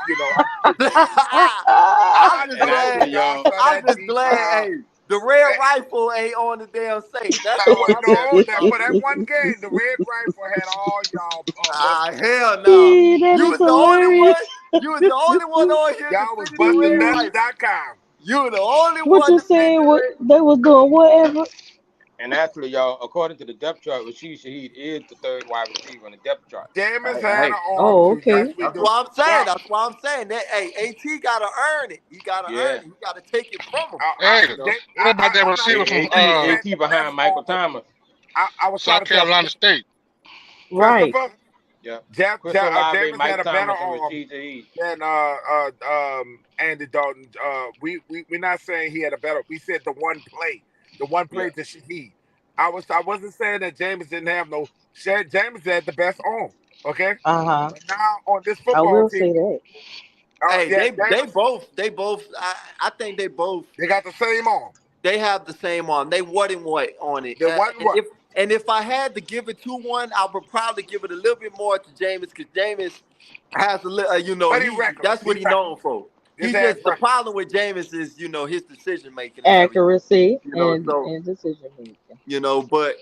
I'm I just And know glad. when actually, y'all y'all, saw I'm that just deep glad. bound. Hey, the red rifle ain't on the damn Saints. That's all Well, I'm happy no, that about. for that one game, the Red Rifle had all y'all Ah, busting nuts. hell no. Gee, that You is was the only one. hilarious. You was the only one on here Y'all was defending the busting red Ooh. rifle. nuts.com. You were the only What one you defending saying? the What red. they was doing? Whatever. and actually, y'all, according to the depth chart, Rashid Shaheed is the third wide receiver on the depth chart. Jameis Hey, had hey, an arm Oh, too. Yes, okay. we that's do. what I'm saying. Now, That's what I'm saying. That hey, AT gotta earn it. He gotta earn Yeah, it. He gotta take it from him. Hey, You know. what about that I'm not. receiver and from AT Jameis had AT the best behind Michael arm. Thomas. I was trying South to tell Carolina State? Right. Christopher. Yeah, Chris Olave, Jameis had Mike a better Thomas, and arm Rashid Shaheed. than Andy Dalton. We're not saying he had a better. We said the one Yeah, play to Shaheed. I wasn't saying that James didn't have no. James had the best arm. Okay, Uh-huh. but now on this I football will team, say that. Hey, yeah, they James, both. I think they both. they got the same arm. They have the same arm. They what and what on it. They wasn't And what. if I had to give it to one, I would probably give it a little bit more to Jameis because Jameis has a little. But he He reckless. that's He what he known reckless. for. His He ass just the reckless. problem with Jameis is his decision making and everything. Accuracy So and decision making. but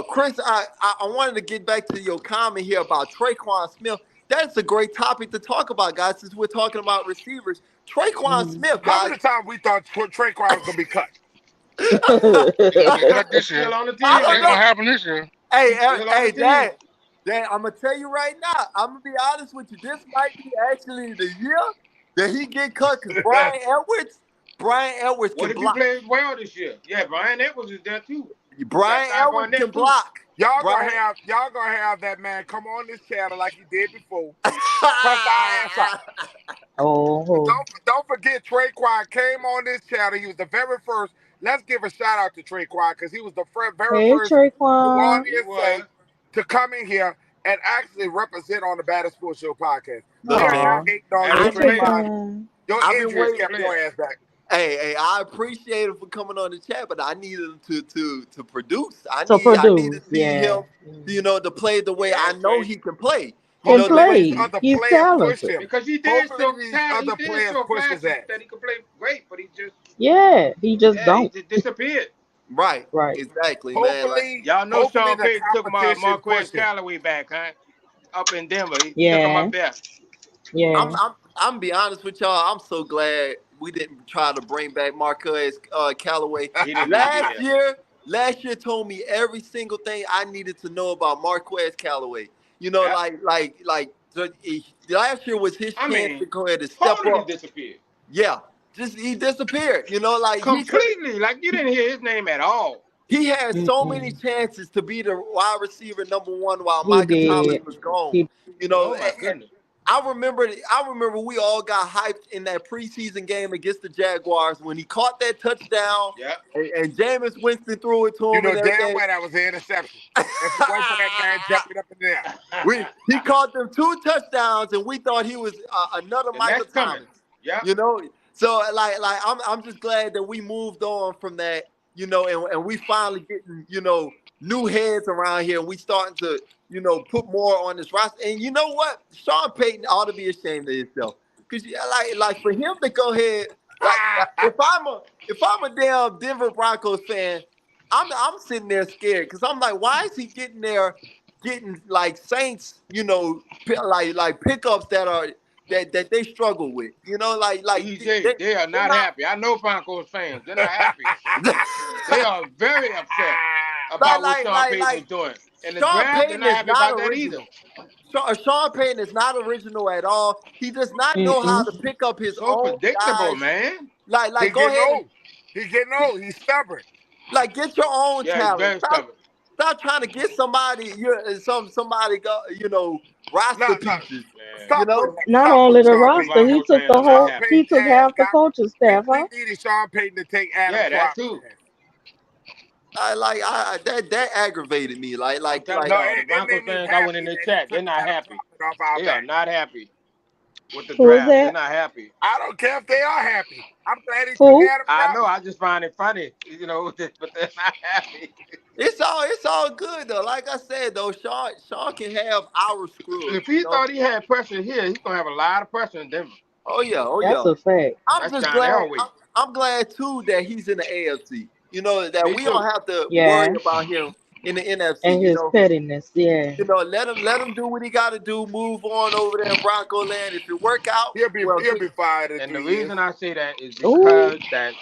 Chris, I wanted to get back to your comment here about Traquan Smith. That's a great topic to talk about, guys, since we're talking about receivers. Traquan Hmm. Smith, How guys. many times we thought Traquan was gonna be cut? He gonna get cut he's this year. still on the I team, It don't ain't man. know. gonna happen this year. Hey, He's still on hey, the team. Dad, I'm gonna tell you right now. I'm gonna be honest with you. This might be actually the year that he get cut because Brian Edwards What can if he block. plays well this year? Yeah, Brian Edwards is there too. We got Brian Ty Edwards can Barnett too. block. Brian. Y'all gonna have that man come on this channel like he did before. Cuss our ass out. Oh, Don't forget Traquan came on this channel. He was the very first. Let's give a shout out to Traquan because he was the very hey first New Traquan. He Orleans was. Saint to come in here and actually represent on the Batter Sports Show podcast. We Look, are man, not Oh, hating on As you, a take your player, Trayvon. time. Your I've been injuries as a waiting. kept your player. ass back. Hey, I appreciate him for coming on the chat, but I needed him to produce. To I need to produce, see yeah. him, to play the way I Yeah, know Trey. he can play. Can Hopefully The way these play. other He's players push talented. him. Because he did Hopefully show these talent. He other did players show push his flashes ass. that he could play great, but he just Yeah, he just he don't. just disappeared. right, Right. exactly, man. Like Y'all know Hopefully Sean the Payton took competition Marquez push him. Callaway back, huh? Up in Denver. He took him Yeah, up there. I'm yeah. I'm I'm be honest with y'all. I'm so glad we didn't try to bring back Marquez Callaway. He didn't need to be Last there. year, last year told me every single thing I needed to know about Marquez Callaway. Yeah. Last year was his I chance to mean, go ahead and step totally up. disappeared. Yeah, just he disappeared. Like he could. Completely. Like you didn't hear his name at all. He had so many Mm-mm. chances to be the wide receiver #1 while He Micah Thomas did. was gone. He Oh my goodness. I remember we all got hyped in that preseason game against the Jaguars when he caught that touchdown Yeah. and Jameis Winston threw it to You him know and damn everything. well that was an interception. If it wasn't for that man jumping up in there. He caught them 2 touchdowns and we thought he was another The Michael next coming. Thomas. Yeah. You know, so I'm just glad that we moved on from that. And we finally getting new heads around here and we starting to put more on this roster. And you know what, Sean Payton ought to be ashamed of himself because like for him to go ahead like if I'm a damn Denver Broncos fan, I'm sitting there scared because I'm like, why is he getting there? Getting like Saints, like pickups that they struggle with, EJ, they are they're not not. happy. I know Broncos fans. They're not happy. They are very upset like about what like Sean like Payton is like doing. And the Sean draft, they're Payton not is happy not about that either. original. Sean Payton is not original at all. He does not know how mm-mm. to pick up his So own predictable, guys. man. He Go getting ahead and old. He's getting old. He's stubborn. get your own Yeah, he's talent. very stubborn. Stop trying to get somebody roster No. pieces. Man. You Stop know, putting Not stop only putting the Sean The Payton roster, down. he Broncos took fans the are not Sean whole. happy. He Payton took ass half the got coaching staff we out. needed Sean Payton to take Adam Yeah, that Trotman's too. ass. that aggravated me. I'm telling No, y'all, the it Broncos made me fans, I went in happy the that he chat. They're took not Adam happy. Trotman off our They are back. not happy with the Who is draft. They're that? not happy. I don't care if they are happy. I'm glad he took Who? Adam I know. Trotman. I just find it funny, but they're not happy. It's all good though. Like I said though, Sean can have our If screws. he thought he had pressure here, he's gonna have a lot of pressure in Denver. Oh yeah, oh That's yeah. a fact. I'm That's just John glad. Elway. I'm glad too that he's in the AFC. That Me we don't too. have to worry Yeah, about him in the NFC. and his pettiness. Yeah. Let him do what he got to do. Move on over there in Bronco land. If it work out, well, He'll good. be fired in And the 3 years. reason I say that is Ooh, because that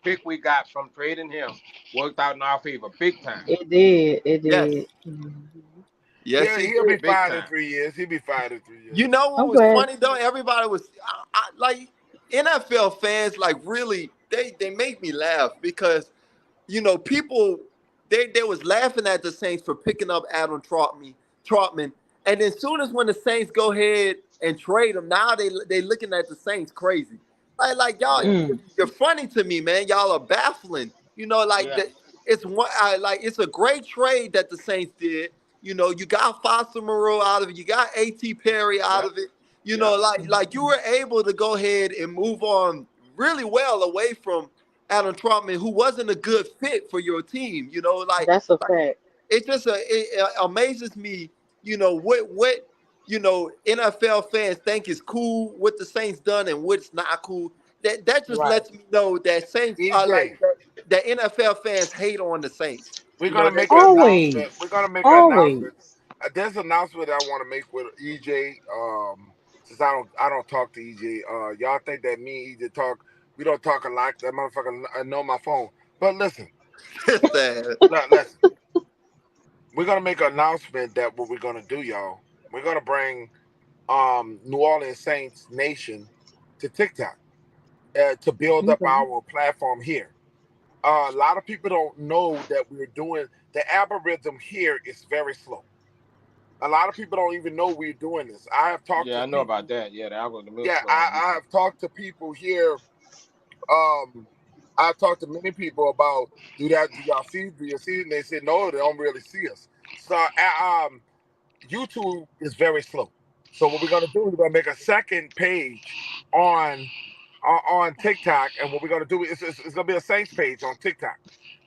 pick we got from trading him worked out in our favor big time. it did. It Yes, did. Mhm. yes, it He'll be did. Big fired in time. 3 years. He'll be fired in 3 years. You know what I'm was glad. funny though? Everybody was like NFL fans. Like really, they make me laugh because people they was laughing at the Saints for picking up Adam Trotman, and then soon as when the Saints go ahead and trade him, now they looking at the Saints crazy. Y'all, Yeah. Mm. you're funny to me, man. Y'all are baffling. Yeah. It's a great trade that the Saints did. You got Foster Moreau out of it. You got A.T. Perry out Yep. of it. Yep. You were able to go ahead and move on really well away from Adam Trotman, who wasn't a good fit for your team. That's a fact. It just it amazes me. What NFL fans think is cool, what the Saints done, and what's not cool. That just Right. lets me know that Saints are EJ, like that NFL fans hate on the Saints. we're gonna make an announcement. We're Always. gonna make an announcement. Always. There's an announcement I want to make with EJ. Since I don't talk to EJ. Y'all think that me and EJ talk? We don't talk a lot. That motherfucker know my phone. But listen, It's sad. listen. We're gonna make an announcement that what we're gonna do, y'all. We're gonna bring New Orleans Saints Nation to TikTok to build up Okay. our platform here. A lot of people don't know that we're doing the algorithm here is very slow. A lot of people don't even know we're doing this. I have talked Yeah, to I know about people. that. Yeah, the algorithm is Yeah, slow on I YouTube. have talked to people here. Um, I've talked to many people about do y'all see? Do you see? And they said no, they don't really see us. So YouTube is very slow. So what we're gonna do is we're gonna make a second page on on TikTok, and what we're gonna do is it's gonna be a Saints page on TikTok,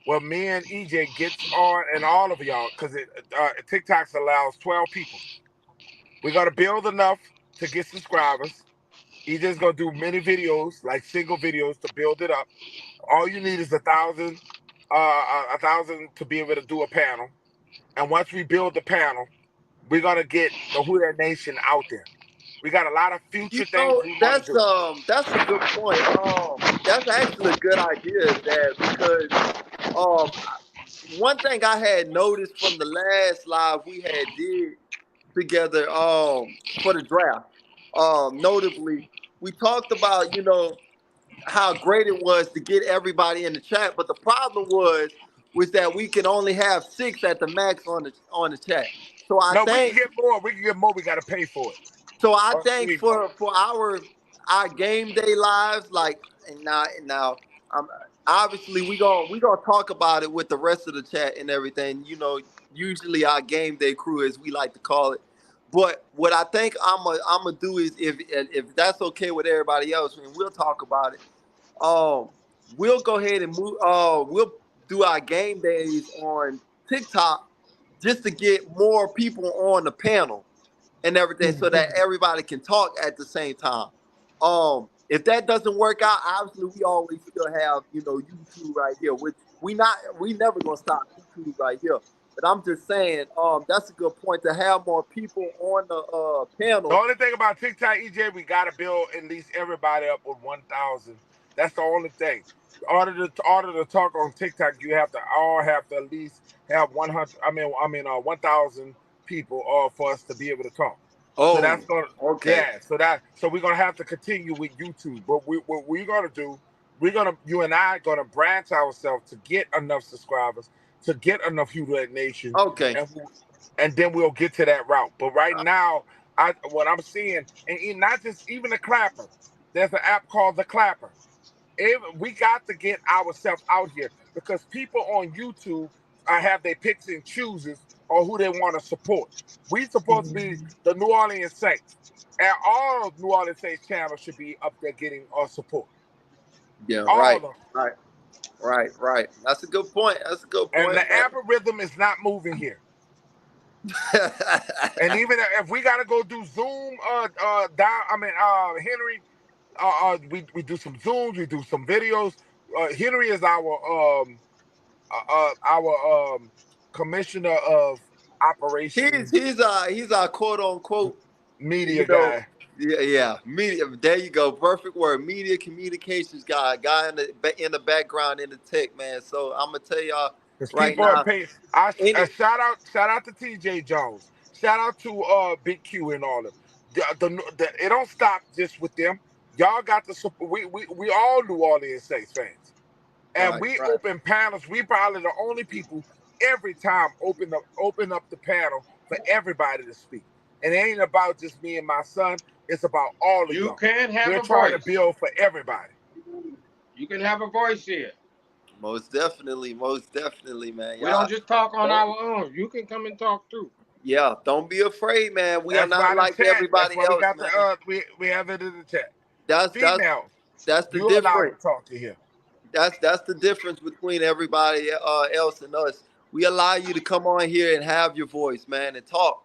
where me and EJ gets on, and all of y'all, because TikTok allows 12 people. We're gonna build enough to get subscribers. EJ's gonna do many videos, like single videos, to build it up. All you need is 1,000, 1,000 to be able to do a panel. And once we build the panel, we're gonna get the Who That Nation out there. We got a lot of You future things know, we want to do. that's a good point. That's actually a good idea, Dad, because um one thing I had noticed from the last live we had did together for the draft, notably, we talked about, how great it was to get everybody in the chat, but the problem was that we can only have 6 at the max on the chat. So I No, we can think get more. We can get more. We got to pay for it. so I Oh, think here you go. for our game day lives, like, and now um obviously we gonna talk about it with the rest of the chat and everything. Usually our game day crew, as we like to call it. But what I think I'm gonna do is, if that's okay with everybody else, and we'll talk about it. Um, we'll go ahead and move. We'll do our game days on TikTok just to get more people on the panel and everything, so that everybody can talk at the same time. If that doesn't work out, obviously we always still have YouTube right here, which we never gonna stop YouTube right here. But I'm just saying, that's a good point to have more people on the The panel. only thing about TikTok, EJ, we got to build at least everybody up with 1,000. That's the only thing. In order to talk on TikTok, you have to all have to at least have 100. I mean, 1,000 people, for us to be able to talk. So Oh, that's gonna, okay, yeah. So we're gonna have to continue with YouTube. But what we're gonna do, you and I gonna branch ourselves to get enough subscribers, to get enough Hewlett Nation, okay. and and then we'll get to that route. But right now, what I'm seeing, and not just even the Clapper. There's an app called the Clapper. We got to get ourselves out here, because people on YouTube have their picks and chooses on who they want to support. We supposed to be the New Orleans Saints, and all of New Orleans Saints channels should be up there getting our support. Yeah, All right, of them. right, right. That's a good point. That's a good And point, the algorithm is not moving here. man. And even if we gotta go do Zoom, Henry, we do some Zooms, we do some videos. Henry is our commissioner of he's operations, he's our quote unquote, you media know, guy. yeah, media. There you go, perfect word. Media communications guy in the background in the tech, man. So I'm gonna tell y'all Because right people are now, paying. any Shout out to TJ Jones. Shout out to Big Q and all of them. It don't stop just with them. Y'all got the support. We all New Orleans Saints fans, and right, we right. open panels. We probably the only people every time open up the panel for everybody to speak. And it ain't about just me and my son. It's about all of You y'all. can have We're a trying to voice. build for everybody. You can have a voice here. Most definitely, man. We don't Y'all, just talk on don't, our own. You can come and talk too. yeah, don't be afraid, man. We are That's not why the like chat. That's everybody why we else, got the man. we have it in the chat. That's that's Females, that's the you're allowed to difference. talk to here. That's the difference between everybody else and us. We allow you to come on here and have your voice, man, and talk.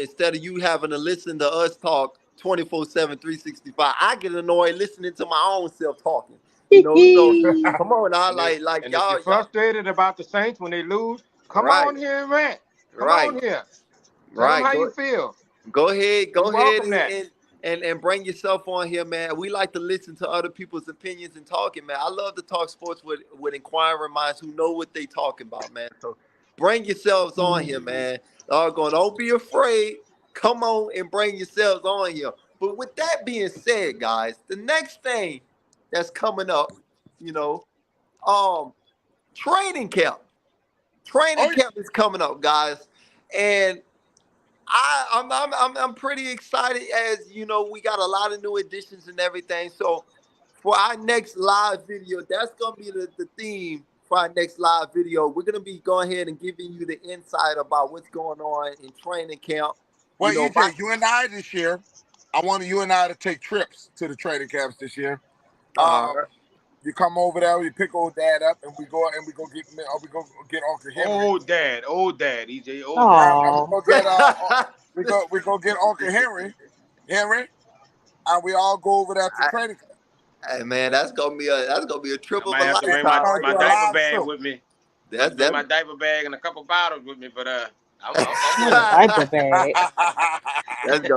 Instead of you having to listen to us talk 24/7, 365. I get annoyed listening to my own self talking. So come on now, And if like and if you're y'all, frustrated about the Saints when they lose, come right, on here and rant. Come right, on here. Tell them right. how you Go feel. Go ahead, We go ahead welcome and, that. and and bring yourself on here, man. We like to listen to other people's opinions and talking, man. I love to talk sports with inquiring minds who know what they talking about, man. So bring yourselves on here, man. Don't be afraid. Come on and bring yourselves on here. But with that being said, guys, the next thing that's coming up, you know, um, training camp. Training Oh, camp is coming up, guys, and I'm pretty excited, as we got a lot of new additions and everything. So for our next live video, that's gonna be the theme for our next live video. We're gonna be going ahead and giving you the insight about what's going on in training camp. Well, You know, my, EJ, you and I this year, I want you and I to take trips to the training camps this year. uh, You come over there, you pick old dad up, and we go get Uncle Henry. Old dad, EJ, old dad. And we Oh, go get we go get Uncle Henry, and we all go over there to training camp. hey man, that's gonna be a trip I of might a have to And bring we're my, lifetime gonna right my do a there. diaper live bag show. with me. That's Bring my diaper bag and a couple bottles with me, but I'm not a willing. diaper bag. that's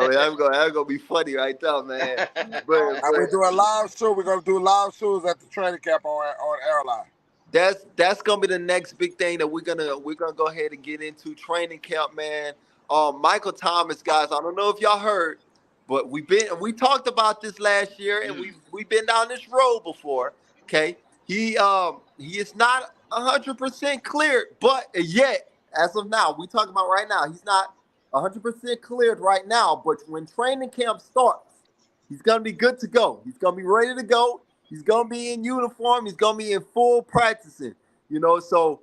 gonna be funny right there, man. But And we do a live show. We're gonna do live shows at the training camp on airline. that's gonna be the next big thing that we're gonna go ahead and get into training camp, man. Michael Thomas, guys. I don't know if y'all heard, but we talked about this last year, and we've been down this road before. Okay, he is not 100% cleared, but yet as of now, we talking about right now, he's not 100% cleared right now. But when training camp starts, he's gonna be good to go. He's gonna be ready to go. He's gonna be in uniform. He's gonna be in full practicing. So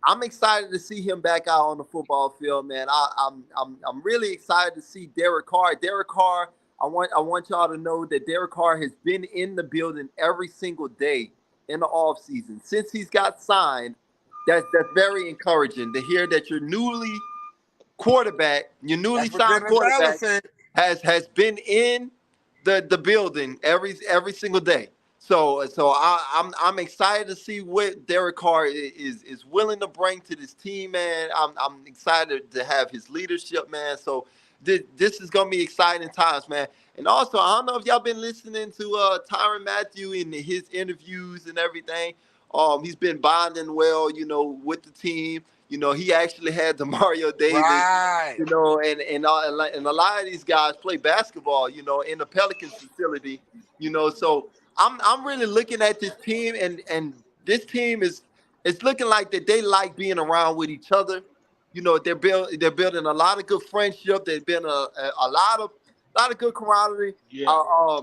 I'm excited to see him back out on the football field, man. I'm really excited to see Derek Carr. Derek Carr, I want y'all to know that Derek Carr has been in the building every single day in the off season since he's got signed. That's very encouraging to hear that your newly That's what signed Dennis Allen quarterback said. has been in the building every single day. So I'm excited to see what Derek Carr is willing to bring to this team, man. I'm excited to have his leadership, man. So this is gonna be exciting times, man. And also, I don't know if y'all been listening to Tyrann Mathieu in his interviews and everything. He's been bonding well, with the team. He actually had the Mario Davis, Right. and a lot of these guys play basketball, in the Pelicans facility, So I'm really looking at this team, and this team it's looking like that they like being around with each other. They're building a lot of good friendship. There's been a lot of good camaraderie. Yeah.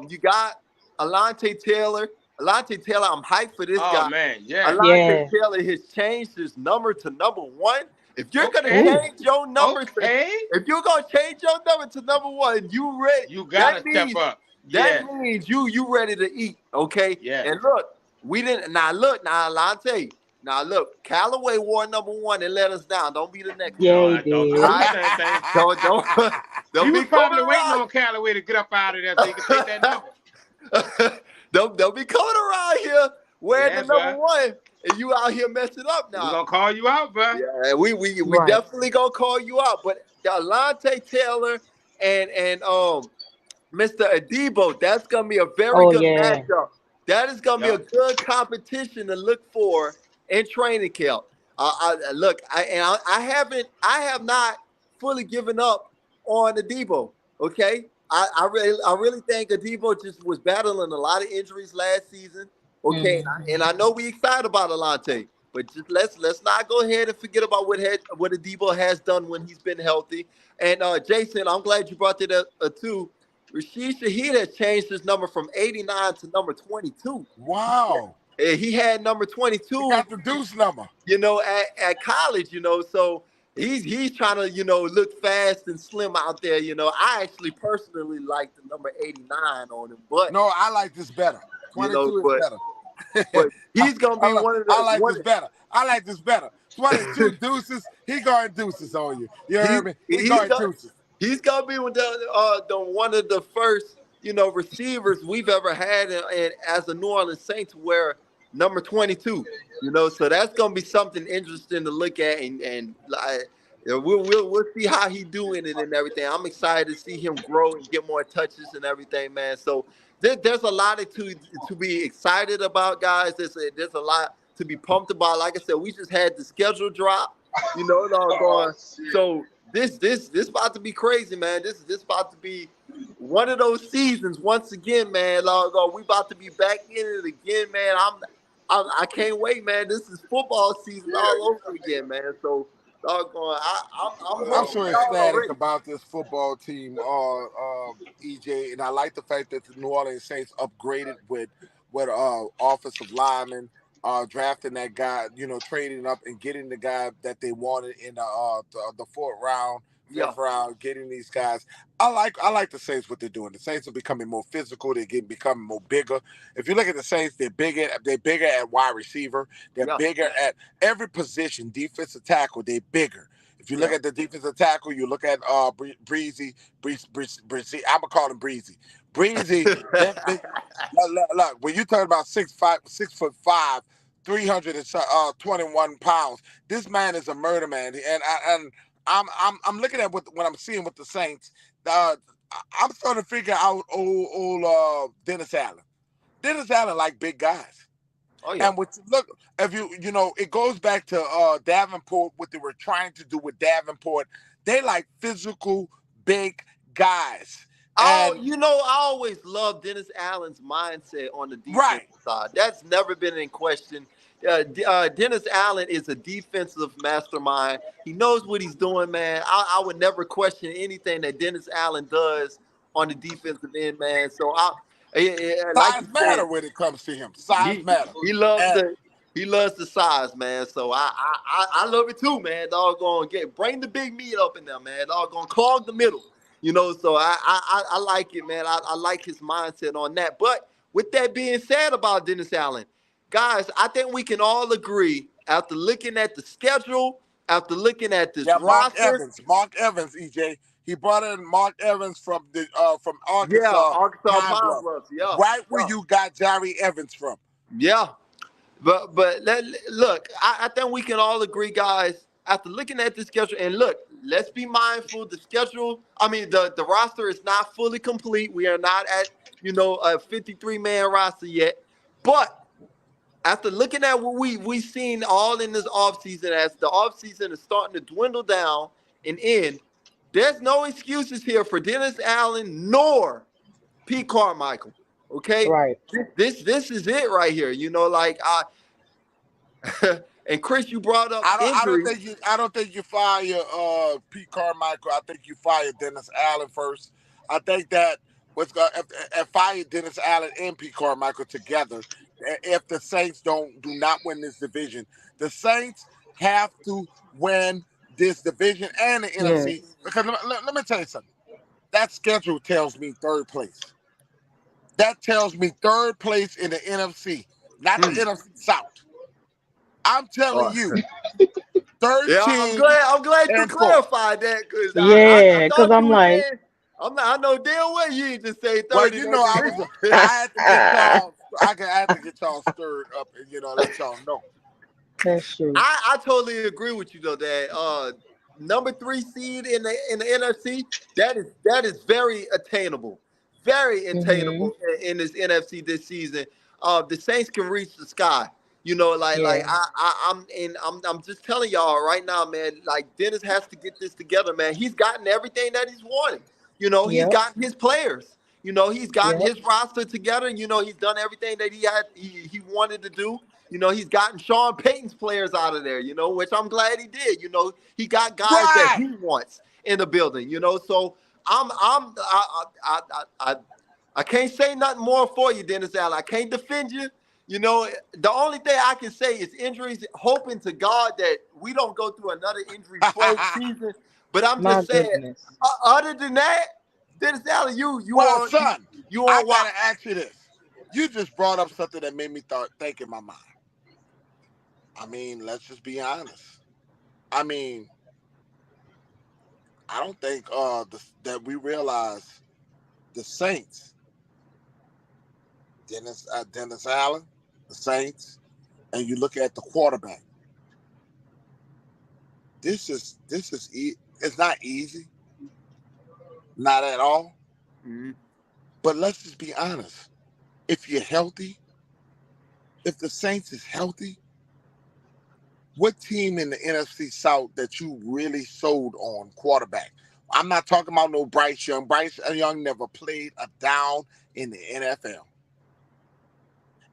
You got Alante Taylor. Alante Taylor, I'm hyped for this Oh guy. man, yeah. Alante Yeah. Taylor has changed his number to number 1. If you're gonna Okay. change your number, Okay. if you're gonna change your number to number 1, you ready? You gotta step up. Yeah. That means you ready to eat, okay? Yeah. And look, we didn't. Now Alante. Now look, Callaway wore number 1 and let us down. Don't be the next one. Yeah, No, he I don't do did. the same thing. Don't He be was probably coming waiting around. on Callaway to get up out of there so he could take that number. Don't be coming around here wearing Yeah, the number bro. 1 and you out here messing up We're now. gonna call you out, bro. Yeah, we Right. definitely gonna call you out. But Alante Taylor and Mr. Adebo, that's gonna be a very Oh good yeah. matchup. That is gonna be a Yup. good competition to look for in training camp. I have not fully given up on Adebo. Okay, I really think Adebo just was battling a lot of injuries last season. Okay, and I know we excited about Alante, but just let's not go ahead and forget about what Adebo has done when he's been healthy. And Jason, I'm glad you brought that up too. Rashid Shaheed has changed his number from 89 to number 22. Wow. He had number He 22, got the deuce number. at college, so he's trying to, look fast and slim out there. I actually personally like the number 89 on him, but No, I like this better. 22 is better. but he's gonna be one of the. I like this better. I like this better. 22 deuces. He going deuces on you. You heard me? He going deuces. He's gonna be one of the first, receivers we've ever had as a New Orleans Saint to wear number 22. So that's gonna be something interesting to look at, and we'll see how he doing it and everything. I'm excited to see him grow and get more touches and everything, man. So there's a lot to be excited about, guys. There's a lot to be pumped about. Like I said, we just had the schedule drop, it all going. So this about to be crazy, man. This about to be one of those seasons once again, man. We about to be back in it again, man. I can't wait, man. This is football season all over again, man. So doggone, I'm so ecstatic about this football team, EJ, and I like the fact that the New Orleans Saints upgraded with offensive linemen. drafting that guy, trading up and getting the guy that they wanted in the fourth round, Yeah, fifth round, getting these guys. I like the Saints what they're doing. The Saints are becoming more physical. They're becoming more bigger. If you look at the Saints, they're bigger at wide receiver. They're yeah, bigger at every position. Defensive tackle, they're bigger. If you look yeah. at the defensive tackle, you look at Breezy. I'm gonna call him Breezy. Breezy, that big. Look, when you talk about 6'5", 6'5", 321 pounds, this man is a murder man, and I'm looking at what I'm seeing with the Saints. Uh, I'm starting to figure out old Dennis Allen. Dennis Allen like big guys. Oh yeah. And what you look, if it goes back to Davenport, what they were trying to do with Davenport. They like physical, big guys. Oh, And I always loved Dennis Allen's mindset on the defensive right, side. That's never been in question. Dennis Allen is a defensive mastermind. He knows what he's doing, man. I would never question anything that Dennis Allen does on the defensive end, man. So like size you matter said, when it comes to him. Size he matter. he loves And the size, man. So I love it too, man. Doggone bring the big meat up in there, man. Doggone clog the middle. So I like it, man. I like his mindset on that. But with that being said about Dennis Allen, guys, I think we can all agree after looking at the schedule, after looking at this yeah, roster, Mark Evans, EJ. He brought in Mark Evans from yeah, Arkansas Arkansas Pine Pine Bluff, Bluff, yeah, right where yeah, you got Jerry Evans from. yeah. Look, I think we can all agree, guys, after looking at the schedule, and look, let's be mindful. The schedule, I mean, the roster is not fully complete. We are not at a 53-man roster yet, but after looking at what we seen all in this offseason, as the offseason is starting to dwindle down and end, there's no excuses here for Dennis Allen nor Pete Carmichael. Okay, Right. this is it right here. Like and Chris, you brought up injury. I don't think you fire Pete Carmichael. I think you fire Dennis Allen first. I think that what's going if fire Dennis Allen and Pete Carmichael together. If the Saints do not win this division, the Saints have to win this division and the NFC. Yes. Because let me tell you something. That schedule tells me third place. That tells me third place in the NFC, not the Hmm. NFC South. I'm telling Oh, you, yeah, I'm 13 glad. I'm glad you and 4. clarified that because I Yeah, because thought you I'm were like, saying. I know damn well you ain't just say Well, 30 that I division. had to get y'all. I had to get y'all stirred up and let y'all know. that's true. I totally agree with you though that number 3 seed in the NFC, that is very attainable, very Mhm. attainable in this NFC this season. The Saints can reach the sky. Like Yeah. I'm just telling y'all right now, man. Like Dennis has to get this together, man. He's gotten everything that he's wanted. He's Yep. gotten his players. He's gotten Yep. his roster together. He's done everything that he wanted to do. He's gotten Sean Payton's players out of there, which I'm glad he did. He got guys that Right. he wants in the building, so I I can't say nothing more for you, Dennis Allen. I can't defend you. The only thing I can say is injuries, hoping to God that we don't go through another injury-plagued season. But I'm My just saying, goodness. other than that, Dennis Allen, you Well, on you, son, you I on gotta what? ask you this. You just brought up something that made me think in my mind. I mean, let's just be honest. I mean, I don't think that we realize the Saints, Dennis Allen, the Saints, and you look at the quarterback. It's not easy, not at all. Mhm. But let's just be honest. If you're healthy, if the Saints is healthy, what team in the NFC South that you really sold on quarterback? I'm not talking about no Bryce Young. Bryce Young never played a down in the NFL.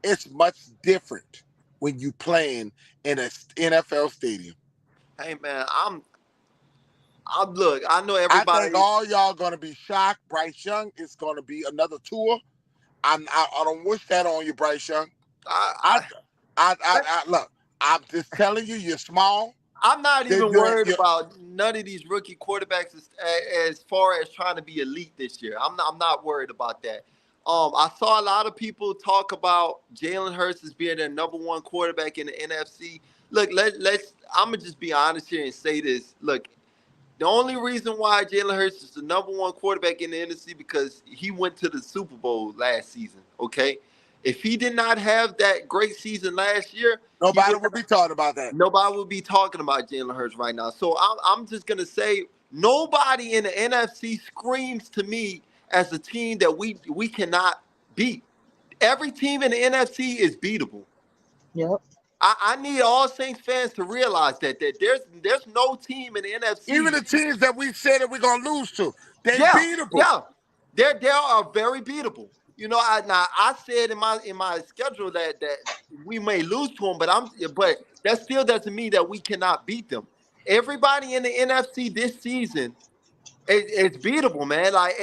It's much different when you playing in an NFL stadium. Hey man, I'm look. I know I think everybody. all y'all gonna be shocked. Bryce Young is gonna be another tour. I don't wish that on you, Bryce Young. I, I I I look. I'm just telling you, you're small. I'm not You're, even you're, worried you're, about none of these rookie quarterbacks as far as trying to be elite this year. I'm not worried about that. I saw a lot of people talk about Jalen Hurts as being their number one quarterback in the NFC. Look, let's. I'm gonna just be honest here and say this. Look, the only reason why Jalen Hurts is the number one quarterback in the NFC because he went to the Super Bowl last season. Okay, if he did not have that great season last year, he nobody would will be talking about that. nobody would be talking about Jalen Hurts right now. So I'm just gonna say nobody in the NFC screams to me as a team that we cannot beat. Every team in the NFC is beatable. Yep. I need all Saints fans to realize that there's no team in the Even NFC. the teams that we said that we're gonna lose to, they Yeah, beatable. yeah, they are very beatable. You know, I said in my schedule that we may lose to them, but that still doesn't mean that we cannot beat them. Everybody in the NFC this season it's beatable, man. Like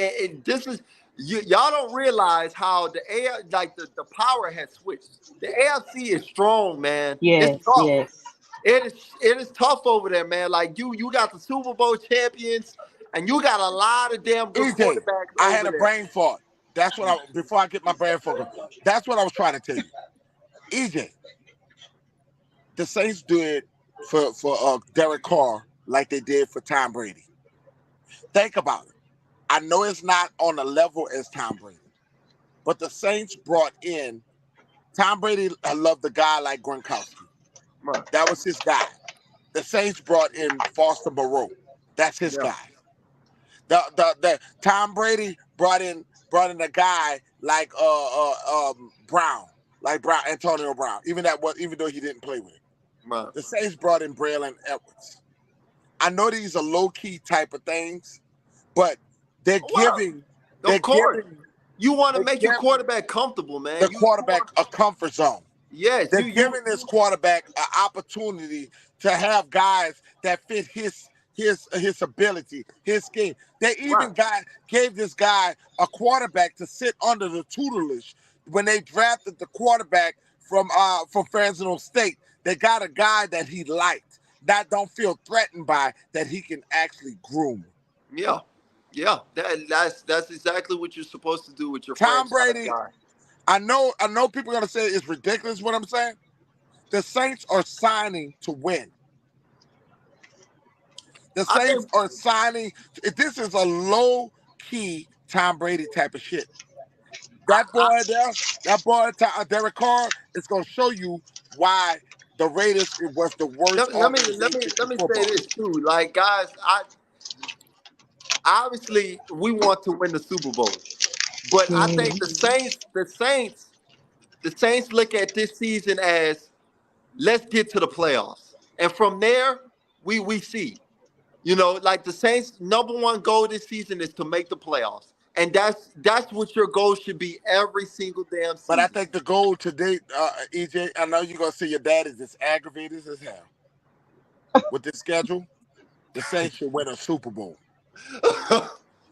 this is y'all don't realize how the power has switched. The AFC is strong, man. It's Yes, tough. yes. It is tough over there, man. Like you got the Super Bowl champions, and you got a lot of damn good EJ, quarterbacks I had over a there. brain fart. That's what before I get my brain fart. That's what I was trying to tell you. EJ, the Saints do it for Derek Carr like they did for Tom Brady. Think about it. I know it's not on the level as Tom Brady, but the Saints brought in Tom Brady. I love the guy like Gronkowski. Right. That was his guy. The Saints brought in Foster Moreau. That's his Yeah. guy. The Tom Brady brought in a guy like Brown, like Antonio Brown. Even though he didn't play with him. Right. The Saints brought in Braylon Edwards. I know these are low key type of things, but they're Well, giving they're of course, giving you want to they're make your giving quarterback comfortable, man. the quarterback a comfort zone. Yes, They're you giving this quarterback an opportunity to have guys that fit his ability, his scheme. They right. even gave this guy a quarterback to sit under the tutelage when they drafted the quarterback from Fresno State. They got a guy that he liked, that don't feel threatened by, that he can actually groom. Yeah, yeah. That's exactly what you're supposed to do with your Tom franchise Brady, guy. I know people are gonna say it's ridiculous what I'm saying. The Saints are signing to win. The I Saints think are signing. This is a low key Tom Brady type of shit. I, That boy there, Derek Carr, is gonna show you why the Raiders was the worst organization let in me say football. this too. Like guys, I obviously we want to win the Super Bowl, but I think Mhm. the Saints look at this season as let's get to the playoffs, and from there we see. You know, like the Saints' number one goal this season is to make the playoffs, and that's what your goal should be every single damn But I season. think the goal today, EJ, I know you're gonna see your dad is as aggravated as hell with this schedule. The Saints should win a Super Bowl.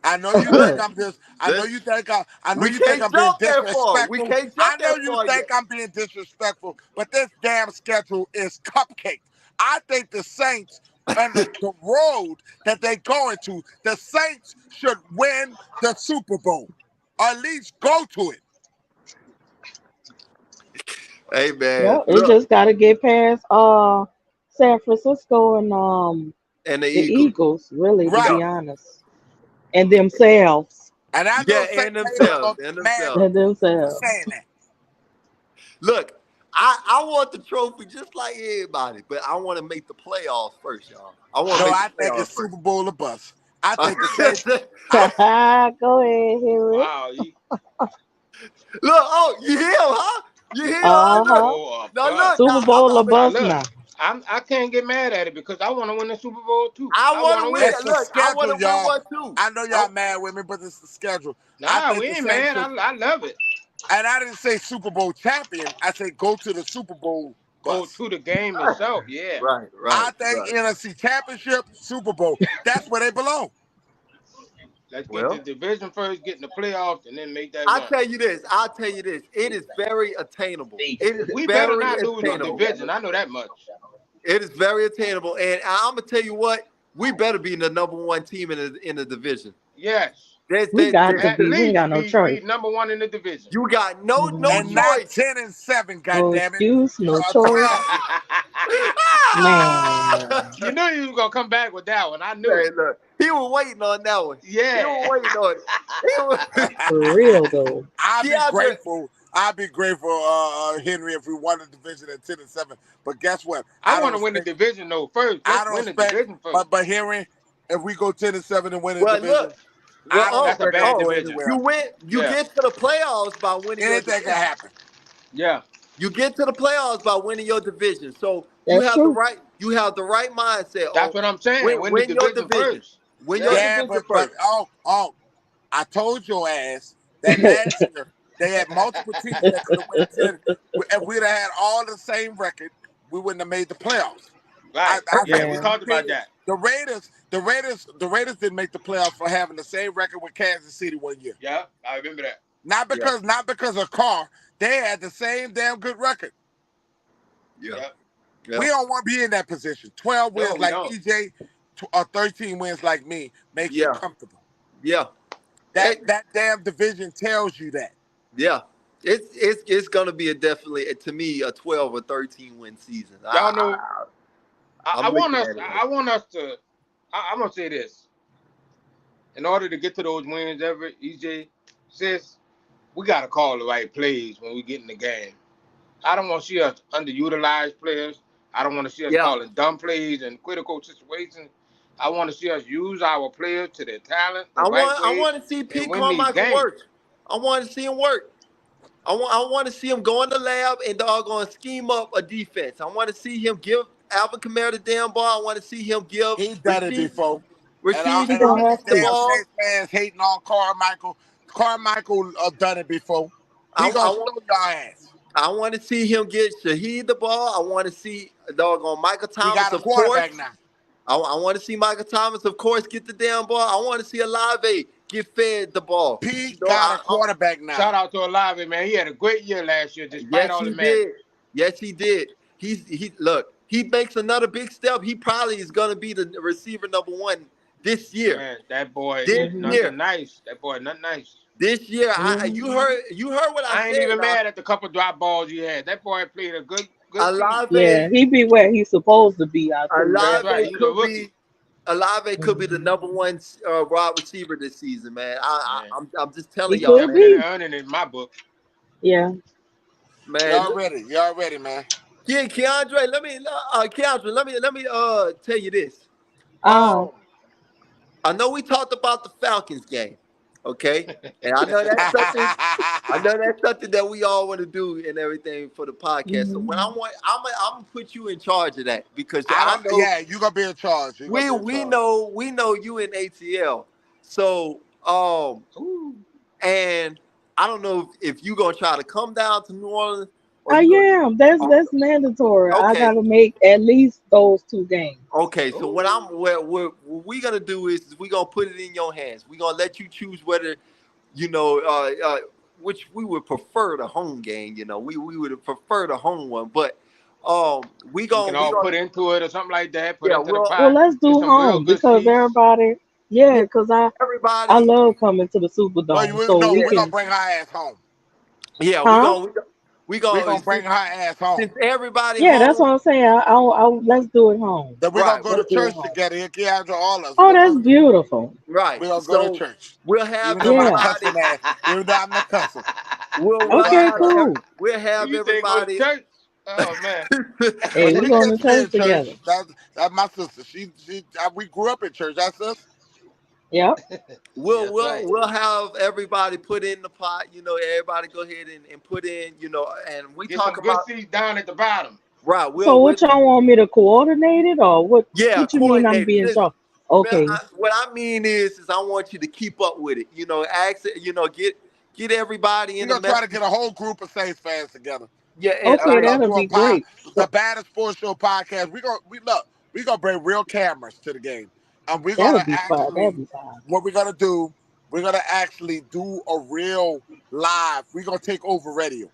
I know you think I'm just. I know This- you think I know we you think can't I'm being jump that far. We disrespectful. can't I jump know that you far think yet. I'm being disrespectful, but this damn schedule is cupcake. I think the Saints and the road that they're going to, the Saints should win the Super Bowl, or at least go to it. Hey man, Yep. It look, just got to get past San Francisco and and the the Eagles. Eagles, really, to Right. Yeah, be honest, and themselves, And I yeah, know Saints and haters themselves, gonna and get mad themselves. with and me for themselves. saying that. Look, I want the trophy just like everybody, but I want to make the playoffs first, y'all. I want to No, make the I think playoffs it's first. Super Bowl or bust. I think the Saints. I, Go ahead, Henry. Wow, you Look, oh, you hear him, huh? You hear him, Uh Super huh? huh. Bowl or Now bust. look, Super Bowl or Now bust look, now. I can't get mad at it because I want to win the Super Bowl too. I I want want to to win. win. it's the Look, I want schedule, to win y'all. one too. I know y'all Oh, mad with me, but it's the schedule. I Nah, think we the ain't Saints mad. should, I love it. and I didn't say Super Bowl champion. I said go to the Super Bowl Go bust. to the game itself. Yeah. right, I think NFC championship, Super Bowl, that's where they belong. Let's get the Well, division first, get in the playoffs, and then make that I'll run. tell you this. I'll tell you this. It is very attainable. It is We better very not lose the attainable. division. I know that much. It is very attainable. And I'm gonna tell you what, we better be the number one team in the division. Yes. There's, We there, got to there, At be. We ain't got least no be choice. number one in the division. you got no And Mhm. not choice. 10-7, No goddammit. excuse, no choice. 12. Man, You knew you was gonna come back with that one. I knew Man, it. look, he was waiting on that one. He Yeah. was waiting on it. He was, for real though. I'd be Keandre, grateful. I'd be grateful, Henry, if we won the division at 10-7. But guess what? I I want don't to win the expect. division though first. I Let's don't win the expect. division first. But Henry, if we go 10-7 and win the well, division, look, I don't That's a expect us bad to oh, go division. anywhere you else. win, you Yeah. get to the playoffs by winning your Anything can division. happen. Yeah. You get to the playoffs by winning your division. So That's true. you have the right mindset That's on what I'm saying. Win the win your division division. first. Win your Yeah. Yeah, division but first. I told your ass that last year they had multiple teams that could have went 10. If we'd have had all the same record, we wouldn't have made the playoffs. Right. I Yeah, said we Yeah. we talked about can't. that. The Raiders didn't make the playoffs for having the same record with Kansas City one year. Yeah, I remember that. Not Yeah, because of Carr. They had the same damn good record. yeah, Yep. yeah. We don't want to be in that position. 12 No, wins we like don't. EJ or 13 wins like me makes you Yeah, comfortable. yeah. That Hey, that damn division tells you that. yeah. It's gonna be a definitely to me a 12 or 13 win season. Y'all know. I I'm want looking us. at it. I want us to. I'm gonna say this. In order to get to those wins, ever EJ, sis, we gotta call the right plays when we get in the game. I don't want to see us underutilized players. I don't want to see us Yeah, calling dumb plays in critical situations. I want to see us use our players to their talent the right I way want to see and Pete win these Carmichael games. work. I want to see him work. I want to see him go in the lab and doggone scheme up a defense. I want to see him give Alvin Kamara the damn ball. I want to see him give He done it Rasheed, before. And all, Rasheed He and all gonna these have Shaheed the to. damn ball. Saints fans hating on Carmichael. Carmichael done it before. I, He I gonna show want y'all ass. I want to see him get Shaheed the ball. I want to see doggone Michael We Thomas, got a of course. quarterback now. I want to see Michael Thomas, of course, get the damn ball. I want to see Olave get fed the ball. Pete got a quarterback Shout now. out to Olave, man. He had a great year last year, despite Yes, all the he madness. did. Yes, he did. He look. He makes another big step. He probably is going to be the receiver number one this year. Man, that boy This is Mhm. nothing year. nice. That boy nothing nice. This year. Mhm. You heard what I I ain't said. even mad at the couple drop balls he had. That boy played a good season. Yeah, Olave he be where he's supposed to be. I tell you That's that. right. Olave He's a could be rookie. the Mhm. number one wide receiver this season, man. Man, I'm just He telling he's y'all, could man. definitely be. earning it in my book. Yeah. Man, Y'all ready? Y'all ready, man? yeah, Keandre, Keandre, let me tell you this. Uh. I know we talked about the Falcons game, okay? And I know that's something. I know that's something that we all want to do and everything for the podcast. So when Mhm. I'm gonna put you in charge of that because I I don't. know Yeah, you gonna be in charge. You gonna be in charge. we know you in ATL. So Ooh. and I don't know if you gonna try to come down to New Orleans or I you gonna am. That's mandatory. I okay. gotta make at least those 2 games. Okay, so Ooh. what we gonna do is we gonna put it in your hands. We gonna let you choose whether you know which we would prefer the home game. You know, we would prefer the home one, but We can we all gonna put into it or something like that. Put yeah into the Well, pot. let's Get do some real home good because seats. everybody. yeah Yeah, because I everybody love coming to the Well, Superdome, we so no, we yeah we gonna can. bring her ass home. yeah Huh? we We gonna gonna bring her ass home. since everybody Yeah, that's home what I'm saying. Let's do it home. Then we gonna right go to Let's do it church home. together. Here, Keandra, all of us. We Oh, gonna go that's to beautiful. right we gonna go to so church. we'll have Even though my Yeah. everybody cussing ass, even though I'm the cusser, we gonna Okay, have church. cool. we'll have You say go to everybody church? Oh man. Hey, But we're she going gets to to be church in together. church. That's my sister. We grew up in church. That's us. Yep. That's right. we'll have everybody put in the pot, you know, everybody go ahead and put in, you know, and we Get some talk good about seats down at the bottom. right, So we'll what y'all want me to coordinate it or what? yeah, What you mean I'm coordinated. being Listen, charged? man, Okay. what I mean is I want you to keep up with it. You know, ask you know, get everybody We in the gonna try to message. get a whole group of Saints fans together. Yeah, and Okay, We gonna that'll do be great. the baddest sports show podcast. We gonna bring real cameras to the game. and we're That gonna would be fun. That would actually, be fun. what we're gonna do, we're gonna actually do a real live. We're gonna take over radio.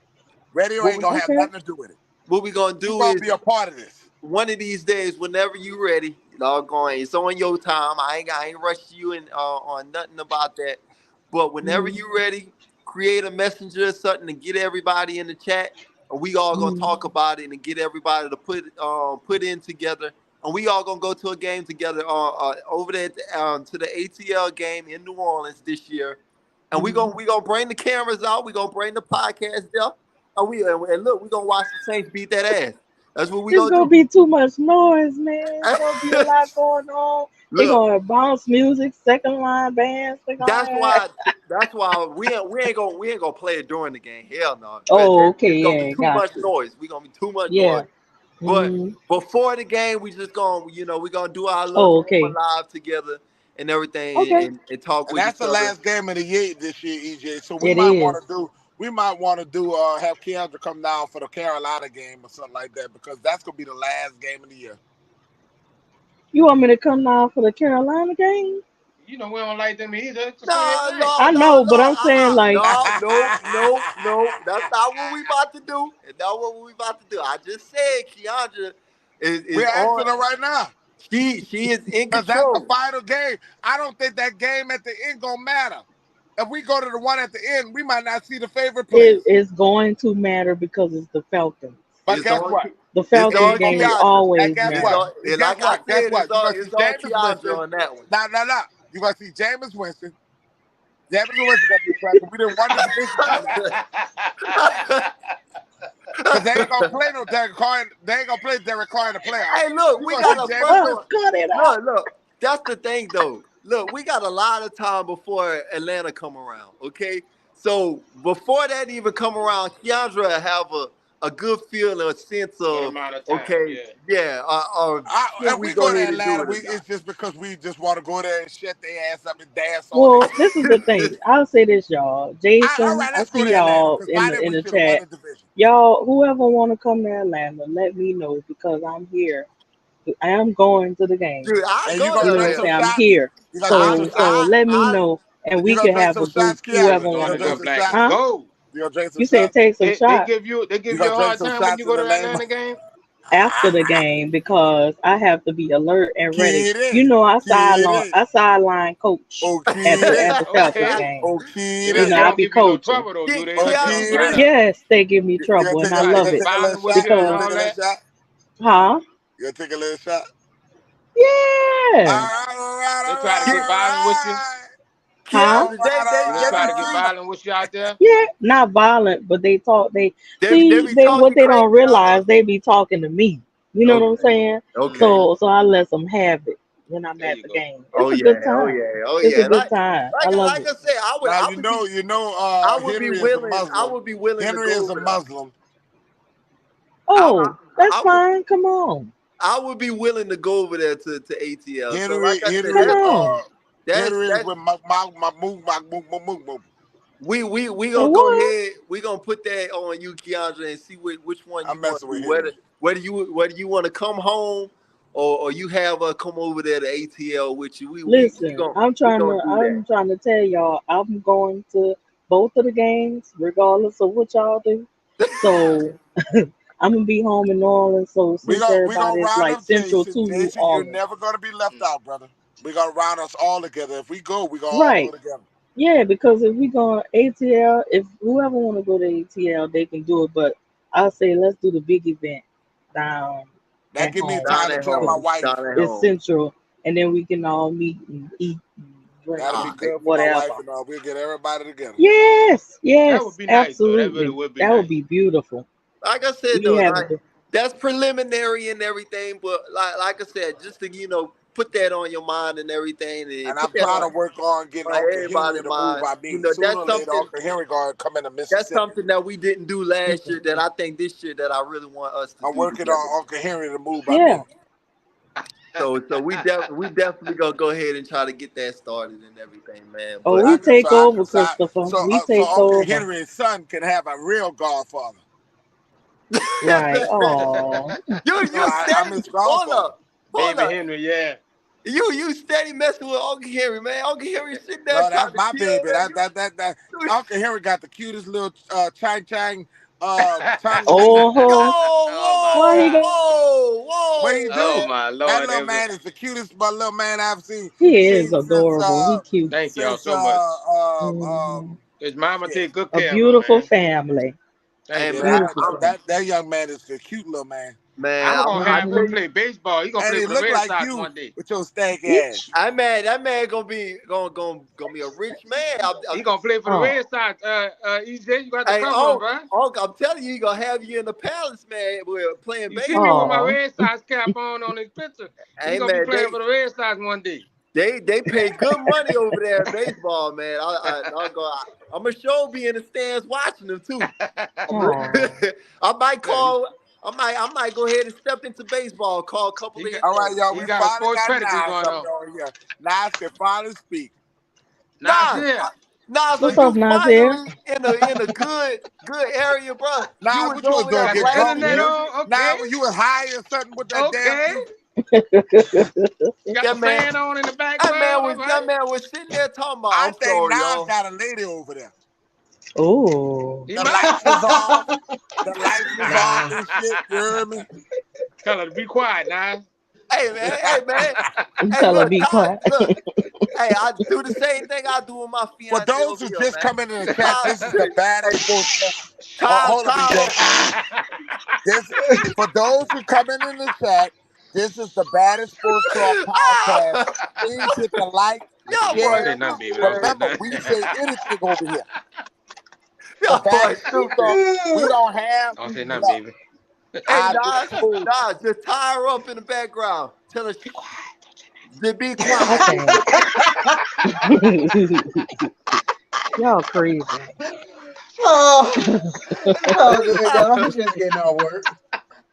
Radio What ain't we gonna have Okay. nothing to do with it. what we gonna You're do gonna is be a part of this. one of these days, whenever you ready, doggone, it's on your time. I ain't rushing you in on nothing about that. But whenever Mm-hmm. you ready, create a messenger or something and get everybody in the chat, and we all gonna Mm-hmm. talk about it and get everybody to put in together, and we all gonna go to a game together over there to the ATL game in New Orleans this year, and Mm-hmm. we gonna bring the cameras out, we gonna bring the podcast there, and look, we gonna watch the Saints beat that ass. That's what we It's gonna gonna do. be too much noise, man. It's gonna be a lot going on. They Look, gonna have bounce music, second line bands. They gonna that's have. why we ain't gonna play it during the game. Hell no. Oh, okay, It's gonna be yeah, too much gotcha. noise. We gonna be too much noise. Yeah. But Mm-hmm. before the game, we just gonna we gonna do our little Oh, camera okay, live together and everything okay. and talk And with that's each the other. last game of the year this year, EJ. So It is. we might want to do have Keandra come down for the Carolina game or something like that because that's gonna be the last game of the year. You want me to come down for the Carolina game? You know we don't like them either. It's a fair No, thing. no, I no, know, no, but I'm saying like, no. That's not what we about to do. It's not what we about to do. I just said Keandra We're is on. asking her right now She is in because that's the control. final game. I don't think that game at the end gonna matter. If we go to the one at the end, we might not see the favorite it players. is going to matter because it's the Falcons. But It's guess on. what? The It's Falcons on It's gonna be games Keandra. and always guess It's what? matter. on. And guess Like I what? Guess said, what? You're gonna see it's on Jameis Keandra Winston. on that one. No. You're gonna see Jameis Winston. Jameis Winston gonna be playing. We didn't won the division from that. Because they ain't gonna play no Derek Carr. They ain't gonna play Derek Carr in the playoffs. Hey, look, You we gonna see got a Jameis first Oh, one. Winston. cut it out. Look. That's the thing, though. Look, we got a lot of time before Atlanta come around. Okay, so before that even come around, Keandra have a good feeling, a sense Good of amount of time. okay, Yeah. yeah, should If we we go go to ahead and do Atlanta, it or it's just because we just want to go there and shut their ass up and dance all day. Well, this is the thing. I'll say this, y'all. All Jason, right, I let's go see to Atlanta y'all because in by the then in we the should have won chat. the division. Y'all, whoever want to come to Atlanta, let me know because I'm here. I am going to the game. Dude, I And you go to gonna You know what drink I'm some saying? Atlanta. I'm shots. here. You gonna drink some So shots. let me know and You we gonna can drink have some a group. shots, Whoever Keandra. You're You want gonna gonna to go drink go. some black and shots. Huh? gold. You gonna drink some You said shots. take some They shots You give you gonna a drink hard some time when shots you in go the to the name of Atlanta game. after the game because I have to be alert and ready. Kid You it. know, Kid it. I sideline coach Oh, kid it. at the Falcons Okay. game. Oh, kid You They know, it. I don't be give you no coaching. trouble though, do they? Oh, Like they don't kid try it. to Yes, they give me You gonna trouble and take I a try to you love gonna get it take a little violent with shot? you You and gonna because, all take a little that. shot? huh? You gonna take a little shot? All Yeah, right, all right, They all try to right, get all violent with you. right. huh? All Keandra, right, all Do they they try be to get right. treating violent with you out there? Yeah, not violent, but they talk. They they see be they what talking they crazy don't out there. realize. They be talking to me. You know what I'm Okay, saying? okay. Mm, So I let them have it when I'm there at you the go. game. Oh It's a yeah, good oh time. yeah, oh It's a yeah. good time. I love Like it. I said, Now I would be I would be Henry is a willing. I Muslim. would be willing to Henry go is a over there. Muslim. Oh, that's I would fine. Come on, I would be willing to go over there to ATL. So Henry like I said, come on. Henry is that's with my we And gonna go what? ahead. We gonna put that on you, Keandra, and see which one I'm you want messing to with do. Henry. Whether you want to come home or you have come over there to ATL with you. Listen, We gonna do that. I'm trying to tell y'all, I'm going to both of the games, regardless of what y'all do. So I'm gonna be home in New Orleans. So since We gonna everybody is round like up central Jason. to New Jason, you're Orleans, never gonna be left Mm. out, brother. We gonna round us all together. If we go, we gonna all go right? together. Yeah, because if we go ATL, if whoever want to go to ATL, they can do it. But I'll say let's do the big event down That at give me home Down time to at tell my home. because wife. Down at it's home. central, and then we can all meet and eat and drink That'll be All and right. good for my wife whatever. and all. We'll get everybody together. Yes, That would yes, be nice though. That really absolutely. would be That would nice. be beautiful. Like I said We though, have like it. that's preliminary and everything, but like I said, just to put that on your mind and everything, and And put I'm that trying to work on getting on Uncle Henry everybody's to move mind. by You me. know, Sooner or later, Uncle Henry gonna come into that's Mississippi. something that we didn't do last year that I think this year that I really want us to I'm do working together. on Uncle Henry to move by Yeah. me. So we definitely gonna go ahead and try to get that started and everything, man. Oh, But we take over, So, Christopher. We so take Uncle over. Henry's son can have a real godfather. Right. Oh. you You know, you I'm steady his godfather. hold Baby up. Henry, yeah. You steady messing with Uncle Henry, man. Uncle Henry sitting there No, trying that's to my chill, baby. man. That Uncle Henry got the cutest little chang chang tongue ring. Yo, Oh, Oh my why he whoa, got? God. whoa, What he whoa, Oh do? man. my That Lord. little man is the cutest little man I've He is seen adorable. He cute. Thank y'all since so much. Hmm. His mama shit. take good A care of him, beautiful man. family. Thank Hey, you. Yeah, man, Beautiful family. that young man is a cute little man. I'm gonna I'm have him Hmm. telling you, play baseball. He gonna And play he for the look Red like Sox you one day. with your stank ass. Each. that man gonna be a rich man. He gonna play for the Oh, Red Sox. EJ, you got to Hey, cover him, oh, bro. Uncle, I'm telling you, he gonna have you in the palace, man. We're playing You see me with my baseball. oh, Red Sox cap on his picture. He Hey, gonna be man, playing for the Red Sox one day. they pay good money over there in baseball, man. I'm a sure be in the stands watching them too. I'm oh. I might Look, call. I might go ahead and step into baseball. Call a couple he of got his All right, names. y'all. he We got a finally sports got pedigree Nas going up on. on here. Nas can finally speak. Nas, Nasir. Nas, are What's up, you Nazir? finally in a good area, bro? You Nas, was what you was over doing? there Got the Get drunk blasting internet music? music. on. Okay. Nah, when you was high or something with that damn Okay. music. You got the That man, fan on in the that man background. was All right. that man was sitting there talking about. I I'm think sorry, Nas y'all. got a lady over there. Oh, He The might. lights is off. The lights is off Nah. and shit. You hear me? Tell her to be quiet now. Hey man. Hey, tell her look, be quiet. Look. Hey, I do the same thing I do with my For fiance those over who here, just man. come into the chat, Ty, this is the baddest hey, sports show. Ty, Hold up, Ty, BJ. This for those who come in the chat. This is the baddest sports talk podcast. Please hit the like, y'all Don't boy share. say nothing, stupid, baby. Don't say man. Remember, nothing. we say anything over here. The Y'all boy baddest sports stupid. talk. We don't have. Don't say nothing, Look, baby. Hey, I just moved. Nas, just tie her up in the background. Tell her to be quiet. Okay. Y'all crazy. Oh, oh, good God. I'm just getting off work.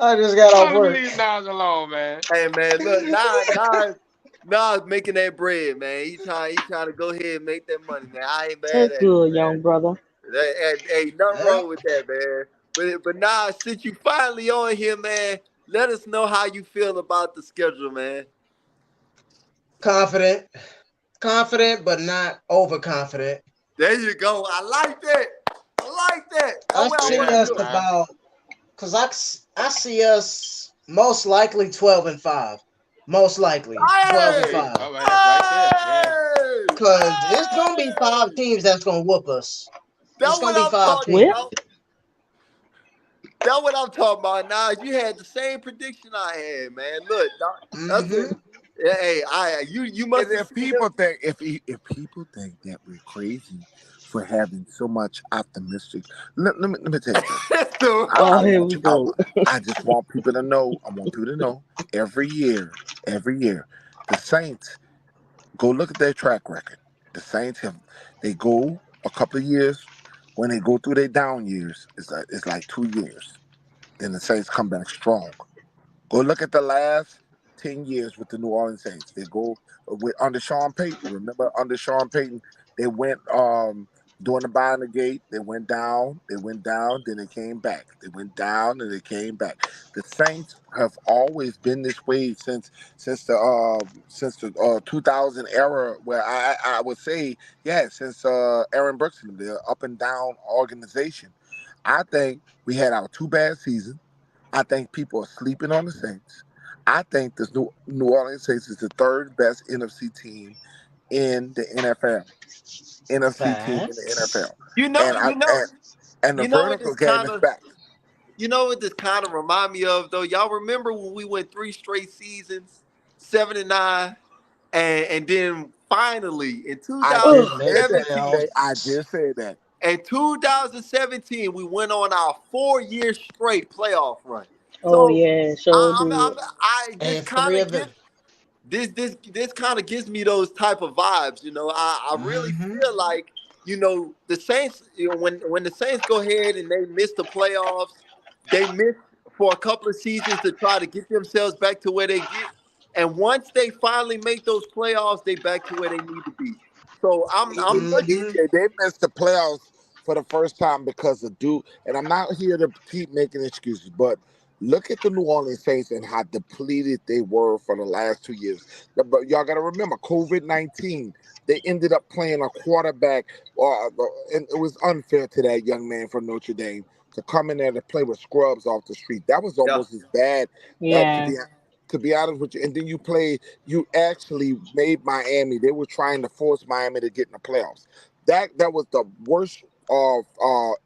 I just got off Oh, let me work. leave Nas alone, man. Hey man, look, Nas making that bread, man. He trying to go ahead and make that money, man. I ain't mad That's at him, good, man. young brother. Ain't nothing Yeah. wrong with that, man. But now, since you finally on here, man, let us know how you feel about the schedule, man. Confident. Confident, but not overconfident. There you go. I like that. I like that. That's I where I Say see want to us nothing, go. man. about, because I see us most likely 12-5. Most likely 12 and Hey! 5. All right, that's right there. Yeah. Hey! Because it's going to be 5 teams that's going to whoop us. That's It's going what to be I'm five talking Whip? teams. about. That's what I'm talking about. Now you had the same prediction I had, man. Look, that's it. Mm-hmm. Hey, you And must have if seen them. people think if people think that we're crazy for having so much optimistic, let me tell you something. Oh, I here want we you. go. I just want people to know. I want people to know every year, the Saints go look at their track record. The Saints they go a couple of years when they go through their down years. It's like 2 years. Then the Saints come back strong. Go look at the last 10 years with the New Orleans Saints. They go with under Sean Payton. Remember under Sean Payton, they went during the buying the gate. They went down, then they came back. They went down and they came back. The Saints have always been this way since the 2000 era, where I would say since Aaron Brooks and them, they're up and down organization. I think we had our two bad seasons. I think people are sleeping on the Saints. I think this New Orleans Saints is the third best NFC team in the NFL. NFC team in the Facts. NFL. You know, And I you know, and the you know what vertical this game kind is of, back. remind me of though. Y'all remember when we went 3 straight seasons, 7-9, and then finally in I just In 2017, said that, midfield. BJ. I just said that. in 2017 we went on our 4 year straight playoff run. Oh, So yeah, sure did. I this And kind three of of gives them. this kind of gives me those type of vibes. I really Mm-hmm. feel like the Saints. When the Saints go ahead and they miss the playoffs, they miss for a couple of seasons to try to get themselves back to where they get. And once they finally make those playoffs, they back to where they need to be. So I'm looking. Mm-hmm. They missed the playoffs for the first time because of Duke. And I'm not here to keep making excuses, but Look at the New Orleans Saints and how depleted they were for the last 2 years. But y'all got to remember, COVID-19. They ended up playing a quarterback, and it was unfair to that young man from Notre Dame to come in there to play with scrubs off the street. That was Yeah. almost as bad, to Yeah. be honest with you. And then you actually made Miami. They were trying to force Miami to get in the playoffs. That was the worst of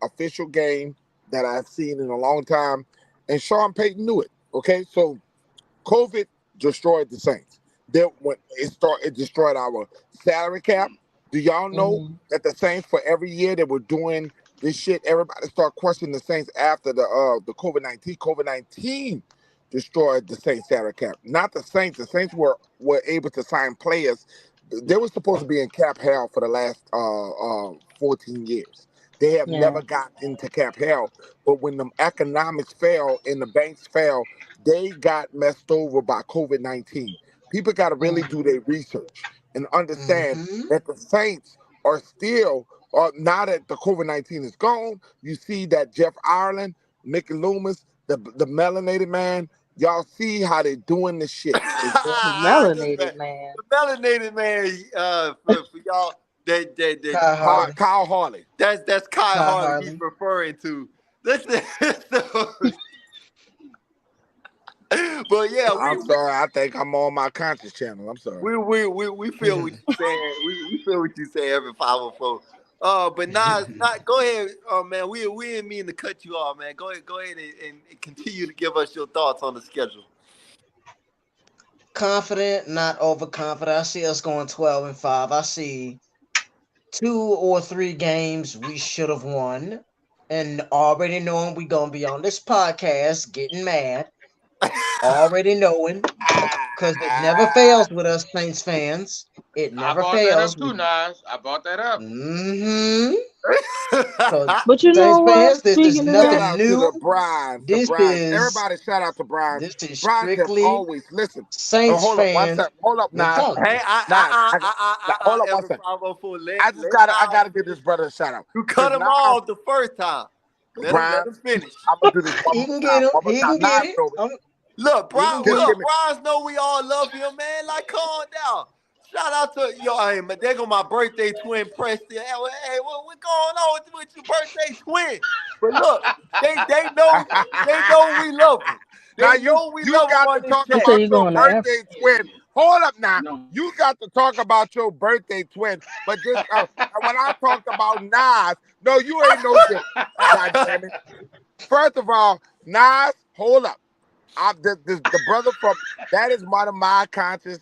official game that I've seen in a long time, and Sean Payton knew it. Okay, so COVID destroyed the Saints. Then when it destroyed our salary cap. Do y'all know Hmm. that the Saints for every year they were doing this shit? Everybody started questioning the Saints after the COVID-19. COVID-19 destroyed the Saints salary cap. Not the Saints. The Saints were able to sign players. They were supposed to be in cap hell for the last 14 years. They have Yeah. never got into cap hell, but when the economics fell and the banks fell, they got messed over by COVID-19. People got to really do their research and understand Mm-hmm. that the Saints are still, now that the COVID-19 is gone, you see that Jeff Ireland, Mickey Loomis, the melanated man, y'all see how they doing this shit. They doing The This man, melanated man. the melanated man, for y'all, that Kyle Harley. Kyle Harley. that's Kai Kyle Harley he's Harley. referring to. Listen, but yeah, I'm sorry. I think I'm on my conscious channel. I'm sorry. we feel what you're saying. We feel what you say every 504. But not go ahead, man. We didn't mean to cut you off, man. Go ahead and continue to give us your thoughts on the schedule. Confident, not overconfident. I see us going 12-5. I see 2 or 3 games we should have won. And already knowing we gonna be on this podcast getting mad. Already knowing. Because it never fails with us Saints fans. It I never brought that up fails. too, Nas. I brought that up. Mm-hmm. So But you Saints know what? fans, this is Speaking of Shout that, nothing out to the new. Browns. The This Browns. is Everybody shout out to Browns. this is Browns have strictly always listened. Saints Hold up one fan second. Hold up, Nas. Hey, mentality. Nas. Hold up one every second. 504. I Let gotta Nas give this finish. brother a shout out. You cut Cause him Nas, off the first time. Let him Browns, finish. I'm gonna do this one He more can time. get him. One more He time. can get Nas it. know me. Look, He can Brian. get Just it. give me. Brian's know we all love him, man. Like, calm down. Shout out to yo, hey, man. There go my birthday twin, Preston. Hey, what's going on with your birthday twin? But look, they know we love him. Now They know we you love him got to on this talk you chat. say about you're your going to Africa. birthday twin. Hold up now. No. You got to talk about your birthday twin. But just when I talked about Nas, no, you ain't no different. God damn it. First of all, Nas, hold up. The brother from that is one of my conscious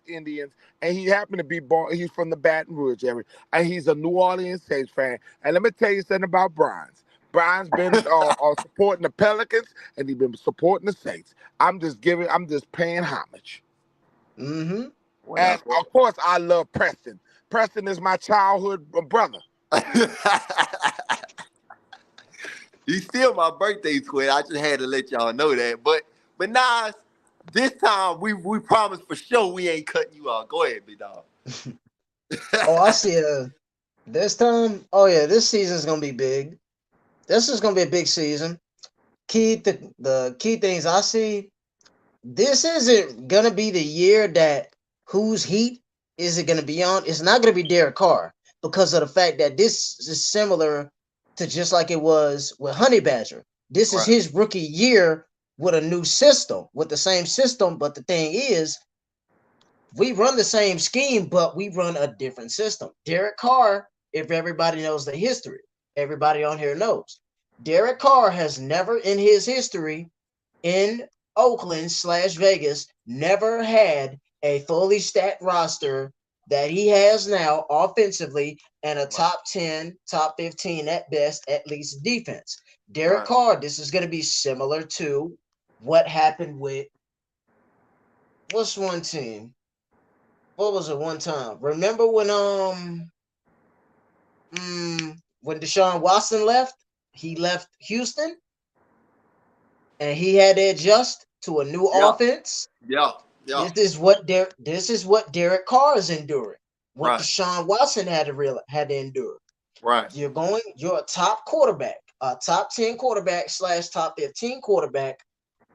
Indians, and he happened to be born. He's from the Baton Rouge area, and he's a New Orleans Saints fan. And let me tell you something about Brian's. Brian's been supporting the Pelicans, and he's been supporting the Saints. I'm just paying homage. Mm-hmm. And Well, of course, I love Preston. Preston is my childhood brother. He's still my birthday twin. I just had to let y'all know that. But Nas, this time we promise for sure we ain't cutting you out. Go ahead, big dog. Oh, I see this time. Oh yeah, this season's gonna be big. This is gonna be a big season. The key things I see. This isn't gonna be the year that whose heat is it gonna be on? It's not gonna be Derek Carr because of the fact that this is similar to just like it was with Honey Badger. This is Right. his rookie year with a new system, with the same system. But the thing is, we run the same scheme, but we run a different system. Derek Carr, if everybody knows the history, everybody on here knows. Derek Carr has never in his history in Oakland/Vegas never had a fully stacked roster that he has now offensively and a Right. top 10, top 15 at best, at least defense. Derek Right. Carr, this is going to be similar to what happened with what's one team? What was it one time? Remember when Deshaun Watson left? He left Houston and he had to adjust to a new Yeah. offense. Yeah. Yeah. This is what Derek Carr is enduring. What Right. Deshaun Watson had to endure. Right. You're a top quarterback. a top 10 quarterback / top 15 quarterback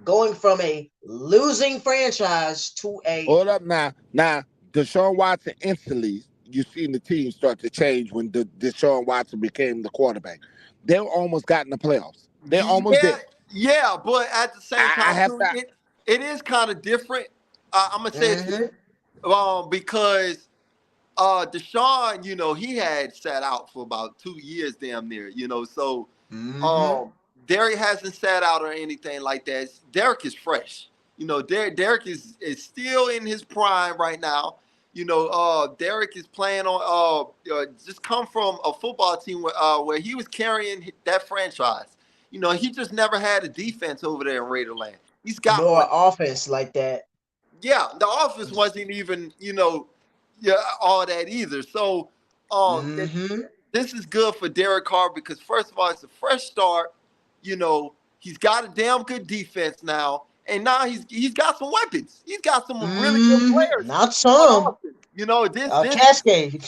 going from a losing franchise to a Hold up now. Now, Deshaun Watson instantly, you seen the team start to change when Deshaun Watson became the quarterback. They almost got in the playoffs. They almost Yeah, did. yeah, but at the same I time have too, to. it is kind of different. I'm gonna say it to Mhm. you, because Deshaun, he had sat out for about 2 years, damn near, so Mhm. um, Derek hasn't sat out or anything like that. Derek is fresh. Derek is still in his prime right now. Derek is playing on just come from a football team where he was carrying that franchise. He just never had a defense over there in Raiderland. He's got Nor one. offense like that. Yeah, the office wasn't even, yeah, all that either. So, Mhm. this is good for Derek Carr because first of all, it's a fresh start. He's got a damn good defense now, and now he's got some weapons. He's got some really good Mhm. players Not on some. offense. this Cascade.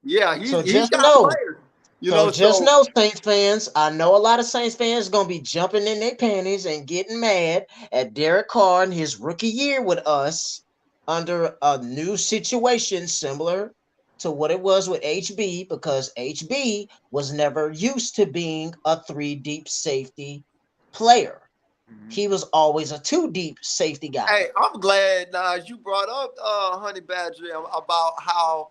yeah, So he's just got know. players. So just So know, Saints fans, I know a lot of Saints fans gonna be jumping in their panties and getting mad at Derek Carr in his rookie year with us under a new situation similar to what it was with HB, because HB was never used to being a 3 deep safety player. He was always a 2 deep safety guy. hey, I'm glad, Nas, you brought up Honey Badger about how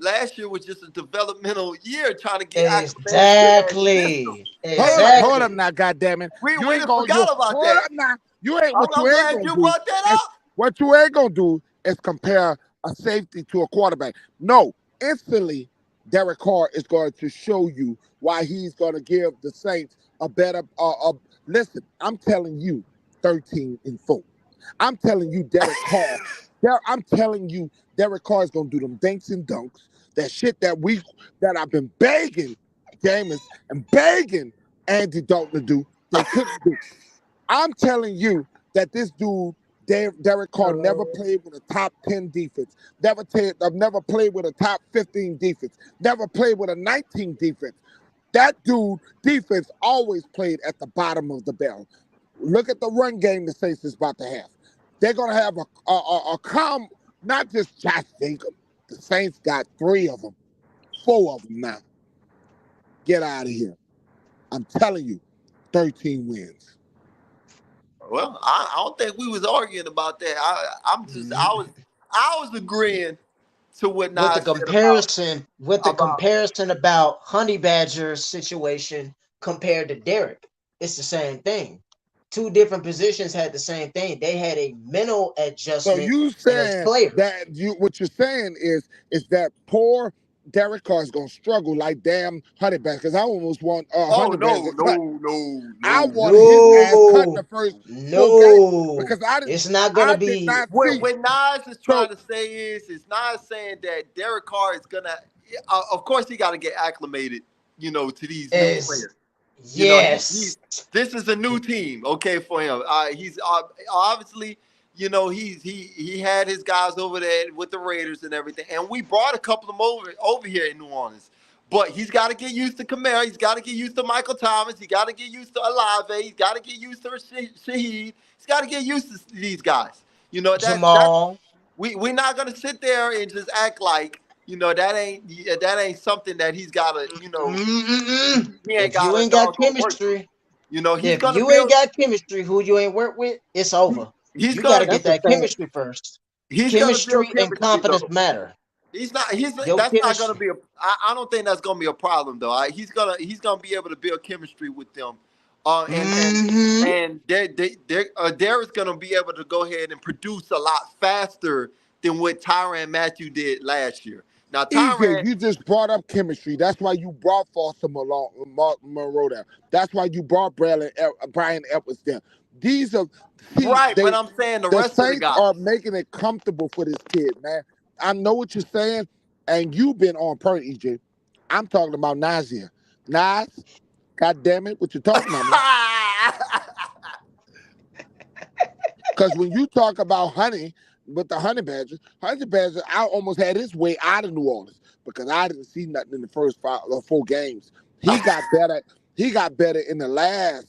last year was just a developmental year trying to get acclimated to that system. Exactly. And Hold up Exactly. now, goddammit. You we ain't done gonna you forgot about hold that. up now. You ain't what you I'm ain't glad gonna you do brought that is up. what you ain't gonna do is compare a safety to a quarterback. No, instantly Derek Carr is going to show you why he's gonna give the Saints a better listen, I'm telling you 13-4. I'm telling you Derek Carr. I'm telling you Derek Carr is gonna do them dinks and dunks. That shit that I've been begging Jameis and begging Andy Dalton to do, they couldn't do. I'm telling you that this dude, Derek Carr, never played with a top 10 defense, never played with a top 15 defense, never played with a 19 defense. That dude, defense, always played at the bottom of the barrel. Look at the run game the Saints is about to have. They're going to have a calm, not just Josh Jacobs. The Saints got 3 of them, 4 of them now. Get out of here. I'm telling you, 13 wins. Well, I don't think we was arguing about that. I was agreeing to what with the Nas said comparison with the about comparison about Honey Badger's situation compared to Derek, it's the same thing. 2 different positions had the same thing. They had a mental So adjustment you as saying players. that what you're saying is that poor Derek Carr is gonna struggle like damn Honey Badger because I almost want oh Honey Badger no, cut. no, no, I no. wanted his ass cut in No, the first 4 games no, because it's not gonna I did be not What see. what Nas is So trying to say is Nas saying that Derek Carr is gonna, of course, he got to get acclimated, to these new as players. He yes. this is a new team, okay, for him. He's obviously, he had his guys over there with the Raiders and everything, and we brought a couple of them over here in New Orleans. But he's got to get used to Kamara. He's got to get used to Michael Thomas. He got to get used to Olave. He's got to get used to Shaheed. He's got to get used to these guys. That's Jamal. we're not gonna sit there and just act like that ain't something that he's gotta he ain't If you gotta ain't got doggone work through. chemistry, He's if gonna you ain't build. got chemistry, who you ain't work with, it's over. He's You got to gonna get That's the that same. chemistry first. he's gonna build Chemistry and chemistry confidence though. matter. He's not. He's Your That's not gonna chemistry. be a. I don't think that's gonna be a problem though. He's gonna be able to build chemistry with them, and Mm-hmm. Darren's gonna be able to go ahead and produce a lot faster than what Tyrann Matthew did last year. Now EJ, Tyrann, you just brought up chemistry. That's why you brought Foster Monroe there. That's why you brought Brian Edwards there. These are see right? But they I'm saying the the rest of the Saints guys. are making it comfortable for this kid, man. I know what you're saying, and you've been on point, EJ. I'm talking about Nazir. Nas, God damn it, what you talking about, man? Because when you talk about Honey with the Honey Badger, I almost had his way out of New Orleans because I didn't see nothing in the first 4 games. He got better. He got better in the last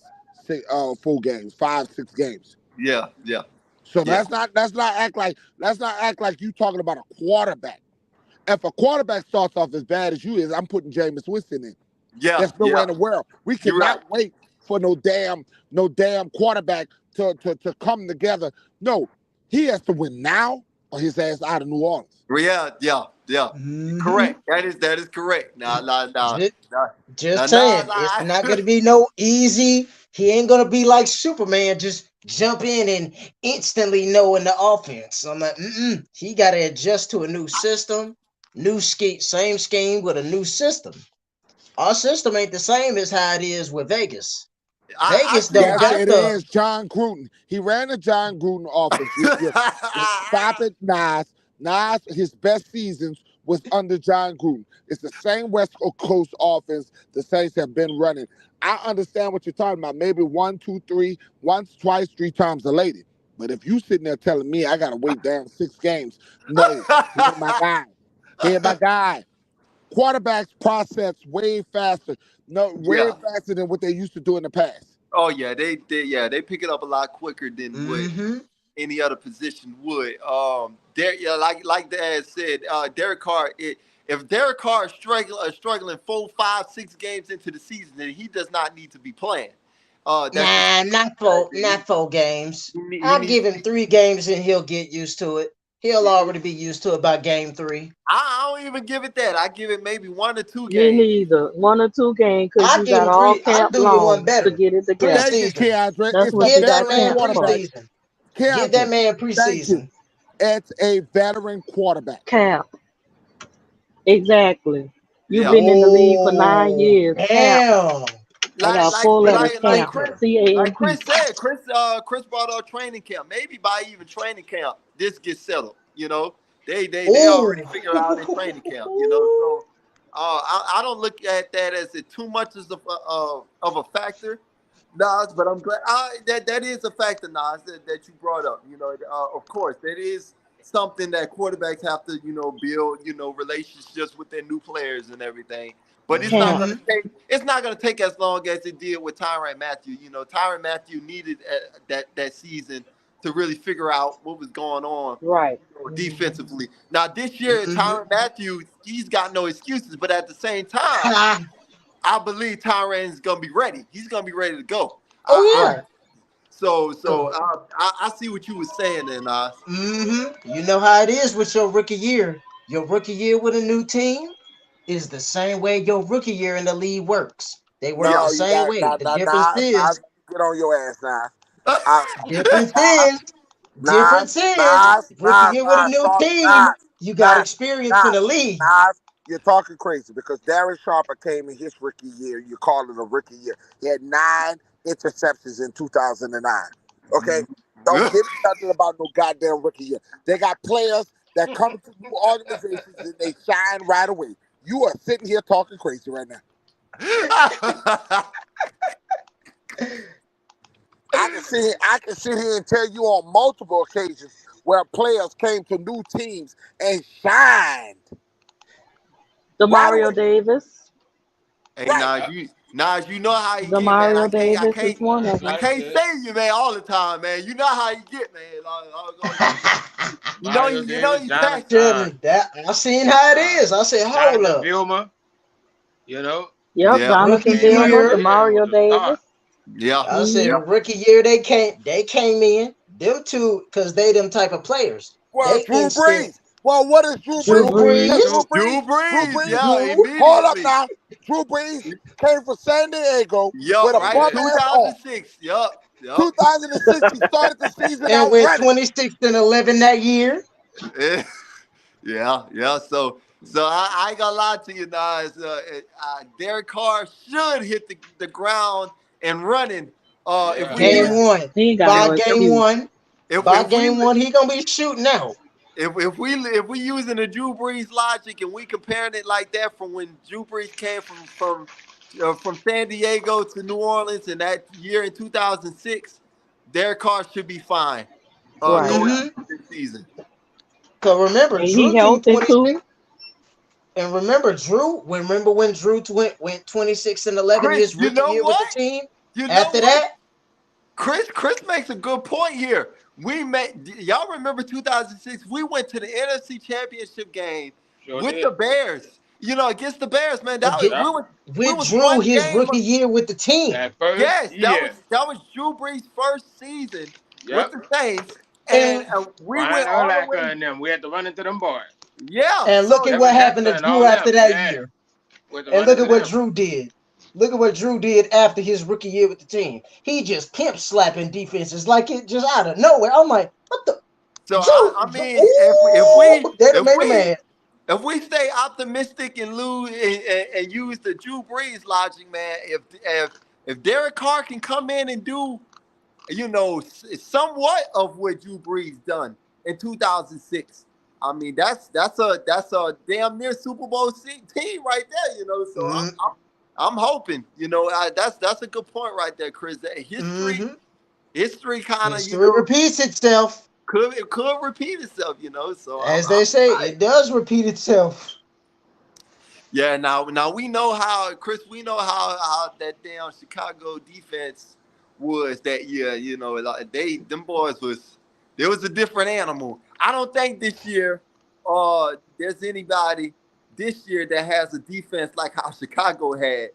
4 games, 5, 6 games. Yeah, yeah, So yeah, let's not act like you talking about a quarterback. If a quarterback starts off as bad as you is, I'm putting Jameis Winston in. yeah, There's no way yeah. in the world. We You're right. cannot wait for no damn quarterback to come together. No, he has to win now or his ass out of New Orleans. Yeah, yeah, yeah. Hmm. Correct. That is correct. Just, just Nah. saying, it's not gonna be no easy. He ain't gonna be like Superman, just jump in and instantly know in the offense. I'm like, he got to adjust to a new system, new scheme, same scheme with a new system. Our system ain't the same as how it is with Vegas. I Vegas see. don't Yes, got it the is John Gruden. He ran the John Gruden offense. Stop it, Nas. Nas, his best seasons was under John Gruden. It's the same West Coast offense the Saints have been running. I understand what you're talking about. Maybe one, two, three, once, twice, 3 times a lady. But if you sitting there telling me I gotta wait down 6 games, no, he ain't my guy. He ain't my guy. Quarterbacks process way faster. No, way Yeah. faster than what they used to do in the past. Oh yeah, they pick it up a lot quicker than what mm-hmm. any other position would. There, yeah, like Dad said, Derek Carr. If Derek Carr is struggling 4, 5, 6 games into the season, then he does not need to be playing. That's just Nah, not 4 games. he I'll needs give to him be. 3 games and he'll get used to it. He'll already be used to it by game 3. I don't even give it that. I give it maybe 1 or 2 Me games. neither. 1 or 2 games, because I'll you give got him all 3. I'll camp do you one long to better. get it together. Thank you, Preseason. Keandre. That's It's a what you Give that got veteran man camp for. quarterback. preseason. Give that Keandre, man thank you. preseason. It's a veteran quarterback. Camp. Exactly. You've Yeah, been in the league for nine Oh, years. Camp. damn. I like got like four letters. like like Camp. Chris Peacemaker. like CAMP. Chris said. Chris brought up training camp. Maybe by even training camp, this gets settled. They already figured out in training camp. So I don't look at that as too much as of a factor, Nas. But I'm glad that is a factor, Nas, that you brought up. Of course, that is something that quarterbacks have to build relationships with their new players and everything. But it's not Camp. gonna Mm-hmm. take as long as it did with Tyrann Mathieu. Tyrann Mathieu needed that season to really figure out what was going on Right. defensively. Now this year, Mm-hmm. Tyrann Mathieu, he's got no excuses. But at the same time, I believe Tyrann's gonna be ready. He's gonna be ready to go. Oh Right. yeah. I see what you were saying, and You know how it is with your rookie year. Your rookie year with a new team is the same way your rookie year in the league works. They work yeah. the No, you same got way. nah, The nah, difference nah, nah, is, get on your ass now. I, difference I, is, Nas, Nas, rookie Nas, year with a Nas, new talk, team, Nas, you got Nas, experience in Nas, the league. Nas. You're talking crazy because Darren Sharper came in his rookie year. You call it a rookie year. He had 9 interceptions in 2009. Okay, don't give me nothing about no goddamn rookie year. They got players that come to new organizations and they shine right away. You are sitting here talking crazy right now. I can sit here and tell you on multiple occasions where players came to new teams and shined right Demario away. Davis. Hey, Right. Nas, you know how he get, man. Demario Davis is one of I them. That's can't it. say you, man, all the time, man. You know how you get, man. Mario You know Davis, you Jonathan, passionate. Tell me that I seen how it is. I said, hold Jonathan up, Vilma. You know, Yep. Yeah, he rookie Jonathan came right Vilma. in year. there and was Demario a star. Davis. yeah, I said Hmm. yeah. rookie year they came in them two because they them type of players. Well, They Drew instant Brees. Well, what is Drew Drew Brees? Drew Hey, Brees. Drew Brees. Brees. Drew Drew Brees, Brees. yeah, Hold up immediately. now. Drew Brees came from San Diego Yup, with a He right. bum did. ass arm. 2006. Yup. 2006, he started the season And out went running. 26-11 that year. Yeah. So I ain't gonna lie to you, Nas. Derek Carr should hit the ground and running. If Yeah, we Game use Yeah. one. He ain't got By no game excuse. one. By if we game one, he gonna be shooting out. if we using the Drew Brees logic and we comparing it like that from when Drew Brees came from San Diego to New Orleans in that year in 2006, Derek Carr should be fine. Right. Going Mm-hmm. into this season. Cause remember, And he Drew threw healthy 26. too. And remember Drew. Remember when Drew went 26-11 Chris, his you rookie know year with the what? team. You know After what? that, Chris makes a good point here. We made y'all remember 2006? We went to the NFC Championship game Sure with did. the Bears. Against the Bears, man. again Yep. We with was Drew one his game. rookie year with the team, That first Yes, that was year. that was Drew Brees' first season with Yep. the Saints, and and we went Brian all the Urlacher way. and them. We had to run into them boys. Yeah, and look so at Kevin what happened to Hester and Drew all after them. that Yeah. year. We had to And run look into at what them. Drew did. Look at what Drew did after his rookie year with the team. He just pimp slapping defenses like it just out of nowhere. I'm like, what the so I Drew? mean, Ooh, that if made a we man. if we stay optimistic and lose and use the Drew Brees logic, man, if Derek Carr can come in and do somewhat of what Drew Brees done in 2006. I mean, that's a damn near Super Bowl team right there. So Mm, I'm hoping. That's a good point right there, Chris. That mm-hmm. history kind of History repeats itself. could repeat itself. So As they I'm say, excited. it does repeat itself. Yeah, now we know how Chris. We know how that damn Chicago defense was that year. Like them boys was there was a different animal. I don't think this year, there's anybody this year that has a defense like how Chicago had,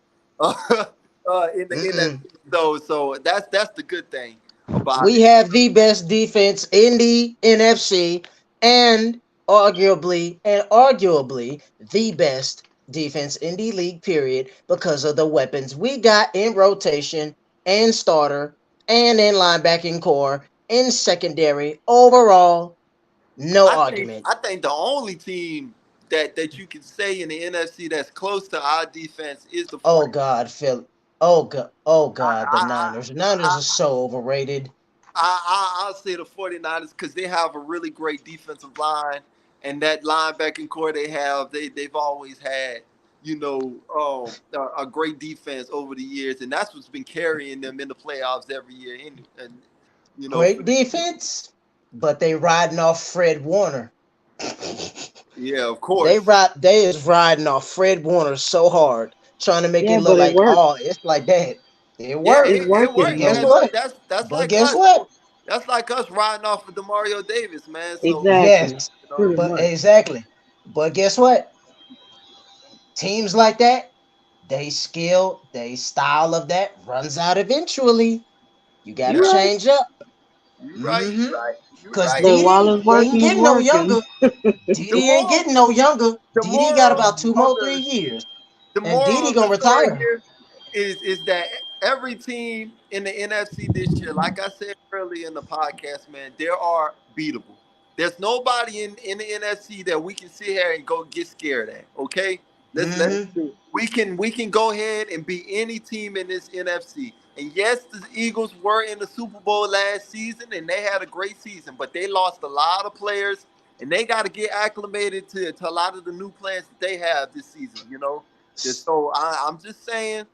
in the Mm-mm. NFC. So that's the good thing about We it. have the best defense in the NFC and arguably the best defense in the league, period, because of the weapons we got in rotation and starter and in linebacking core in secondary. Overall, no argument. I think the only team that you can say in the NFC that's close to our defense is the Oh 49ers. God, Phil. Oh God, the I, Niners. The Niners are so overrated. I'll say the 49ers because they have a really great defensive line, and that linebacking core they have, they've always had, a great defense over the years, and that's what's been carrying them in the playoffs every year. And for Great defense, but they riding off Fred Warner. yeah, of course. They is riding off Fred Warner so hard, trying to make Yeah, it look but it like, worked. oh, it's like that. It Yeah, It's worked. it But working, worked, and guess man. what? that's But like guess us. what? That's like us riding off of Demario Davis, man. So Exactly. Yes. you know, Pretty But much. exactly. But guess what? Teams like that, they style of that runs out eventually. You got to You're yeah, right. change up. you're right, Mm-hmm. you're Because right. But while Didi it's he ain't working, it's getting no working. younger. The Didi ain't moral, getting no younger. the Didi got moral about two of more, 3 years. the And moral Didi of the gonna story retire. here is that every team in the NFC this year, like I said earlier in the podcast, man, there are beatable. There's nobody in the NFC that we can sit here and go get scared at. Okay, let's Mm-hmm. we can go ahead and beat any team in this NFC. And yes, the Eagles were in the Super Bowl last season, and they had a great season, but they lost a lot of players, and they got to get acclimated to a lot of the new players that they have this season. So I'm just saying,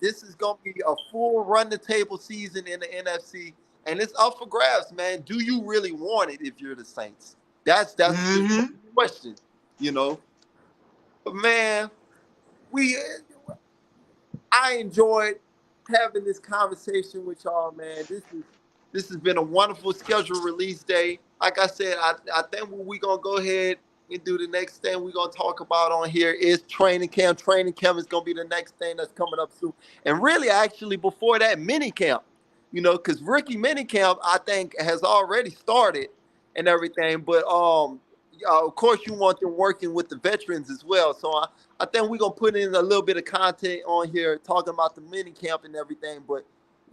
this is gonna be a full run the table season in the NFC, and it's up for grabs, man. Do you really want it if you're the Saints? That's just the Mm-hmm. question, you know. But man, we I enjoyed having this conversation with y'all, man. This has been a wonderful schedule release day. Like I said, I think what we're gonna go ahead and do the next thing we're gonna talk about on here is training camp. Training camp is gonna be the next thing that's coming up soon. And really, actually, before that, mini camp, because rookie mini camp I think has already started and everything. But of course, you want them working with the veterans as well. So I think we're gonna put in a little bit of content on here talking about the mini camp and everything. But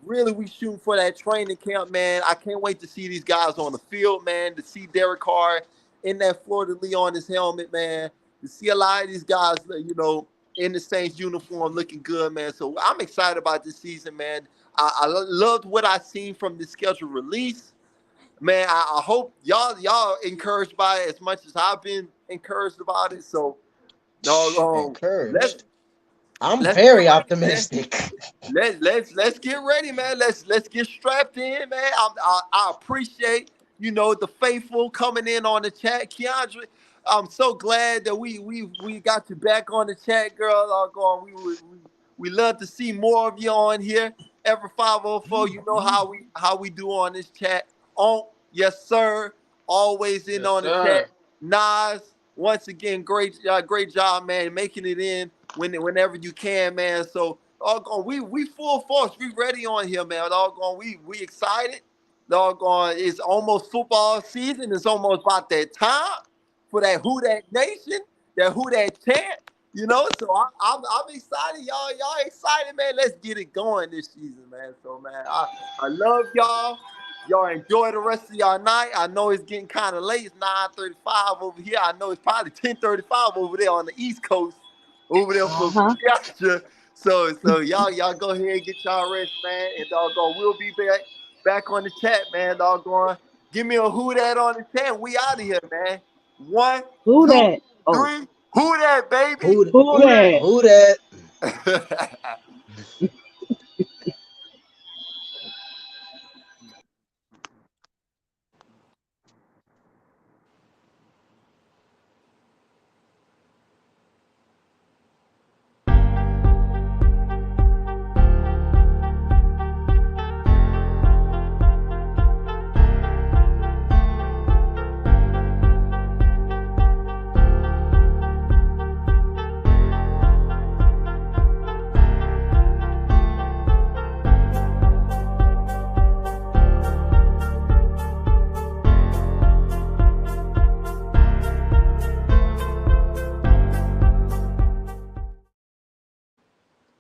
really, we shooting for that training camp, man. I can't wait to see these guys on the field, man. To see Derek Carr in that Florida Lee on his helmet, man. To see a lot of these guys, in the Saints uniform looking good, man. So I'm excited about this season, man. I loved what I seen from the schedule release. Man, I hope y'all encouraged by it as much as I've been encouraged about it. So no, let's Encouraged. I'm let's get very ready, man. optimistic. Let's get ready, man. Let's get strapped in, man. I appreciate the faithful coming in on the chat, Keandre. I'm so glad that we got you back on the chat, girl. Doggone, we love to see more of you on here. Every 504, you know how we do on this chat. On yes, sir. Always in Yes, on the chat. sir. Nas, once again, great job, man, making it in whenever you can, man. So, doggone, we full force. We ready on here, man. Doggone, we excited. Doggone, it's almost football season. It's almost about that time for that Who That Nation, that Who That chant. You know, so I'm excited, y'all. Y'all excited, man. Let's get it going this season, man. So, man, I love y'all. Y'all enjoy the rest of y'all night. I know it's getting kind of late. It's 9:35 over here. I know it's probably 10:35 over there on the East Coast, over there for Uh-huh. Gotcha. So y'all go ahead and get y'all rest, man. And doggone, we'll be back on the chat, man. Doggone, give me a who that on the chat. We out of here, man. One, Who two, that? Oh, three. Who that, baby? Who who Who that? who that? that?